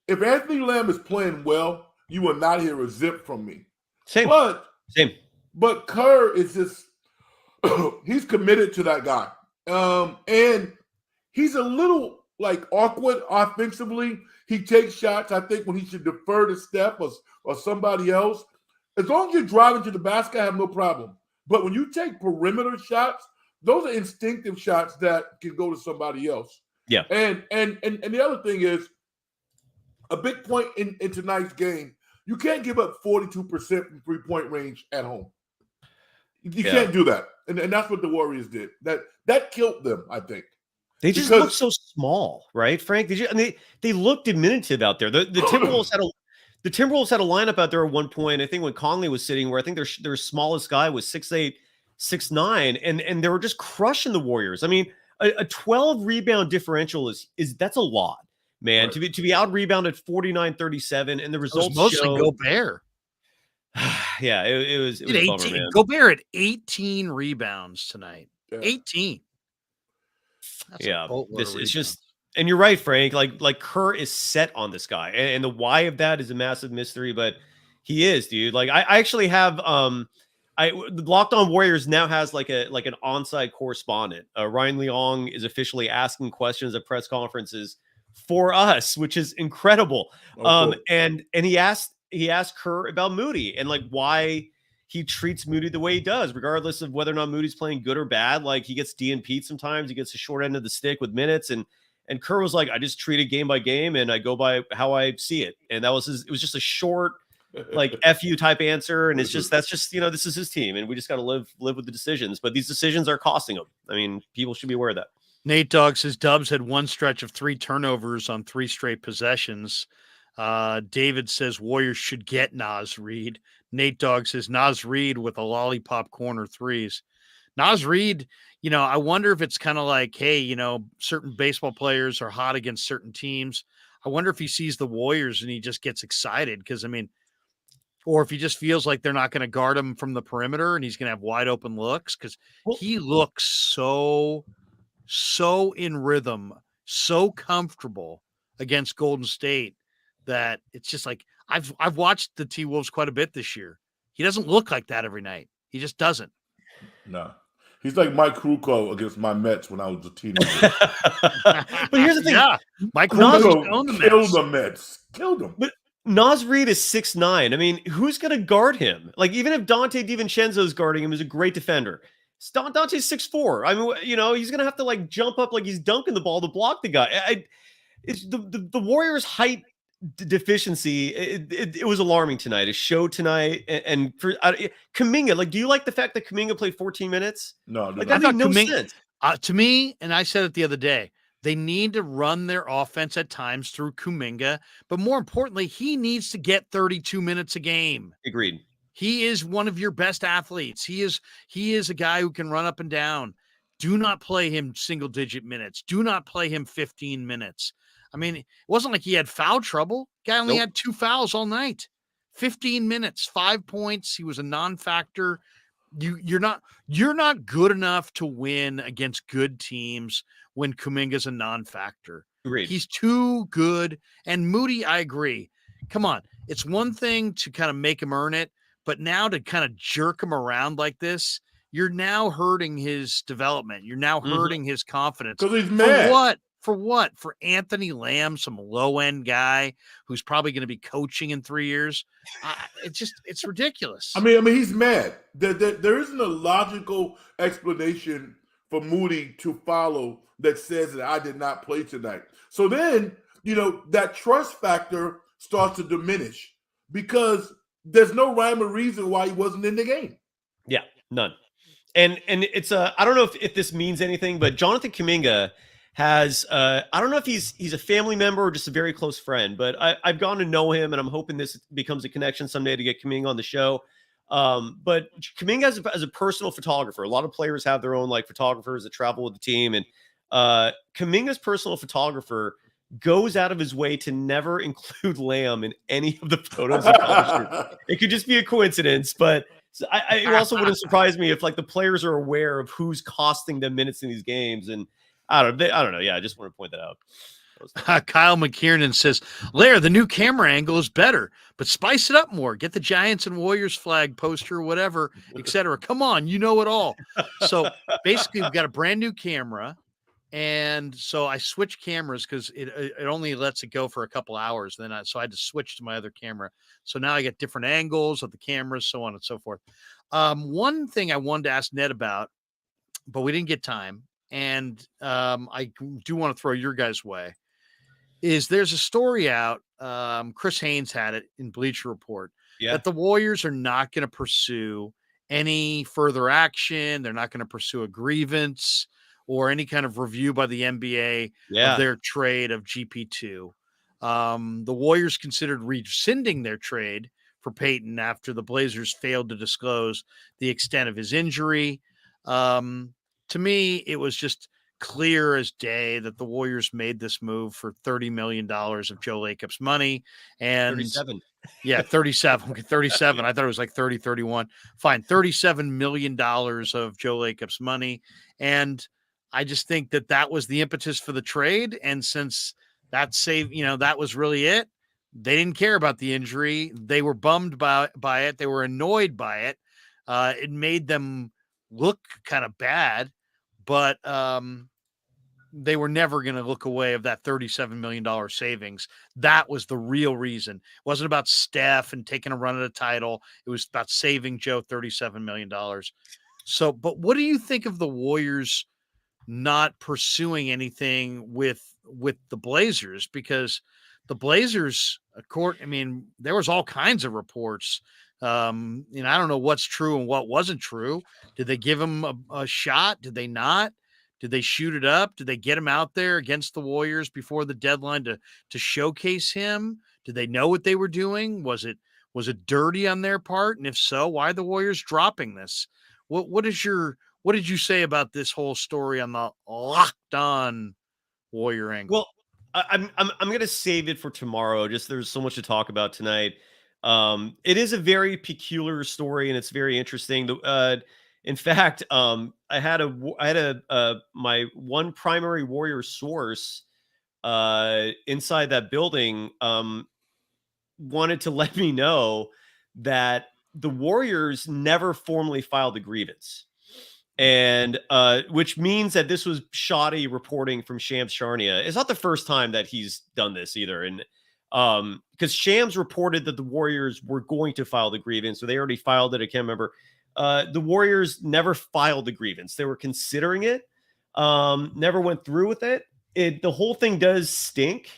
if Anthony Lamb is playing well, you will not hear a zip from me. Same. But Kerr is just he's committed to that guy. And he's a little awkward offensively. He takes shots, I think, when he should defer to Steph or somebody else. As long as you're driving to the basket, I have no problem. But when you take perimeter shots, those are instinctive shots that can go to somebody else. Yeah. And the other thing is, a big point in tonight's game, you can't give up 42% from three-point range at home. You can't do that. And that's what the Warriors did. That killed them, I think. They just look so small, right, Frank? They look diminutive out there. The Timberwolves had a lineup out there at one point. I think when Conley was sitting, where I think their smallest guy was 6'8", 6'9", and they were just crushing the Warriors. I mean, a 12 rebound differential is that's a lot, man. Right. To be out rebounded 49-37, and the results mostly Gobert. Yeah, it was a bummer, man. Gobert had 18 rebounds tonight. Yeah. 18. That's it's just, and you're right, Frank. Like Kerr is set on this guy, and the why of that is a massive mystery. But he is, dude. Like I actually have the Locked On Warriors now has like an onside correspondent. Ryan Leong is officially asking questions at press conferences for us, which is incredible. Cool. And he asked Kerr about Moody and why he treats Moody the way he does, regardless of whether or not Moody's playing good or bad. Like, he gets DNP'd sometimes. He gets the short end of the stick with minutes. And Kerr was like, I just treat it game by game, and I go by how I see it. And it was just a short, FU type answer. And that's just, this is his team. And we just got to live with the decisions. But these decisions are costing him. I mean, people should be aware of that. Nate Dogg says Dubs had one stretch of 3 turnovers on 3 straight possessions. David says Warriors should get Naz Reid. Nate Dogg says Naz Reid with a lollipop corner threes. Naz Reid, I wonder if it's kind of like, hey, certain baseball players are hot against certain teams. I wonder if he sees the Warriors and he just gets excited because, or if he just feels like they're not going to guard him from the perimeter and he's going to have wide open looks because he looks so in rhythm, so comfortable against Golden State that it's just like I've watched the T-Wolves quite a bit this year. He doesn't look like that every night. He just doesn't. No. He's like Mike Krueger against my Mets when I was a teenager. But here's the thing. Yeah, Mike Nas- Krueger owned the killed Mets. the Mets. Killed them. But Nas Reed is 6'9". I mean, who's going to guard him? Like, even if Dante DiVincenzo's guarding him, he's a great defender. Dante's 6'4". I mean, he's going to have to like jump up like he's dunking the ball to block the guy. It's the Warriors' height deficiency. It was alarming tonight. It showed tonight, and for Kuminga. Like, do you like the fact that Kuminga played 14 minutes? No, Like, I that thought made no Kuminga- sense. To me, and I said it the other day, they need to run their offense at times through Kuminga, but more importantly, he needs to get 32 minutes a game. Agreed. He is one of your best athletes. He is a guy who can run up and down. Do not play him single-digit minutes. Do not play him 15 minutes. I mean, it wasn't like he had foul trouble. Guy only had 2 fouls all night. 15 minutes, 5 points. He was a non-factor. You're not good enough to win against good teams when Kuminga's a non-factor. Agreed. He's too good. And Moody, I agree. Come on. It's one thing to kind of make him earn it, but now to kind of jerk him around like this, you're now hurting his development. You're now hurting his confidence. Because he's mad. For what? For Anthony Lamb, some low-end guy who's probably going to be coaching in 3 years? It's ridiculous. I mean, he's mad. There isn't a logical explanation for Moody to follow that says that I did not play tonight. So then, that trust factor starts to diminish because there's no rhyme or reason why he wasn't in the game. Yeah, none. And it's I don't know if this means anything, but Jonathan Kuminga has I don't know if he's a family member or just a very close friend, but I've gone to know him, and I'm hoping this becomes a connection someday to get Kuminga on the show. But Kuminga as a personal photographer, a lot of players have their own like photographers that travel with the team, and Kuminga's personal photographer goes out of his way to never include Lamb in any of the photos. It could just be a coincidence, but it also wouldn't surprise me if like the players are aware of who's costing them minutes in these games. And I don't know. Yeah, I just want to point that out. Kyle McKiernan says, Lair, the new camera angle is better, but spice it up more. Get the Giants and Warriors flag poster, whatever, etc. Come on, you know it all. So basically, we've got a brand new camera. And so I switched cameras because it only lets it go for a couple hours. So I had to switch to my other camera. So now I get different angles of the cameras, so on and so forth. One thing I wanted to ask Ned about, but we didn't get time, and I do want to throw your guys' way, is there's a story out. Chris Haynes had it in Bleacher Report that the Warriors are not going to pursue any further action. They're not going to pursue a grievance or any kind of review by the NBA of their trade of GP2. The Warriors considered rescinding their trade for Peyton after the Blazers failed to disclose the extent of his injury. To me, it was just clear as day that the Warriors made this move for $30 million of Joe Lacob's money. And 37. Yeah, 37. Okay, 37. I thought it was like 30, 31. Fine. $37 million of Joe Lacob's money. And I just think that was the impetus for the trade. And since that that was really it, they didn't care about the injury. They were bummed by it. They were annoyed by it. It made them look kind of bad, but they were never going to look away of that $37 million savings. That was the real reason. It wasn't about Steph and taking a run at a title. It was about saving Joe $37 million. So, but what do you think of the Warriors not pursuing anything with the Blazers? Because the Blazers, there was all kinds of reports. I don't know what's true and what wasn't true. Did they give him a shot? Did they not? Did they shoot it up? Did they get him out there against the Warriors before the deadline to showcase him? Did they know what they were doing? Was it dirty on their part? And if so, why are the Warriors dropping this? What did you say about this whole story on the Locked On Warrior angle? Well, I'm going to save it for tomorrow. Just there's so much to talk about tonight. It is a very peculiar story, and it's very interesting. In fact, I had my one primary Warrior source inside that building wanted to let me know that the Warriors never formally filed a grievance. and which means that this was shoddy reporting from Shams Charania. It's not the first time that he's done this either, and because Shams reported that the Warriors were going to file the grievance, so they already filed it. I can't remember. The Warriors never filed the grievance; they were considering it, never went through with it. The whole thing does stink.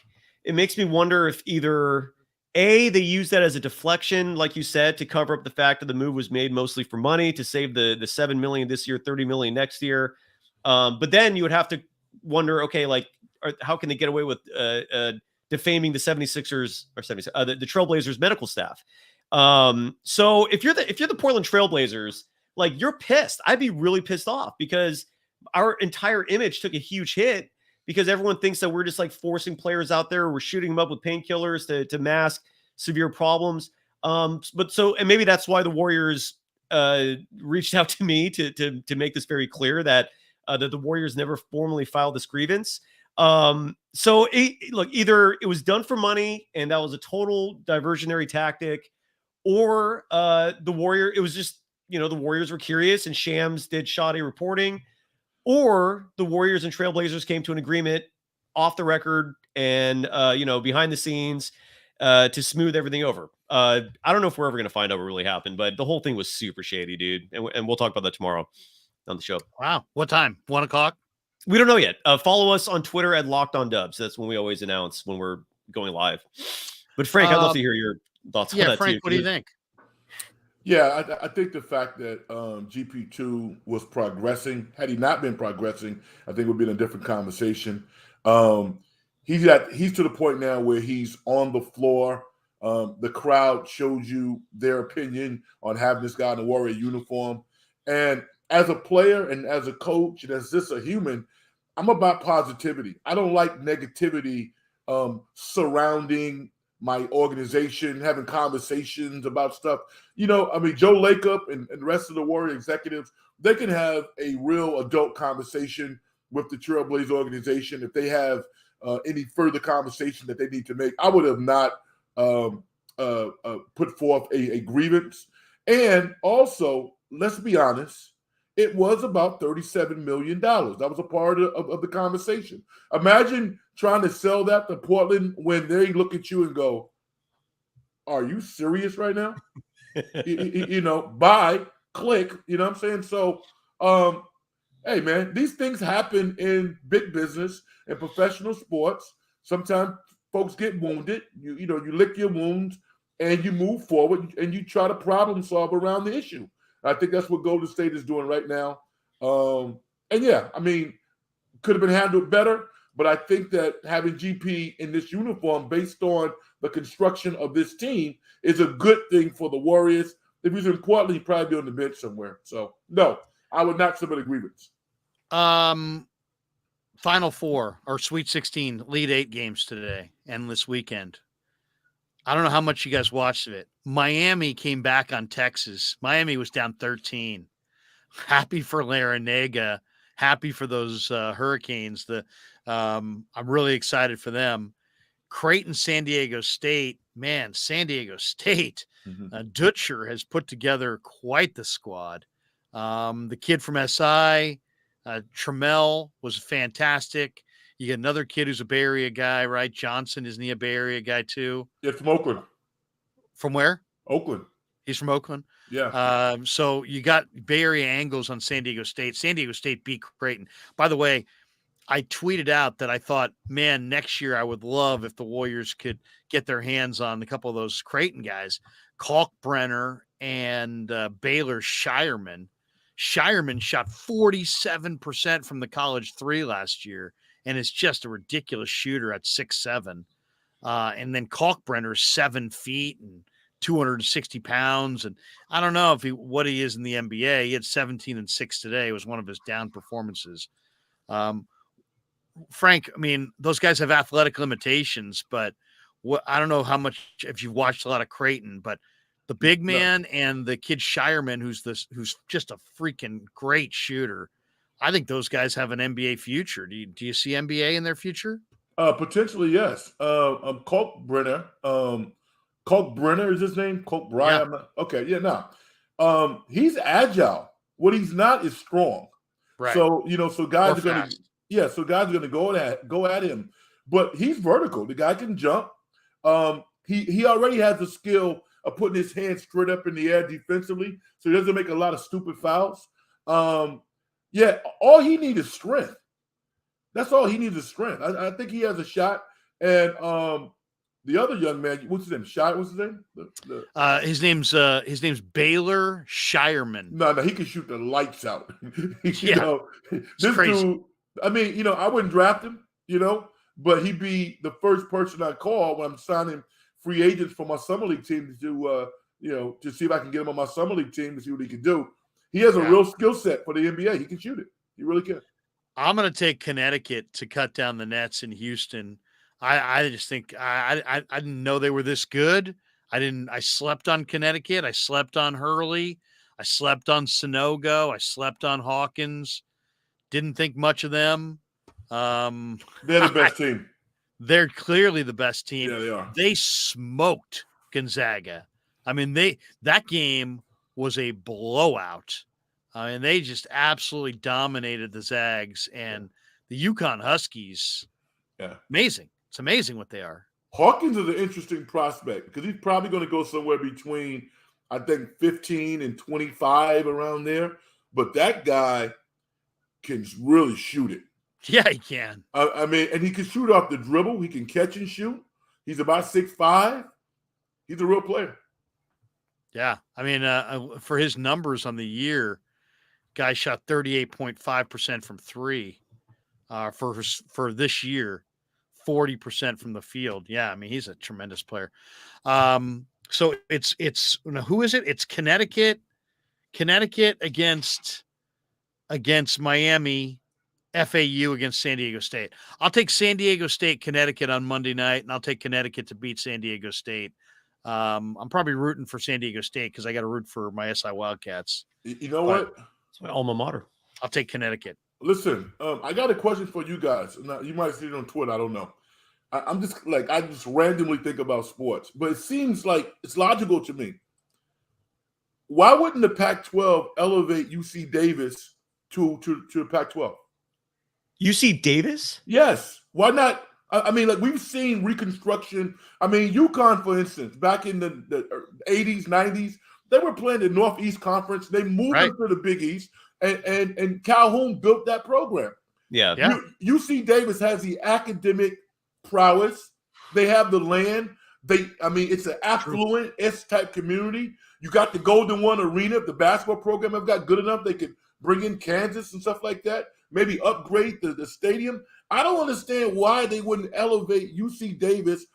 It makes me wonder if either they use that as a deflection, like you said, to cover up the fact that the move was made mostly for money to save the $7 million this year, $30 million next year. But then you would have to wonder, okay, like how can they get away with defaming the 76ers or the Trailblazers medical staff? So if you're the Portland Trailblazers, like you're pissed. I'd be really pissed off because our entire image took a huge hit because everyone thinks that we're just like forcing players out there. We're shooting them up with painkillers to mask severe problems. And maybe that's why the Warriors reached out to me to make this very clear that the Warriors never formally filed this grievance. Look, either it was done for money and that was a total diversionary tactic, or the Warriors were curious and Shams did shoddy reporting, or the Warriors and Trailblazers came to an agreement off the record and behind the scenes to smooth everything over. I don't know if we're ever going to find out what really happened, but the whole thing was super shady, dude. And we'll talk about that tomorrow on the show. Wow. What time? 1:00? We don't know yet. Follow us on Twitter at Locked On Dubs. That's when we always announce when we're going live. But Frank, I'd love to hear your thoughts on that. Frank, too. What do you think? Yeah, I think the fact that GP2 was progressing, had he not been progressing, I think it would be in a different conversation. He's to the point now where he's on the floor. The crowd shows you their opinion on having this guy in a Warrior uniform. And as a player and as a coach and as just a human, I'm about positivity. I don't like negativity surrounding my organization, having conversations about stuff. Joe Lacob and the rest of the Warrior executives, they can have a real adult conversation with the Trailblazer organization if they have any further conversation that they need to make. I would have not put forth a grievance. And also, let's be honest, it was about $37 million. That was a part of the conversation. Imagine trying to sell that to Portland when they look at you and go, are you serious right now? Buy, click, you know what I'm saying? So, hey, man, these things happen in big business and professional sports. Sometimes folks get wounded. You lick your wounds and you move forward and you try to problem solve around the issue. I think that's what Golden State is doing right now. Could have been handled better, but I think that having GP in this uniform based on the construction of this team is a good thing for the Warriors. If he's in Portland, he'd probably be on the bench somewhere. So, no, I would not submit a grievance. Final Four or Sweet 16, lead 8 games today and this weekend. I don't know how much you guys watched of it. Miami came back on Texas. Miami was down 13. Happy for Larinaga. Happy for those Hurricanes. I'm really excited for them. Creighton, San Diego State. Man, San Diego State. Dutcher has put together quite the squad. The kid from SI, Trammell, was fantastic. You get another kid who's a Bay Area guy, right? Johnson, isn't he a Bay Area guy too? Yeah, from Oakland. From where? Oakland. He's from Oakland? Yeah. So you got Bay Area angles on San Diego State. San Diego State beat Creighton. By the way, I tweeted out that I thought, man, next year I would love if the Warriors could get their hands on a couple of those Creighton guys, Kalkbrenner and Baylor Shireman. Shireman shot 47% from the college three last year and is just a ridiculous shooter at 6'7". And then Kalkbrenner's 7 feet and 260 pounds. And I don't know what he is in the NBA. He had 17 and 6 today. It was one of his down performances. Frank, I mean, those guys have athletic limitations, but I don't know how much, if you've watched a lot of Creighton, but the big man and the kid Shireman, who's just a freaking great shooter. I think those guys have an NBA future. Do you see NBA in their future? Potentially, yes. Kalkbrenner. Kalkbrenner is his name? Kalkbrenner? Yeah. Okay, yeah, no. He's agile. What he's not is strong. Right. So, so guys Or are going fast. to, go at him. But he's vertical. The guy can jump. He already has the skill of putting his hands straight up in the air defensively, so he doesn't make a lot of stupid fouls. Yeah, all he needs is strength. That's all he needs is strength. I think he has a shot. And the other young man, what's his name? What's his name? His name's Baylor Shireman. No, he can shoot the lights out. This crazy. dude, I mean, I wouldn't draft him, but he'd be the first person I call when I'm signing free agents for my summer league team to to see if I can get him on my summer league team to see what he can do. He has a real skill set for the NBA. He can shoot it. He really can. I'm going to take Connecticut to cut down the Nets in Houston. I just think I didn't know they were this good. I slept on Connecticut. I slept on Hurley. I slept on Sonogo. I slept on Hawkins. Didn't think much of them. They're the best team. They're clearly the best team. Yeah, they are. They smoked Gonzaga. I mean, that game was a blowout. And they just absolutely dominated the Zags and the UConn Huskies. Yeah. Amazing. It's amazing what they are. Hawkins is an interesting prospect because he's probably going to go somewhere between, I think, 15 and 25 around there. But that guy can really shoot it. Yeah, he can. I mean, and he can shoot off the dribble. He can catch and shoot. He's about 6'5". He's a real player. Yeah. I mean, for his numbers on the year, guy shot 38.5% from three. For this year, 40% from the field. Yeah, I mean, he's a tremendous player. So it's who is it? It's Connecticut against Miami, FAU against San Diego State. I'll take San Diego State, Connecticut on Monday night, and I'll take Connecticut to beat San Diego State. I'm probably rooting for San Diego State because I got to root for my SI Wildcats. You know what? It's my alma mater. I'll take Connecticut. Listen, I got a question for you guys. Now, you might see it on Twitter. I don't know. I just randomly think about sports, but it seems like it's logical to me. Why wouldn't the Pac-12 elevate UC Davis to the Pac-12? UC Davis? Yes. Why not? I mean, like we've seen reconstruction. I mean, UConn, for instance, back in the 80s, 90s, they were playing the Northeast Conference. They moved them to the Big East, and Calhoun built that program. Yeah. UC Davis has the academic prowess. They have the land. It's an affluent S-type community. You got the Golden One Arena. If the basketball program have got good enough, they could bring in Kansas and stuff like that. Maybe upgrade the stadium. I don't understand why they wouldn't elevate UC Davis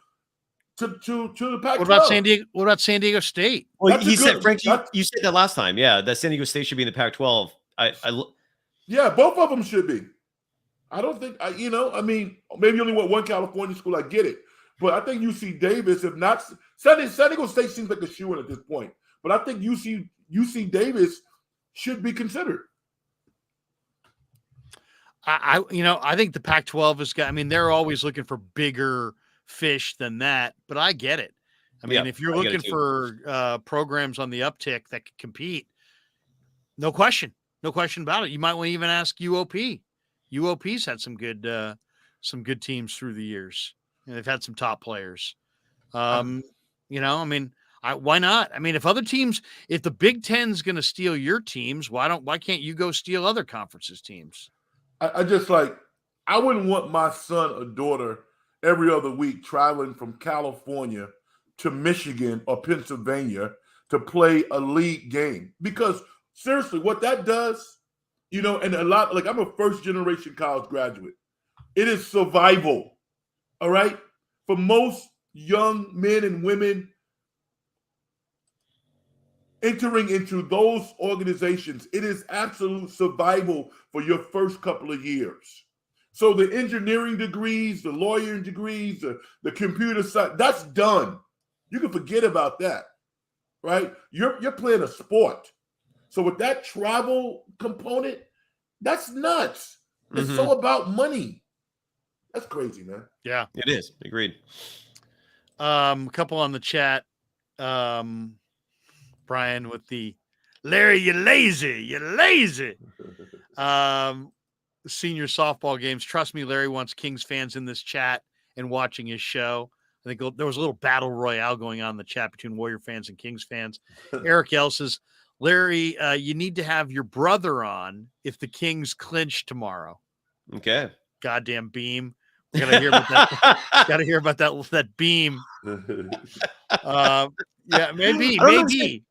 to the Pac-12. What about San Diego State? Well, he said, Frank, you said that last time. Yeah, that San Diego State should be in the Pac-12. Yeah, both of them should be. I don't think, maybe you only want one California school. I get it. But I think UC Davis, if not, San Diego State seems like a shoo-in at this point. But I think UC Davis should be considered. I think the Pac-12 has got, I mean, they're always looking for bigger fish than that, but I get it. I mean, if you're looking for programs on the uptick that can compete, no question about it. You might want to even ask UOP. UOP's had some good teams through the years, and they've had some top players. Why not? I mean, if the Big Ten's going to steal your teams, why can't you go steal other conferences' teams? I wouldn't want my son or daughter every other week traveling from California to Michigan or Pennsylvania to play a league game. Because seriously, what that does, and a lot, like I'm a first generation college graduate. It is survival. All right. For most young men and women entering into those organizations, it is absolute survival for your first couple of years. So the engineering degrees, the lawyering degrees, the computer science, that's done. You can forget about that, right? You're playing a sport. So with that travel component, that's nuts. It's so about money. That's crazy, man. Yeah, it is. Agreed. A couple on the chat. Brian with the Larry, you lazy. You lazy. Senior softball games. Trust me, Larry wants Kings fans in this chat and watching his show. I think there was a little battle royale going on in the chat between Warrior fans and Kings fans. Eric L says, Larry, you need to have your brother on if the Kings clinch tomorrow. Okay. Goddamn beam. We gotta hear about that. Gotta hear about that beam. Yeah, maybe.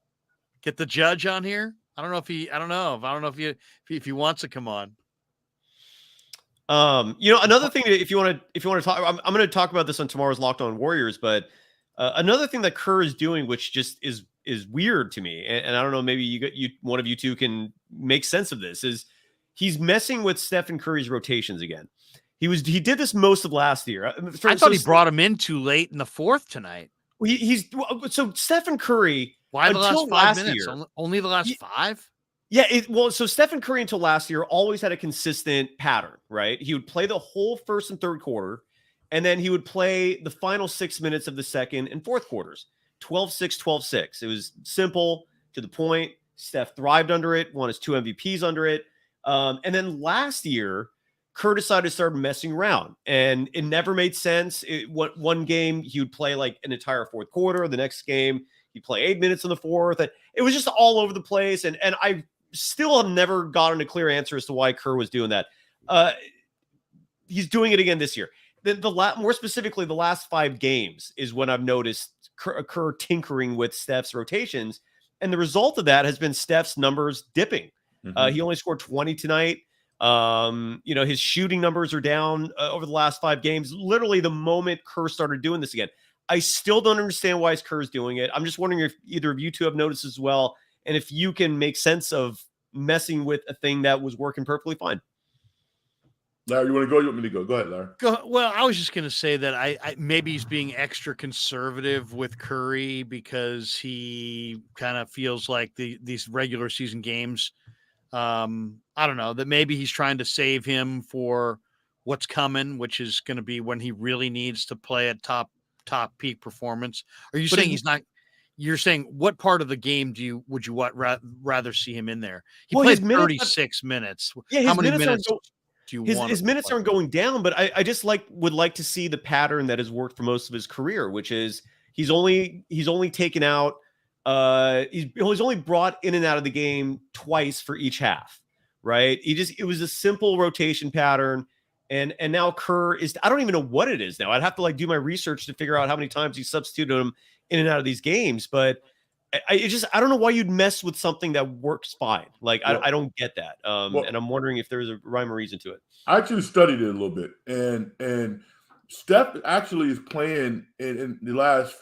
Get the judge on here. I don't know if he wants to come on. Another thing, if you want to talk, I'm going to talk about this on tomorrow's Locked On Warriors, but another thing that Kerr is doing, which just is weird to me, and I don't know, maybe one of you two can make sense of this, is he's messing with Stephen Curry's rotations again. He did this most of last year. I thought he brought him in too late in the fourth tonight. So Stephen Curry. Why the last 5 minutes? Only the last 5? Yeah, so Stephen Curry until last year always had a consistent pattern, right? He would play the whole first and third quarter, and then he would play the final 6 minutes of the second and fourth quarters, 12-6, 12-6. It was simple, to the point. Steph thrived under it, won his 2 MVPs under it. And then last year, Kerr decided to start messing around, and it never made sense. One game, he would play like an entire fourth quarter. The next game, he'd play 8 minutes in the fourth. And it was just all over the place, and I still have never gotten a clear answer as to why Kerr was doing that. He's doing it again this year. More specifically, the last 5 games is when I've noticed Kerr tinkering with Steph's rotations, and the result of that has been Steph's numbers dipping. Mm-hmm. He only scored 20 tonight. His shooting numbers are down over the last 5 games. Literally, the moment Kerr started doing this again, I still don't understand why Kerr's doing it. I'm just wondering if either of you two have noticed as well, and if you can make sense of messing with a thing that was working perfectly fine. Larry, you want to go? You want me to go? Go ahead, Larry. Well, I was just going to say that I maybe he's being extra conservative with Curry because he kind of feels like these regular season games. I don't know, that maybe he's trying to save him for what's coming, which is going to be when he really needs to play at top peak performance. Are you saying he's not? You're saying what part of the game would you rather see him in there? He played 36 minutes. Yeah, how many minutes do you want? His minutes aren't going down, but I just would like to see the pattern that has worked for most of his career, which is he's only taken out. He's only brought in and out of the game twice for each half, right? It was a simple rotation pattern. And now Kerr is, I don't even know what it is now. I'd have to do my research to figure out how many times he substituted him in and out of these games. But I don't know why you'd mess with something that works fine. I don't get that. And I'm wondering if there's a rhyme or reason to it. I actually studied it a little bit, and Steph actually is playing in the last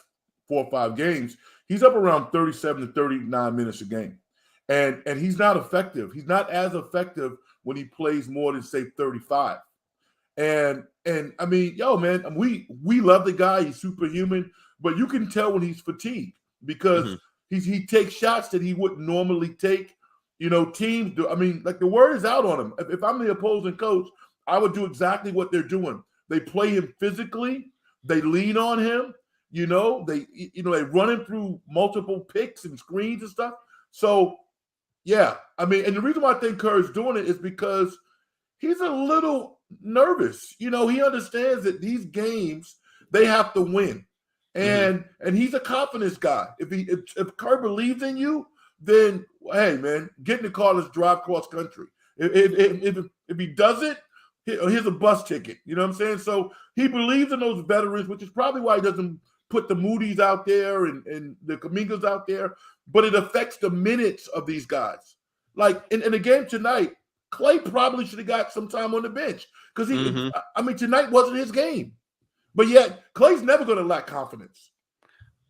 4 or 5 games. He's up around 37 to 39 minutes a game. And he's not effective. He's not as effective when he plays more than, say, 35. And I mean, man, we love the guy. He's superhuman, but you can tell when he's fatigued because he takes shots that he wouldn't normally take. Teams do. I mean, the word is out on him. If I'm the opposing coach, I would do exactly what they're doing. They play him physically. They lean on him. They run him through multiple picks and screens and stuff. So, yeah, I mean, and the reason why I think Kerr is doing it is because he's a little nervous. He understands that these games they have to win, and he's a confidence guy. If Kerr believes in you, then hey, man, get in the car, let's drive cross country. If he doesn't, here's a bus ticket. You know what I'm saying? So he believes in those veterans, which is probably why he doesn't put the Moody's out there and the Kamingas out there, but it affects the minutes of these guys. In the game tonight, Clay probably should have got some time on the bench because tonight wasn't his game. But yet, Clay's never going to lack confidence.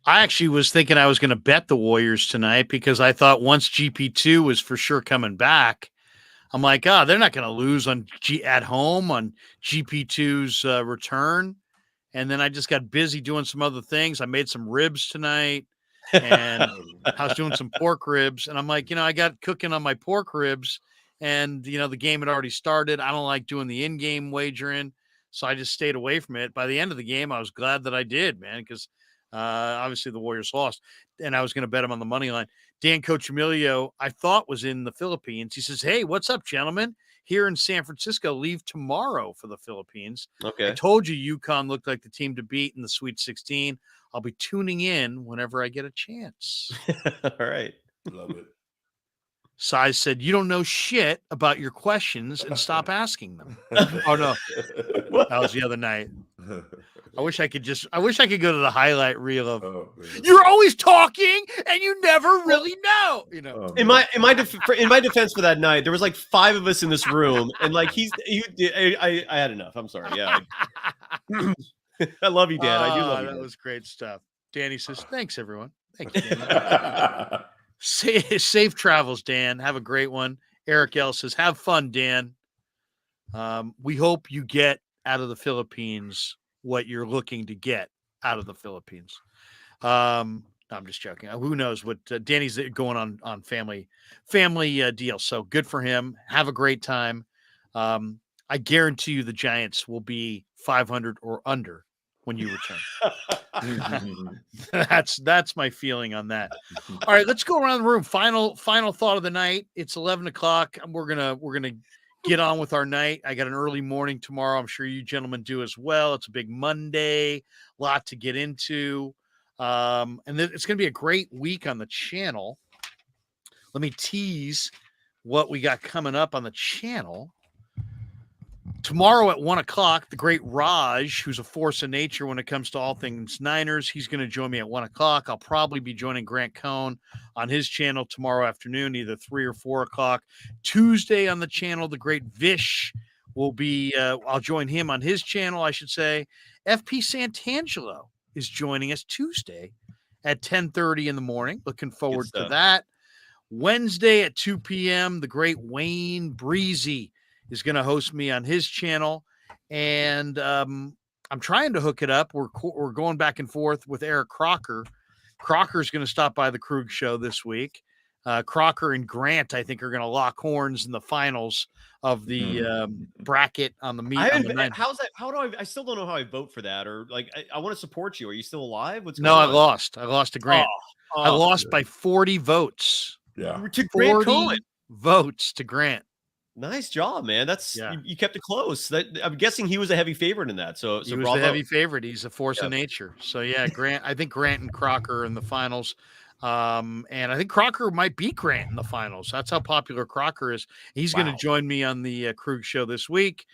I actually was thinking I was going to bet the Warriors tonight because I thought once GP2 was for sure coming back, I'm like, they're not going to lose at home on GP2's return. And then I just got busy doing some other things. I made some ribs tonight, and I was doing some pork ribs. And I'm like, I got cooking on my pork ribs, and, the game had already started. I don't like doing the in-game wagering, so I just stayed away from it. By the end of the game, I was glad that I did, man, because Obviously, the Warriors lost, and I was going to bet him on the money line. Dan Coach Emilio, I thought was in the Philippines. He says, "Hey, what's up, gentlemen? Here in San Francisco, leave tomorrow for the Philippines. I Okay. told you UConn looked like the team to beat in the Sweet 16. I'll be tuning in whenever I get a chance." All right. Love it. Size said, "You don't know shit about your questions and stop asking them." Oh, no. That was the other night. I wish I could go to the highlight reel of Oh, man. "You're always talking and you never really know." Oh, In man. my defense for that night, there was like 5 of us in this room, and like I had enough. I'm sorry. Yeah, I love you, Dan. I do love you. That Dan. was great stuff. Danny says, "Thanks, everyone. Thanks, Danny." Safe travels, Dan. Have a great one. Eric L says, "Have fun, Dan. We hope you get out of the Philippines what you're looking to get out of the Philippines." I'm just joking. Who knows what Danny's going on family deal. So good for him. Have a great time. I guarantee you the Giants will be 500 or under when you return. That's my feeling on that. All right, let's go around the room. Final thought of the night. It's 11 o'clock. We're gonna get on with our night. I got an early morning tomorrow. I'm sure you gentlemen do as well. It's a big Monday, lot to get into. And it's going to be a great week on the channel. Let me tease what we got coming up on the channel. Tomorrow at 1 o'clock, the great Raj, who's a force of nature when it comes to all things Niners, he's going to join me at 1 o'clock. I'll probably be joining Grant Cohn on his channel tomorrow afternoon, either 3 or 4 o'clock. Tuesday on the channel, the great Vish will be, I'll join him on his channel, I should say. FP Santangelo is joining us Tuesday at 10:30 in the morning. Looking forward to that. Wednesday at 2 p.m., the great Wayne Breezy is going to host me on his channel. And I'm trying to hook it up. We're going back and forth with Eric Crocker. Crocker's going to stop by the Krueger show this week. Crocker and Grant, I think, are going to lock horns in the finals of the bracket on the meet. How's that? How do I still don't know how I vote for that, or like I want to support you. Are you still alive? What's going on? I lost to Grant. I lost by 40 votes. Yeah. To Grant Cohen. Votes to Grant. Nice job, man. You kept it close. I'm guessing he was a heavy favorite in that. So he was the heavy favorite. He's a force of nature. So yeah, Grant. I think Grant and Crocker are in the finals. And I think Crocker might beat Grant in the finals. That's how popular Crocker is. He's going to join me on the Krug show this week.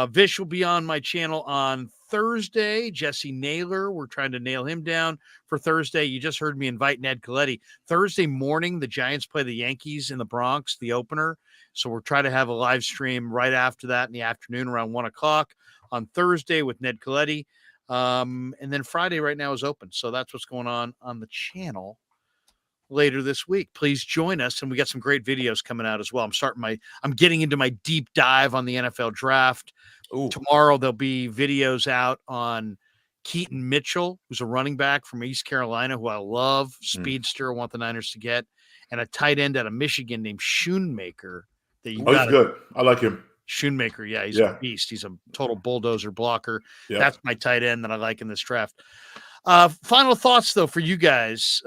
Vish will be on my channel on Thursday. Jesse Naylor, we're trying to nail him down for Thursday. You just heard me invite Ned Colletti. Thursday morning, the Giants play the Yankees in the Bronx, the opener. So we're trying to have a live stream right after that in the afternoon around 1 o'clock on Thursday with Ned Colletti. And then Friday right now is open. So that's what's going on the channel later this week. Please join us. And we got some great videos coming out as well. I'm getting into my deep dive on the NFL draft. Tomorrow there'll be videos out on Keaton Mitchell, who's a running back from East Carolina, who I love, speedster, want the Niners to get, and a tight end out of Michigan named Schoonmaker. He's good. I like him. Schoonmaker, yeah, he's a beast. He's a total bulldozer blocker. Yeah. That's my tight end that I like in this draft. Final thoughts, though, for you guys.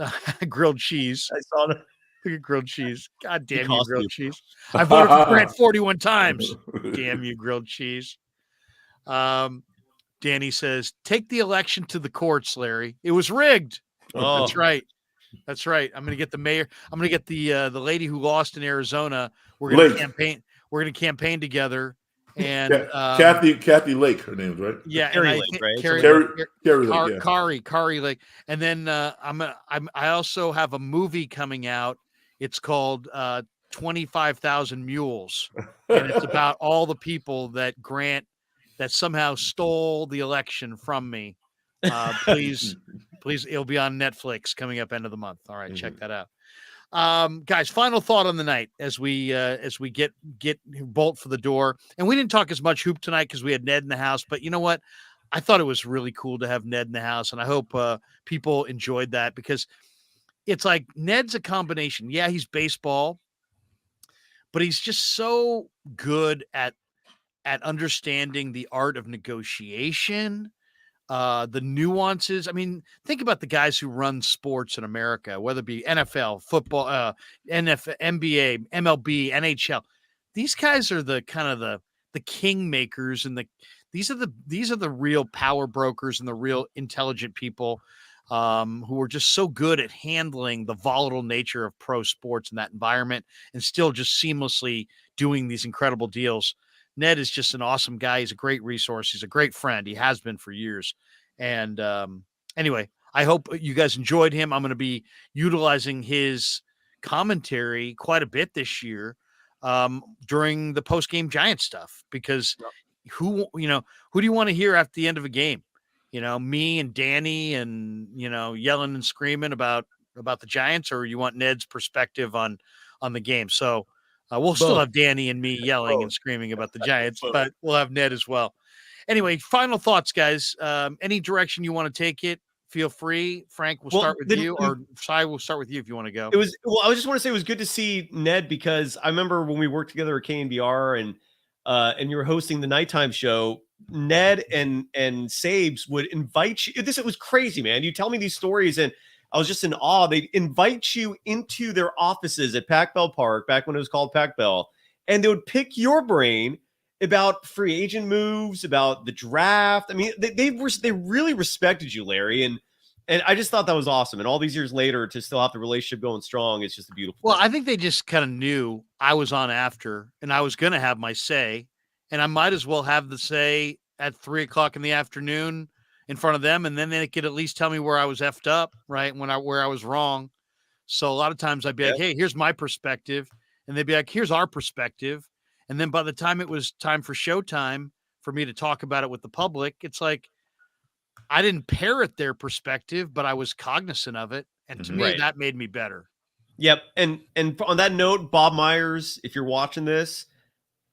Grilled cheese. I saw that. Look at grilled cheese. God damn you, grilled cheese. I voted for Grant 41 times. Damn you, grilled cheese. Danny says, take the election to the courts, Larry. It was rigged. Oh. That's right. That's right. I'm going to get the mayor. I'm going to get the lady who lost in Arizona. We're going to campaign. We're going to campaign together. And Kathy Lake, her name is right. Yeah, Carrie Lake, right? Carrie Lake. And then I also have a movie coming out. It's called 25,000 Mules, and it's about all the people that somehow stole the election from me. Please, it'll be on Netflix coming up end of the month. All right, check that out. Guys, final thought on the night as we get bolt for the door. And we didn't talk as much hoop tonight because we had Ned in the house, but you know what? I thought it was really cool to have Ned in the house, and I hope people enjoyed that, because it's like Ned's a combination. Yeah, he's baseball, but he's just so good at understanding the art of negotiation. the nuances. I mean, think about the guys who run sports in America, whether it be NFL, football, NFL, NBA, MLB, NHL. These guys are the kind of the kingmakers, and these are the real power brokers and the real intelligent people who are just so good at handling the volatile nature of pro sports in that environment and still just seamlessly doing these incredible deals. Ned is just an awesome guy. He's a great resource. He's a great friend. He has been for years. And anyway, I hope you guys enjoyed him. I'm going to be utilizing his commentary quite a bit this year during the post-game Giants stuff, because who do you want to hear at the end of a game? Me and Danny and, yelling and screaming about the Giants, or you want Ned's perspective on the game? So we'll still have Danny and me yelling and screaming about the Giants, but we'll have Ned as well. Anyway, final thoughts, guys. Any direction you want to take it, feel free. Frank, we'll start with you, or Sai, we'll start with you if you want to go. I just want to say it was good to see Ned, because I remember when we worked together at KNBR and you were hosting the nighttime show. Ned and Sabes would invite you. It was crazy, man. You tell me these stories, and I was just in awe. They'd invite you into their offices at Pac Bell Park, back when it was called Pac Bell, and they would pick your brain about free agent moves, about the draft. I mean, they really respected you, Larry, and I just thought that was awesome. And all these years later, to still have the relationship going strong, it's just a beautiful thing. I think they just kind of knew I was on after, and I was going to have my say, and I might as well have the say at 3:00 in the afternoon in front of them. And then they could at least tell me where I was effed up, right? Where I was wrong. So a lot of times I'd be like, hey, here's my perspective. And they'd be like, here's our perspective. And then by the time it was time for showtime for me to talk about it with the public, it's like, I didn't parrot their perspective, but I was cognizant of it. And to me, that made me better. Yep. And on that note, Bob Myers, if you're watching this,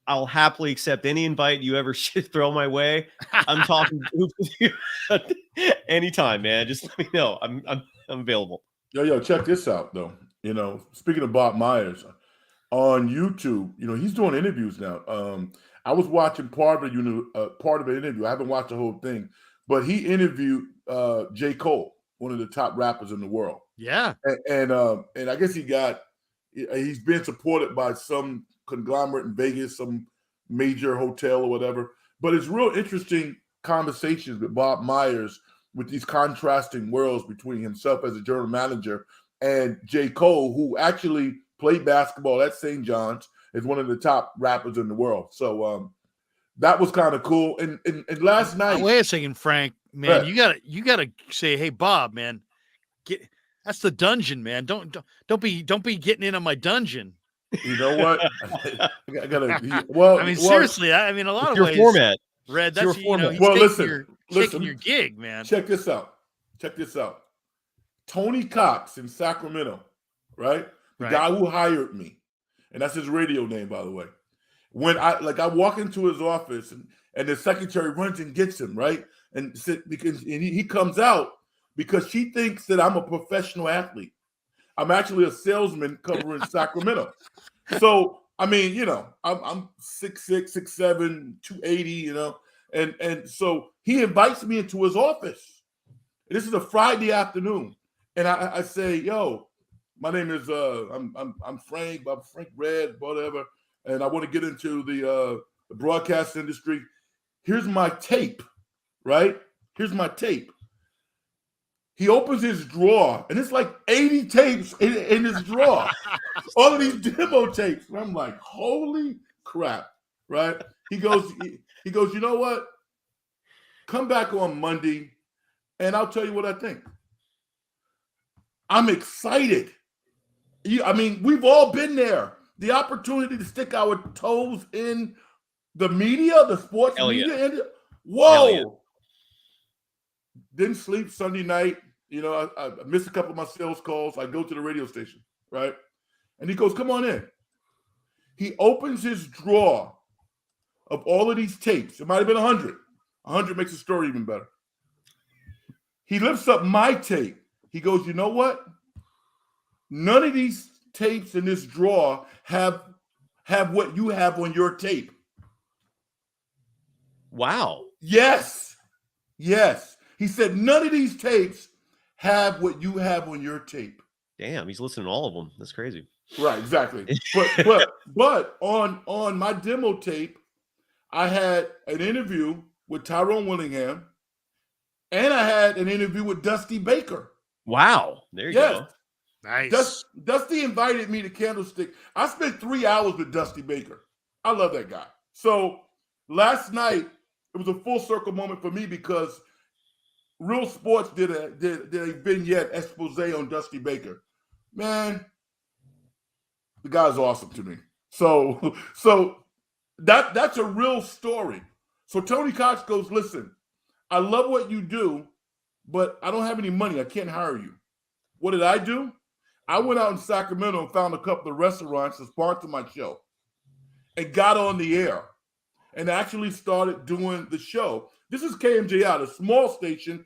I'll happily accept any invite you ever should throw my way. I'm talking hoops with you anytime, man. Just let me know. I'm available. Yo, check this out though. Speaking of Bob Myers, on YouTube, he's doing interviews now. I was watching part of the interview. I haven't watched the whole thing, but he interviewed J. Cole, one of the top rappers in the world. Yeah, and I guess he's been supported by some conglomerate in Vegas, some major hotel or whatever. But it's real interesting conversations with Bob Myers, with these contrasting worlds between himself as a general manager and J. Cole, who actually played basketball at St. John's, is one of the top rappers in the world. So that was kind of cool. And last night, wait a second, Frank, man, you gotta say, hey, Bob, man, that's the dungeon, man. Don't be getting in on my dungeon. You know what? I gotta. Seriously. I mean, a lot of your ways. Format. Red. That's your format. He's taking your gig, man. Check this out. Tony Cox in Sacramento, right? The guy who hired me, and that's his radio name, by the way. When I walk into his office and the secretary runs and gets him, right? And he comes out because she thinks that I'm a professional athlete. I'm actually a salesman covering Sacramento. So, I mean, I'm 6'6", 6'7", 280, and so he invites me into his office. This is a Friday afternoon. And I say, yo, my name is I'm Frank, I'm Frank Red, whatever, and I want to get into the broadcast industry. Here's my tape, right? Here's my tape. He opens his drawer, and it's like 80 tapes in his drawer. All of these demo tapes. And I'm like, holy crap, right? He goes, you know what? Come back on Monday, and I'll tell you what I think. I'm excited. We've all been there. The opportunity to stick our toes in the media, the sports media. Whoa. Didn't sleep Sunday night. I missed a couple of my sales calls. I go to the radio station, right? And he goes, come on in. He opens his drawer of all of these tapes. It might have been 100. 100 makes the story even better. He lifts up my tape. He goes, you know what? None of these tapes in this drawer have what you have on your tape. Wow. Yes. He said, none of these tapes have what you have on your tape. Damn, he's listening to all of them. That's crazy. Right, exactly. But on my demo tape, I had an interview with Tyrone Willingham, and I had an interview with Dusty Baker. Wow. There you go. Nice. Dusty invited me to Candlestick. I spent 3 hours with Dusty Baker. I love that guy. So last night, it was a full circle moment for me because Real Sports did a vignette expose on Dusty Baker. Man, the guy's awesome to me. So that's a real story. So Tony Cox goes, listen, I love what you do, but I don't have any money. I can't hire you. What did I do? I went out in Sacramento and found a couple of restaurants to sponsor my show and got on the air and actually started doing the show. This is KMJI, a small station.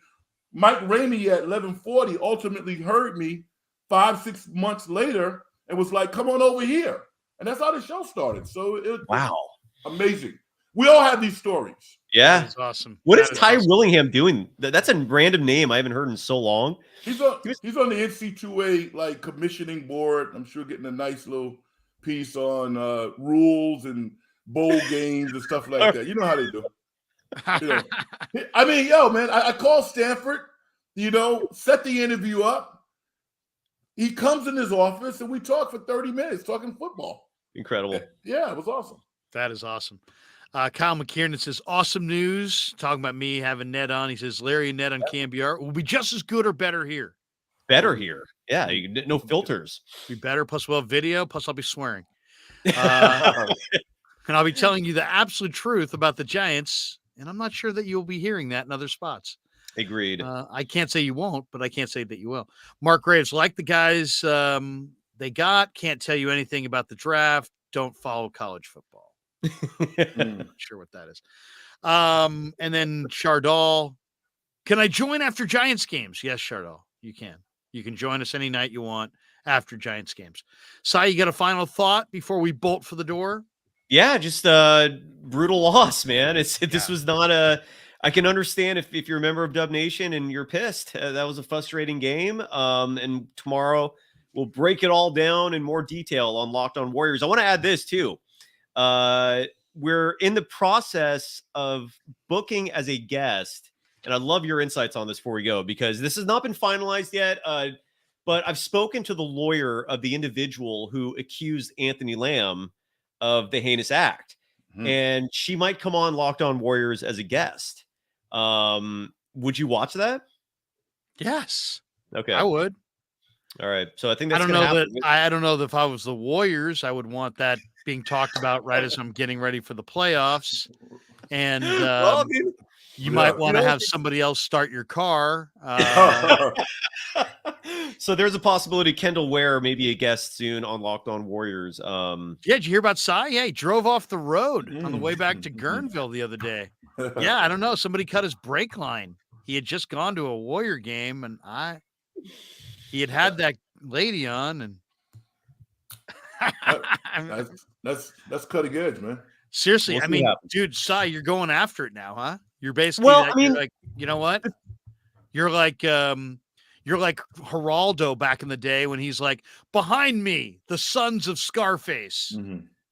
Mike Ramey at 1140 ultimately heard me 5-6 months later and was like, come on over here. And that's how the show started. So Wow. Amazing. We all have these stories. Yeah. That's awesome. What is Ty Willingham doing? That's a random name I haven't heard in so long. He's on the NC2A like commissioning board. I'm sure getting a nice little piece on rules and bowl games and stuff like that. You know how they do. You know. I mean, yo, man, I called Stanford, set the interview up. He comes in his office and we talk for 30 minutes talking football. Incredible. Yeah, it was awesome. That is awesome. Kyle McKiernan says, awesome news. Talking about me having Ned on. He says, Larry and Ned on KMBR will be just as good or better here. Better here. Yeah. No filters. Be better. Plus we'll have video. Plus I'll be swearing. And I'll be telling you the absolute truth about the Giants. And I'm not sure that you'll be hearing that in other spots. Agreed. I can't say you won't, but I can't say that you will. Mark Graves, like the guys they got, can't tell you anything about the draft. Don't follow college football. Not sure what that is. And then Chardal, can I join after Giants games? Yes, Chardal, you can. You can join us any night you want after Giants games. Sai, you got a final thought before we bolt for the door? Yeah, just brutal loss, man. This was not I can understand if you're a member of Dub Nation and you're pissed. That was a frustrating game. And tomorrow we'll break it all down in more detail on Locked On Warriors. I want to add this too. We're in the process of booking as a guest, and I'd love your insights on this before we go, because this has not been finalized yet. But I've spoken to the lawyer of the individual who accused Anthony Lamb of the heinous act, and she might come on Locked On Warriors as a guest. Would you watch that? Yes. Okay. I would. All right. So I think that's I don't know that if I was the Warriors, I would want that being talked about right as I'm getting ready for the playoffs. And you might want to have somebody else start your car. So there's a possibility Kendall Ware may be a guest soon on Locked On Warriors. Yeah, did you hear about Cy? Yeah, he drove off the road on the way back to Guerneville the other day. Yeah, I don't know. Somebody cut his brake line. He had just gone to a Warrior game, and he had that lady on, and that's cutting edge, man. Seriously, I mean, dude, Cy, you're going after it now, huh? You're basically you're like, you know what? You're like Geraldo back in the day when he's like, behind me, the sons of Scarface.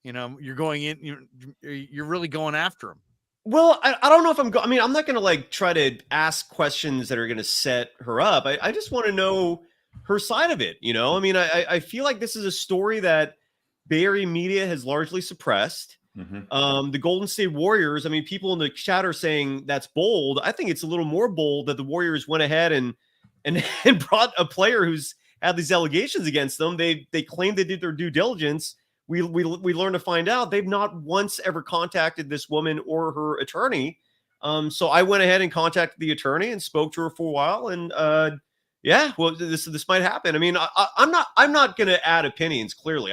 You're going in, you're really going after him. Well, I don't know if I'm I'm not going to like try to ask questions that are going to set her up. I just want to know her side of it. I feel like this is a story that Bay Area media has largely suppressed. The Golden State Warriors, people in the chat are saying that's bold. I think it's a little more bold that the Warriors went ahead and brought a player who's had these allegations against them. They claim they did their due diligence. We learned to find out they've not once ever contacted this woman or her attorney. So I went ahead and contacted the attorney and spoke to her for a while. And this might happen. I'm not going to add opinions. Clearly,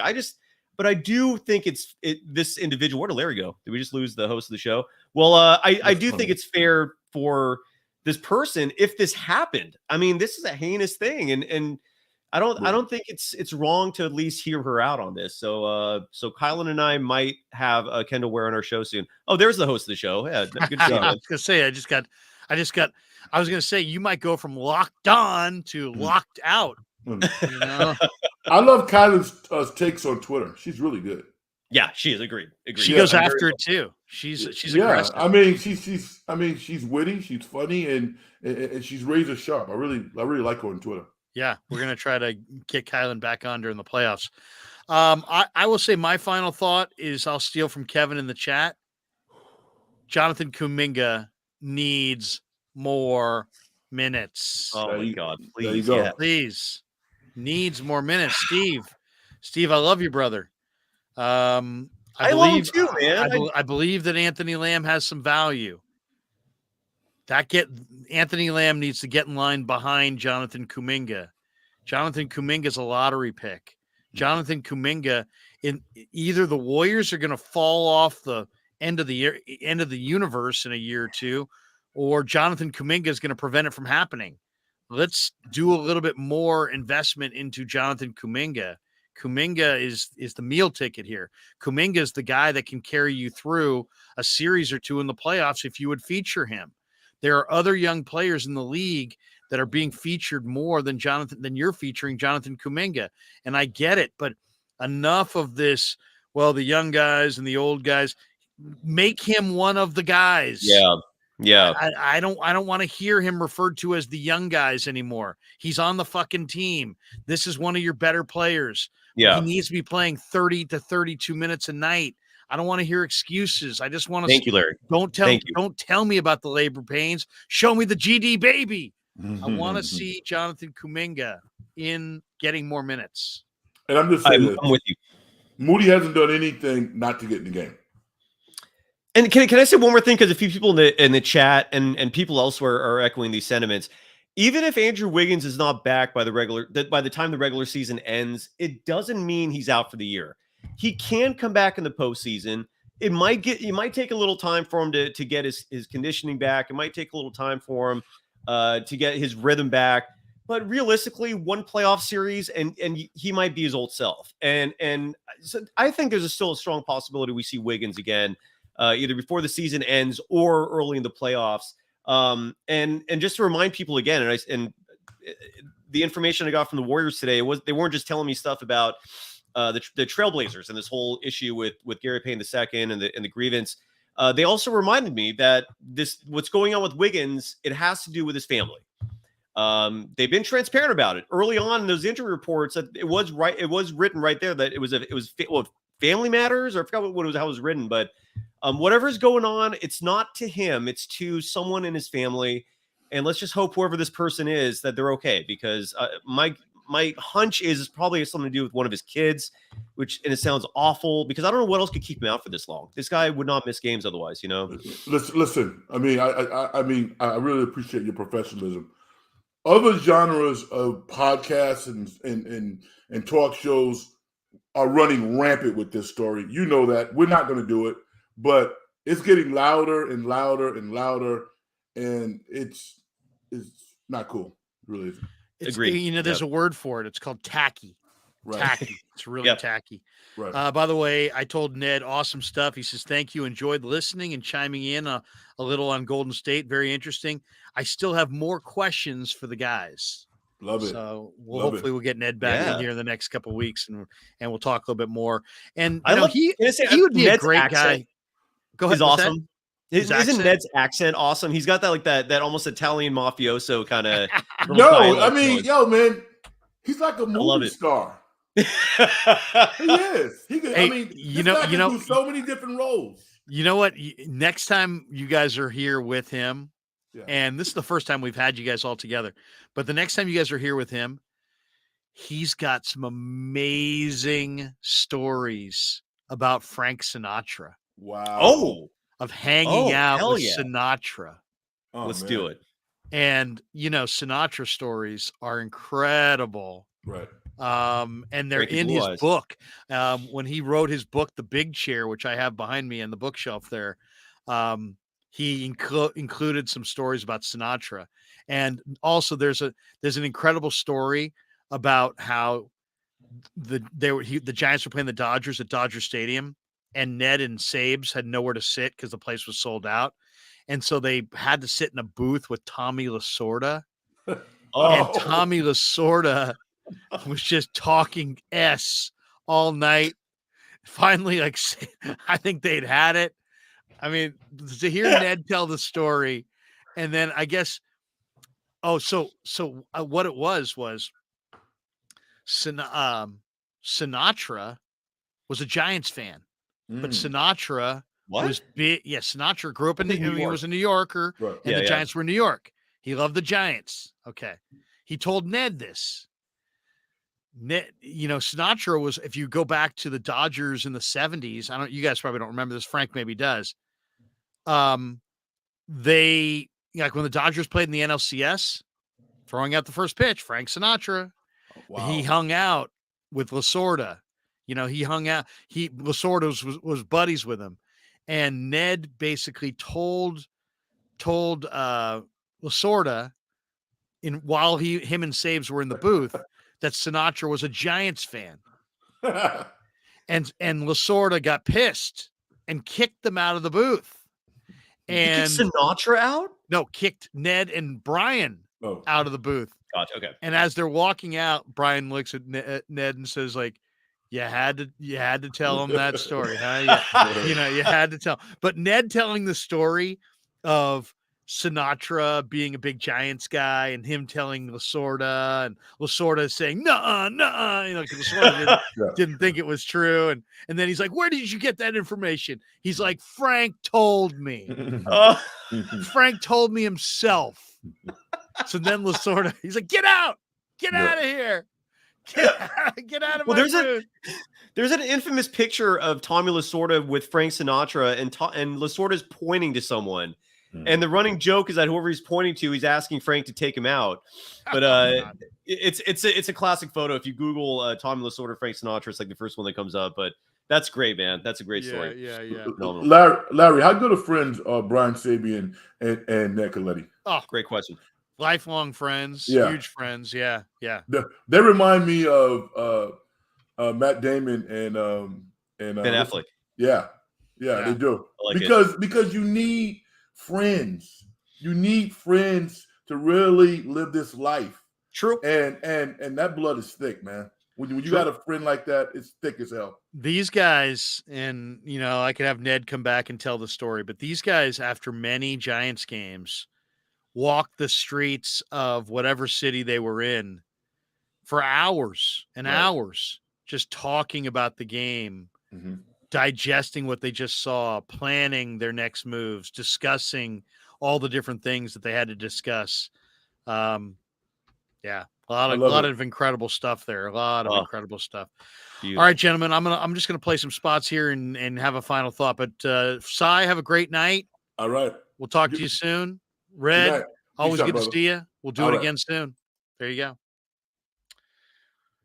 but I do think this individual. Where did Larry go? Did we just lose the host of the show? Well, I do think it's fair for this person if this happened. This is a heinous thing, and I don't think it's wrong to at least hear her out on this. So Kylan and I might have Kendall Ware on our show soon. Oh, there's the host of the show. Yeah, good. I was gonna say I was going to say, you might go from locked on to locked out. You know? I love Kylan's takes on Twitter. She's really good. Yeah, she is. Agreed. She goes after it too. She's aggressive. I mean, she's witty, she's funny, and she's razor sharp. I really like her on Twitter. Yeah, we're gonna try to get Kylan back on during the playoffs. I will say my final thought is I'll steal from Kevin in the chat. Jonathan Kuminga needs more minutes. Oh my God! Please, there you go. yeah. Please, needs more minutes. Steve, I love you, brother. I love him too, man. I believe that Anthony Lamb has some value. Anthony Lamb needs to get in line behind Jonathan Kuminga. Jonathan Kuminga is a lottery pick. Jonathan Kuminga, in either the Warriors are going to fall off the end of the universe in a year or two, or Jonathan Kuminga is going to prevent it from happening. Let's do a little bit more investment into Jonathan Kuminga. Kuminga is the meal ticket here. Kuminga is the guy that can carry you through a series or two in the playoffs if you would feature him. There are other young players in the league that are being featured more than you're featuring Jonathan Kuminga. And I get it, but enough of this. Well, the young guys and the old guys, make him one of the guys. Yeah. Yeah. I don't want to hear him referred to as the young guys anymore. He's on the fucking team. This is one of your better players. Yeah. He needs to be playing 30 to 32 minutes a night. I don't want to hear excuses. I just want to Thank you, Larry. Don't tell me about the labor pains. Show me the GD baby. I want to see Jonathan Kuminga in getting more minutes. And I'm just saying, I'm with you. Moody hasn't done anything not to get in the game. And can I say one more thing? Because a few people in the chat and people elsewhere are echoing these sentiments. Even if Andrew Wiggins is not back by the time the regular season ends, it doesn't mean he's out for the year. He can come back in the postseason. It might take a little time for him to get his conditioning back. It might take a little time for him to get his rhythm back. But realistically, one playoff series and he might be his old self. And so I think there's still a strong possibility we see Wiggins again, either before the season ends or early in the playoffs. And just to remind people again, and the information I got from the Warriors today they weren't just telling me stuff about the Trailblazers and this whole issue with Gary Payne II and the grievance. They also reminded me that what's going on with Wiggins, it has to do with his family. They've been transparent about it early on in those injury reports. That it was written right there that it was family matters, or I forgot how it was written, but whatever's going on, it's not to him, it's to someone in his family. And let's just hope whoever this person is that they're okay, because my hunch is probably has something to do with one of his kids, and it sounds awful because I don't know what else could keep him out for this long. This guy would not miss games otherwise, you know. Listen. I mean, I really appreciate your professionalism. Other genres of podcasts and talk shows are running rampant with this story. You know that. We're not going to do it, but it's getting louder and louder and louder, and it's not cool. It really isn't. Agreed. There's a word for it. It's called tacky. Right. Tacky. It's really tacky. Right. By the way, I told Ned awesome stuff. He says, thank you. Enjoyed listening and chiming in a little on Golden State. Very interesting. I still have more questions for the guys. Love it. So hopefully we'll get Ned back in here in the next couple of weeks and we'll talk a little bit more. And he would be Ned's a great accent. guy. Go ahead. He's awesome. Isn't Ned's accent awesome? He's got that almost Italian mafioso kind of. No, I mean, yo, man, he's like a movie star. He is. He could, do so many different roles. You know what? Next time you guys are here with him, and this is the first time we've had you guys all together, but the next time you guys are here with him, he's got some amazing stories about Frank Sinatra. Wow. Oh. Of hanging out with Sinatra. Oh, let's do it. And Sinatra stories are incredible. Right. And they're in his book. When he wrote his book, The Big Chair, which I have behind me on the bookshelf there, he included some stories about Sinatra. And also there's an incredible story about how the Giants were playing the Dodgers at Dodger Stadium, and Ned and Sabes had nowhere to sit because the place was sold out. And so they had to sit in a booth with Tommy Lasorda. And Oh, Tommy Lasorda was just talking S all night. Finally, like, I think they'd had it. I mean, to hear Ned tell the story, and then I guess, so what it was Sinatra was a Giants fan, but Sinatra what? was big. Yeah, Sinatra grew up I think New he York. was a New Yorker, Right. and Yeah, the yeah. Giants were in New York. He loved the Giants. Okay. He told Ned this. Ned, Sinatra was, if you go back to the Dodgers in the 70s, you guys probably don't remember this. Frank maybe does. They, like when the Dodgers played in the NLCS, throwing out the first pitch, Frank Sinatra, Wow. he hung out with Lasorda. Lasorda was buddies with him. And Ned basically told Lasorda while him and Saves were in the booth that Sinatra was a Giants fan. And Lasorda got pissed and kicked them out of the booth. And He kicked Sinatra out? No, kicked Ned and Brian out of the booth. Gotcha. Okay. And as they're walking out, Brian looks at Ned and says, like, you had to tell him that story, huh? You had to tell. But Ned telling the story of Sinatra being a big Giants guy and him telling Lasorda, and Lasorda saying, nuh-uh, because Lasorda didn't think it was true. And then he's like, where did you get that information? He's like, Frank told me. Frank told me himself. So then Lasorda, he's like, get out of here. Get out of my booth. There's an infamous picture of Tommy Lasorda with Frank Sinatra, and Lasorda's pointing to someone. And the running joke is that whoever he's pointing to, he's asking Frank to take him out. But it's a classic photo. If you Google Tommy Lasorda, Frank Sinatra, it's like the first one that comes up. But that's great, man. That's a great story. Yeah. Larry, how good of friends are Brian Sabian and Ned Colletti? Oh, great question. Lifelong friends, huge friends. Yeah. They remind me of Matt Damon and Ben Affleck. Yeah, they do. Like because you need friends. You need friends to really live this life. True. And that blood is thick, man. When you got a friend like that, it's thick as hell. These guys, and I could have Ned come back and tell the story, but these guys, after many Giants games, walked the streets of whatever city they were in for hours and hours, just talking about the game, digesting what they just saw, planning their next moves, discussing all the different things that they had to discuss. A lot of incredible stuff there. A lot of incredible stuff. Beautiful. All right, gentlemen, I'm just gonna play some spots here and have a final thought. But Cy, have a great night. All right. We'll talk to you soon. Red, always good to see you. We'll do it again soon. There you go.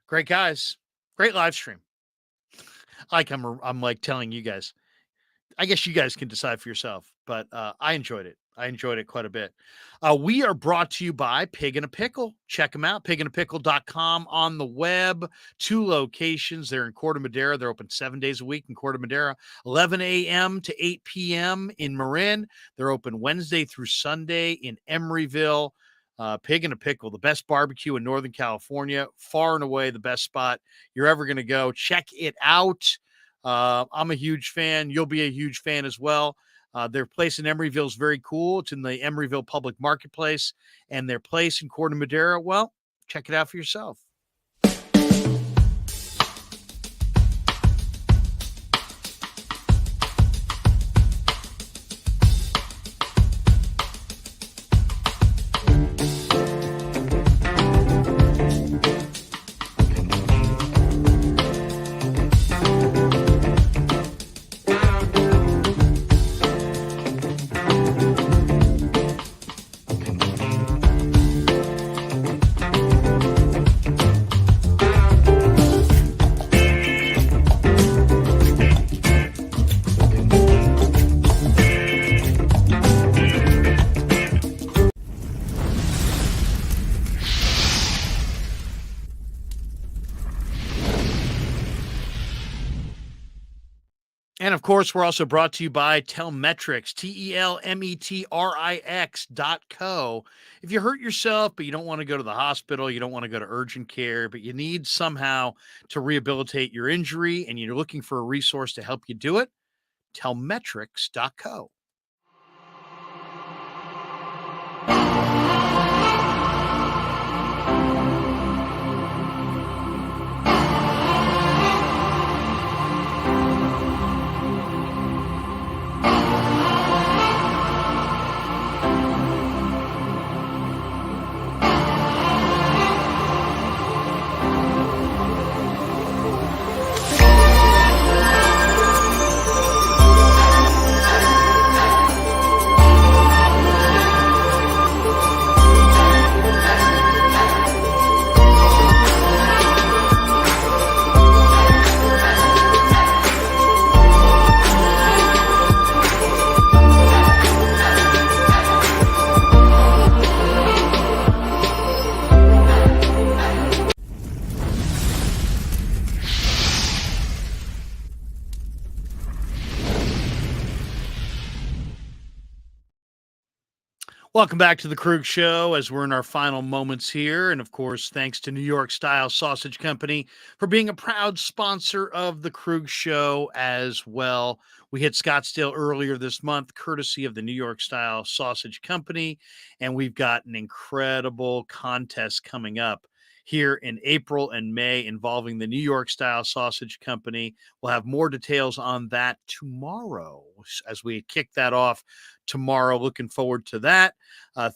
Great guys. Great live stream. I'm like telling you guys. I guess you guys can decide for yourself, but I enjoyed it. I enjoyed it quite a bit. We are brought to you by Pig and a Pickle. Check them out, pigandapickle.com on the web. 2 locations. They're in Corte Madera. They're open 7 days a week in Corte Madera, 11 a.m. to 8 p.m. in Marin. They're open Wednesday through Sunday in Emeryville. Pig and a Pickle, the best barbecue in Northern California, far and away the best spot you're ever going to go. Check it out. I'm a huge fan. You'll be a huge fan as well. Their place in Emeryville is very cool. It's in the Emeryville Public Marketplace, and their place in Corte Madera, well, check it out for yourself. And of course, we're also brought to you by Telmetrics, TELMETRIX.co. If you hurt yourself, but you don't want to go to the hospital, you don't want to go to urgent care, but you need somehow to rehabilitate your injury and you're looking for a resource to help you do it, Telmetrics.co. Welcome back to the Krueger Show as we're in our final moments here. And of course, thanks to New York Style Sausage Company for being a proud sponsor of the Krueger Show as well. We hit Scottsdale earlier this month, courtesy of the New York Style Sausage Company. And we've got an incredible contest coming up here in April and May involving the New York Style Sausage Company. We'll have more details on that tomorrow as we kick that off tomorrow. Looking forward to that.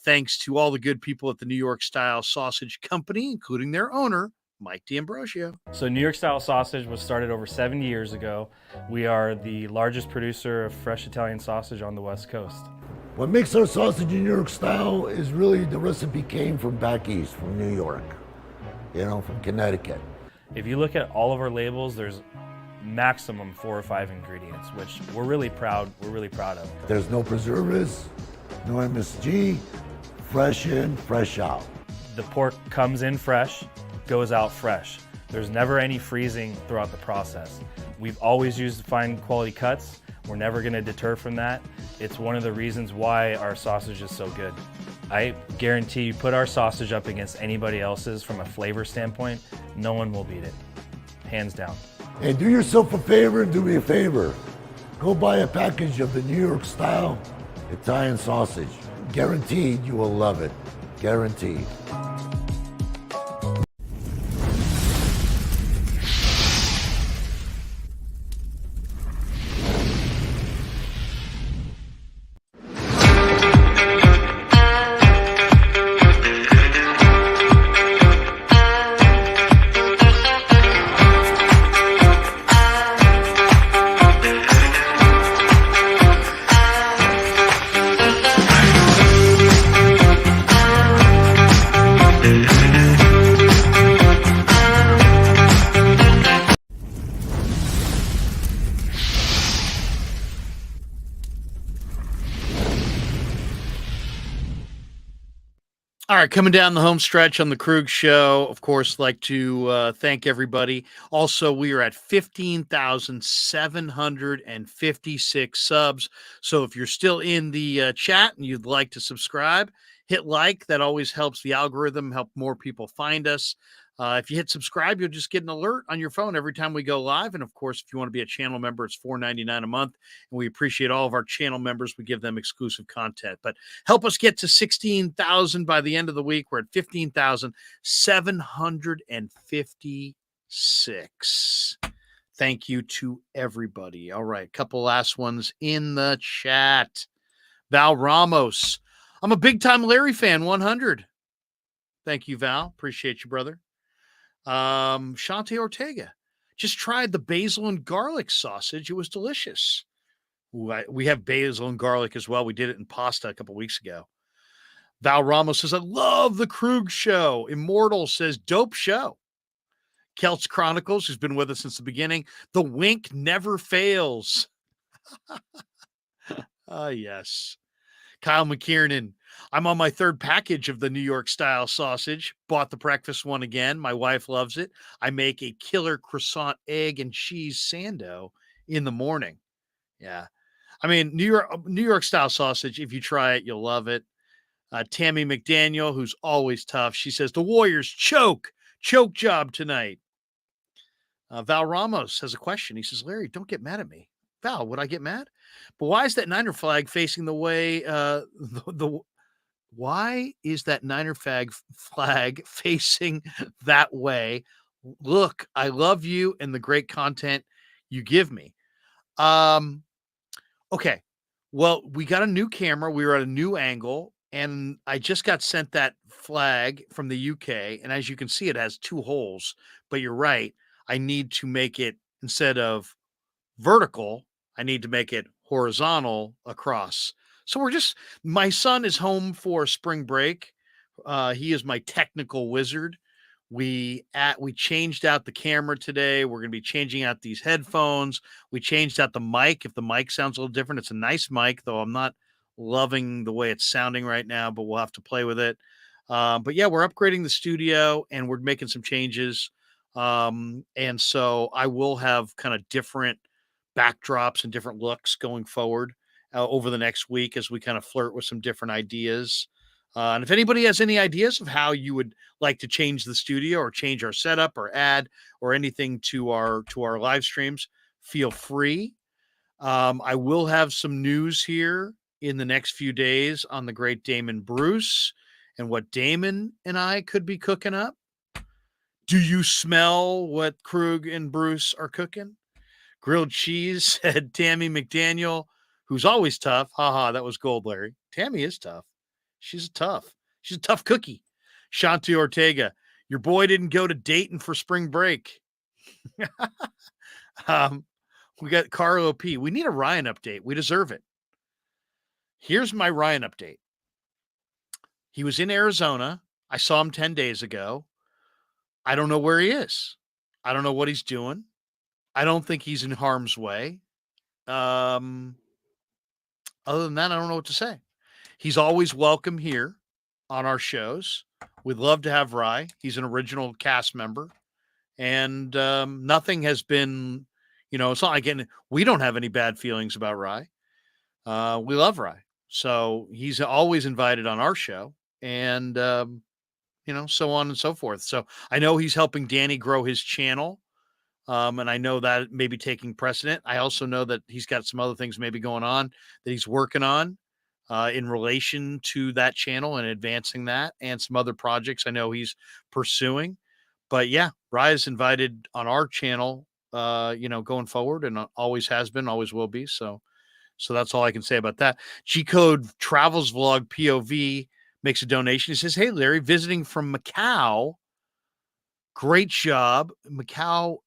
Thanks to all the good people at the New York Style Sausage Company, including their owner, Mike D'Ambrosio. So New York Style Sausage was started over 7 years ago. We are the largest producer of fresh Italian sausage on the West Coast. What makes our sausage in New York Style is really the recipe came from back east, from New York, from Connecticut. If you look at all of our labels, there's maximum 4 or 5 ingredients, which we're really proud of. There's no preservatives, no MSG, fresh in, fresh out. The pork comes in fresh, goes out fresh. There's never any freezing throughout the process. We've always used fine quality cuts. We're never going to deter from that. It's one of the reasons why our sausage is so good. I guarantee you put our sausage up against anybody else's from a flavor standpoint, no one will beat it, hands down. And do yourself a favor and do me a favor. Go buy a package of the New York Style Italian sausage. Guaranteed you will love it. Guaranteed. All right, coming down the home stretch on the Krueger Show. Of course, like to thank everybody. Also, we are at 15,756 subs. So if you're still in the chat and you'd like to subscribe, hit like. That always helps the algorithm, help more people find us. If you hit subscribe, you'll just get an alert on your phone every time we go live. And of course, if you want to be a channel member, it's $4.99 a month. And we appreciate all of our channel members. We give them exclusive content. But help us get to 16,000 by the end of the week. We're at 15,756. Thank you to everybody. All right, couple last ones in the chat. Val Ramos. I'm a big-time Larry fan, 100. Thank you, Val. Appreciate you, brother. Shante Ortega. Just tried the basil and garlic sausage. It was delicious. Ooh, we have basil and garlic as well. We did it in pasta a couple weeks ago. Val Ramos says, I love the Krueger Show. Immortal says, dope show. Celts Chronicles, who's been with us since the beginning. The wink never fails. Yes. Kyle McKiernan. I'm on my third package of the New York Style sausage. Bought the breakfast one again. My wife loves it. I make a killer croissant, egg, and cheese sando in the morning. Yeah. I mean, New York style sausage. If you try it, you'll love it. Tammy McDaniel, who's always tough. She says the Warriors choke job tonight. Val Ramos has a question. He says, Larry, don't get mad at me. Val, would I get mad? But why is that Niner flag facing the way why is that Niner flag facing that way? Look, I love you and the great content you give me. Okay. Well, we got a new camera. We were at a new angle, and I just got sent that flag from the UK. And as you can see, it has 2 holes. But you're right. I need to make it, instead of vertical, I need to make it horizontal across. So my son is home for spring break. He is my technical wizard. We changed out the camera today. We're going to be changing out these headphones. We changed out the mic. If the mic sounds a little different, it's a nice mic, though I'm not loving the way it's sounding right now, but we'll have to play with it. But yeah, we're upgrading the studio and we're making some changes. And so I will have kind of different backdrops and different looks going forward over the next week as we kind of flirt with some different ideas. And if anybody has any ideas of how you would like to change the studio or change our setup or add or anything to our live streams, feel free. I will have some news here in the next few days on the great Damon Bruce and what Damon and I could be cooking up. Do you smell what Krug and Bruce are cooking? Grilled cheese, said Tammy McDaniel, who's always tough. Haha, that was gold, Larry. Tammy is tough. She's a tough cookie. Shanti Ortega, your boy didn't go to Dayton for spring break. We got Carlo P. We need a Ryan update. We deserve it. Here's my Ryan update. He was in Arizona. I saw him 10 days ago. I don't know where he is. I don't know what he's doing. I don't think he's in harm's way. Other than that, I don't know what to say. He's always welcome here on our shows. We'd love to have Rye. He's an original cast member. And nothing has been, it's not like we don't have any bad feelings about Rye. We love Rye. So he's always invited on our show and, so on and so forth. So I know he's helping Danny grow his channel. And I know that may be taking precedent. I also know that he's got some other things maybe going on that he's working on in relation to that channel and advancing that and some other projects I know he's pursuing. But yeah, Rye is invited on our channel, going forward and always has been, always will be. So that's all I can say about that. G-Code Travels Vlog POV makes a donation. He says, hey, Larry, visiting from Macau. Great job. Macau.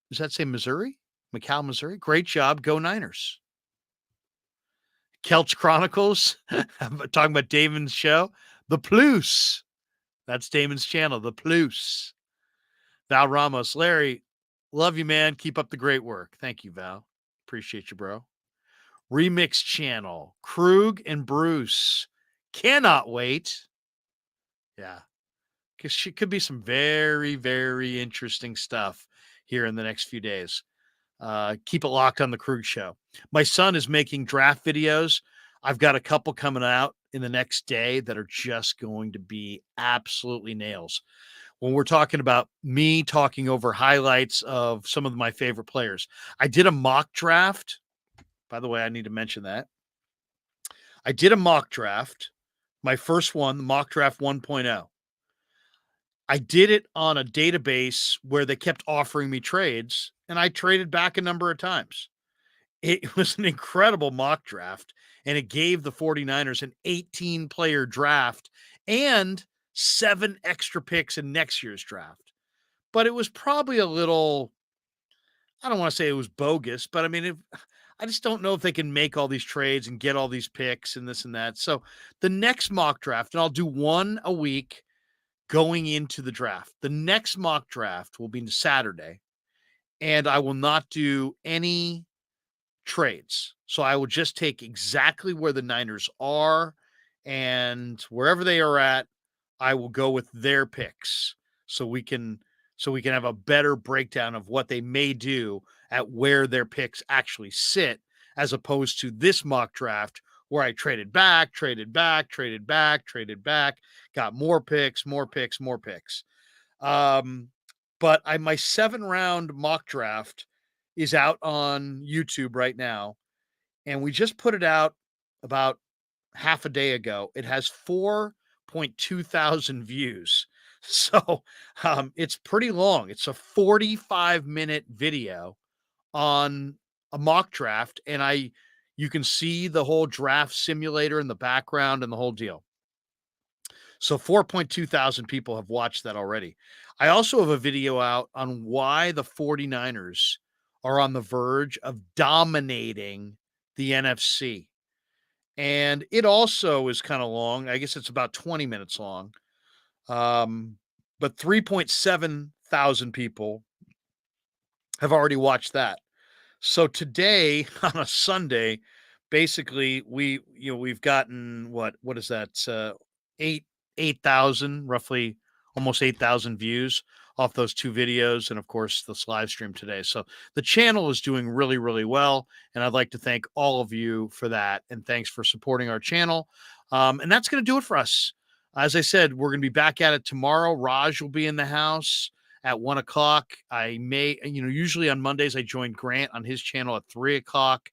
Does that say Missouri? Macau, Missouri. Great job. Go Niners. Kelch Chronicles. Talking about Damon's show. The Plus. That's Damon's channel. The Plus. Val Ramos. Larry, love you, man. Keep up the great work. Thank you, Val. Appreciate you, bro. Remix channel. Krug and Bruce. Cannot wait. Yeah. Because it could be some very, very interesting stuff here in the next few days. Keep it locked on the Krug Show. My son is making draft videos. I've got a couple coming out in the next day that are just going to be absolutely nails. When we're talking about me talking over highlights of some of my favorite players. I did a mock draft. By the way, I need to mention that. I did a mock draft. My first one, the mock draft 1.0. I did it on a database where they kept offering me trades, and I traded back a number of times. It was an incredible mock draft, and it gave the 49ers an 18-player draft and 7 extra picks in next year's draft. But it was probably a little, I don't want to say it was bogus, but I mean, I just don't know if they can make all these trades and get all these picks and this and that. So the next mock draft, and I'll do one a week going into the draft. The next mock draft will be Saturday, and I will not do any trades. So I will just take exactly where the Niners are, and wherever they are at, I will go with their picks so we can have a better breakdown of what they may do at where their picks actually sit, as opposed to this mock draft where I traded back, got more picks. But my 7-round mock draft is out on YouTube right now. And we just put it out about half a day ago. It has 4.2 thousand views. So it's pretty long. It's a 45-minute video on a mock draft. And you can see the whole draft simulator in the background and the whole deal. So 4.2 thousand people have watched that already. I also have a video out on why the 49ers are on the verge of dominating the NFC. And it also is kind of long. I guess it's about 20 minutes long. But 3.7 thousand people have already watched that. So today on a Sunday, basically we've gotten what is that? 8,000, roughly almost 8,000 views off those two videos. And of course this live stream today. So the channel is doing really, really well. And I'd like to thank all of you for that. And thanks for supporting our channel. And that's going to do it for us. As I said, we're going to be back at it tomorrow. Raj will be in the house at 1 o'clock. I may, usually on Mondays, I join Grant on his channel at 3 o'clock.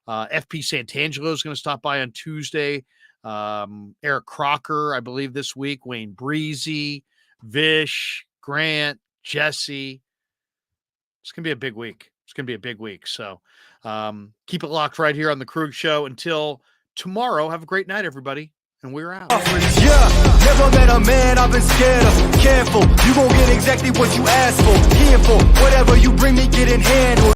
FP Santangelo is going to stop by on Tuesday. Eric Crocker, I believe this week, Wayne Breezy, Vish, Grant, Jesse. It's going to be a big week. So keep it locked right here on the Krueger Show until tomorrow. Have a great night, everybody. And we're out. Yeah, never met a man I've been scared of. Careful, you gon' get exactly what you asked for. Here for whatever you bring me, get in hand.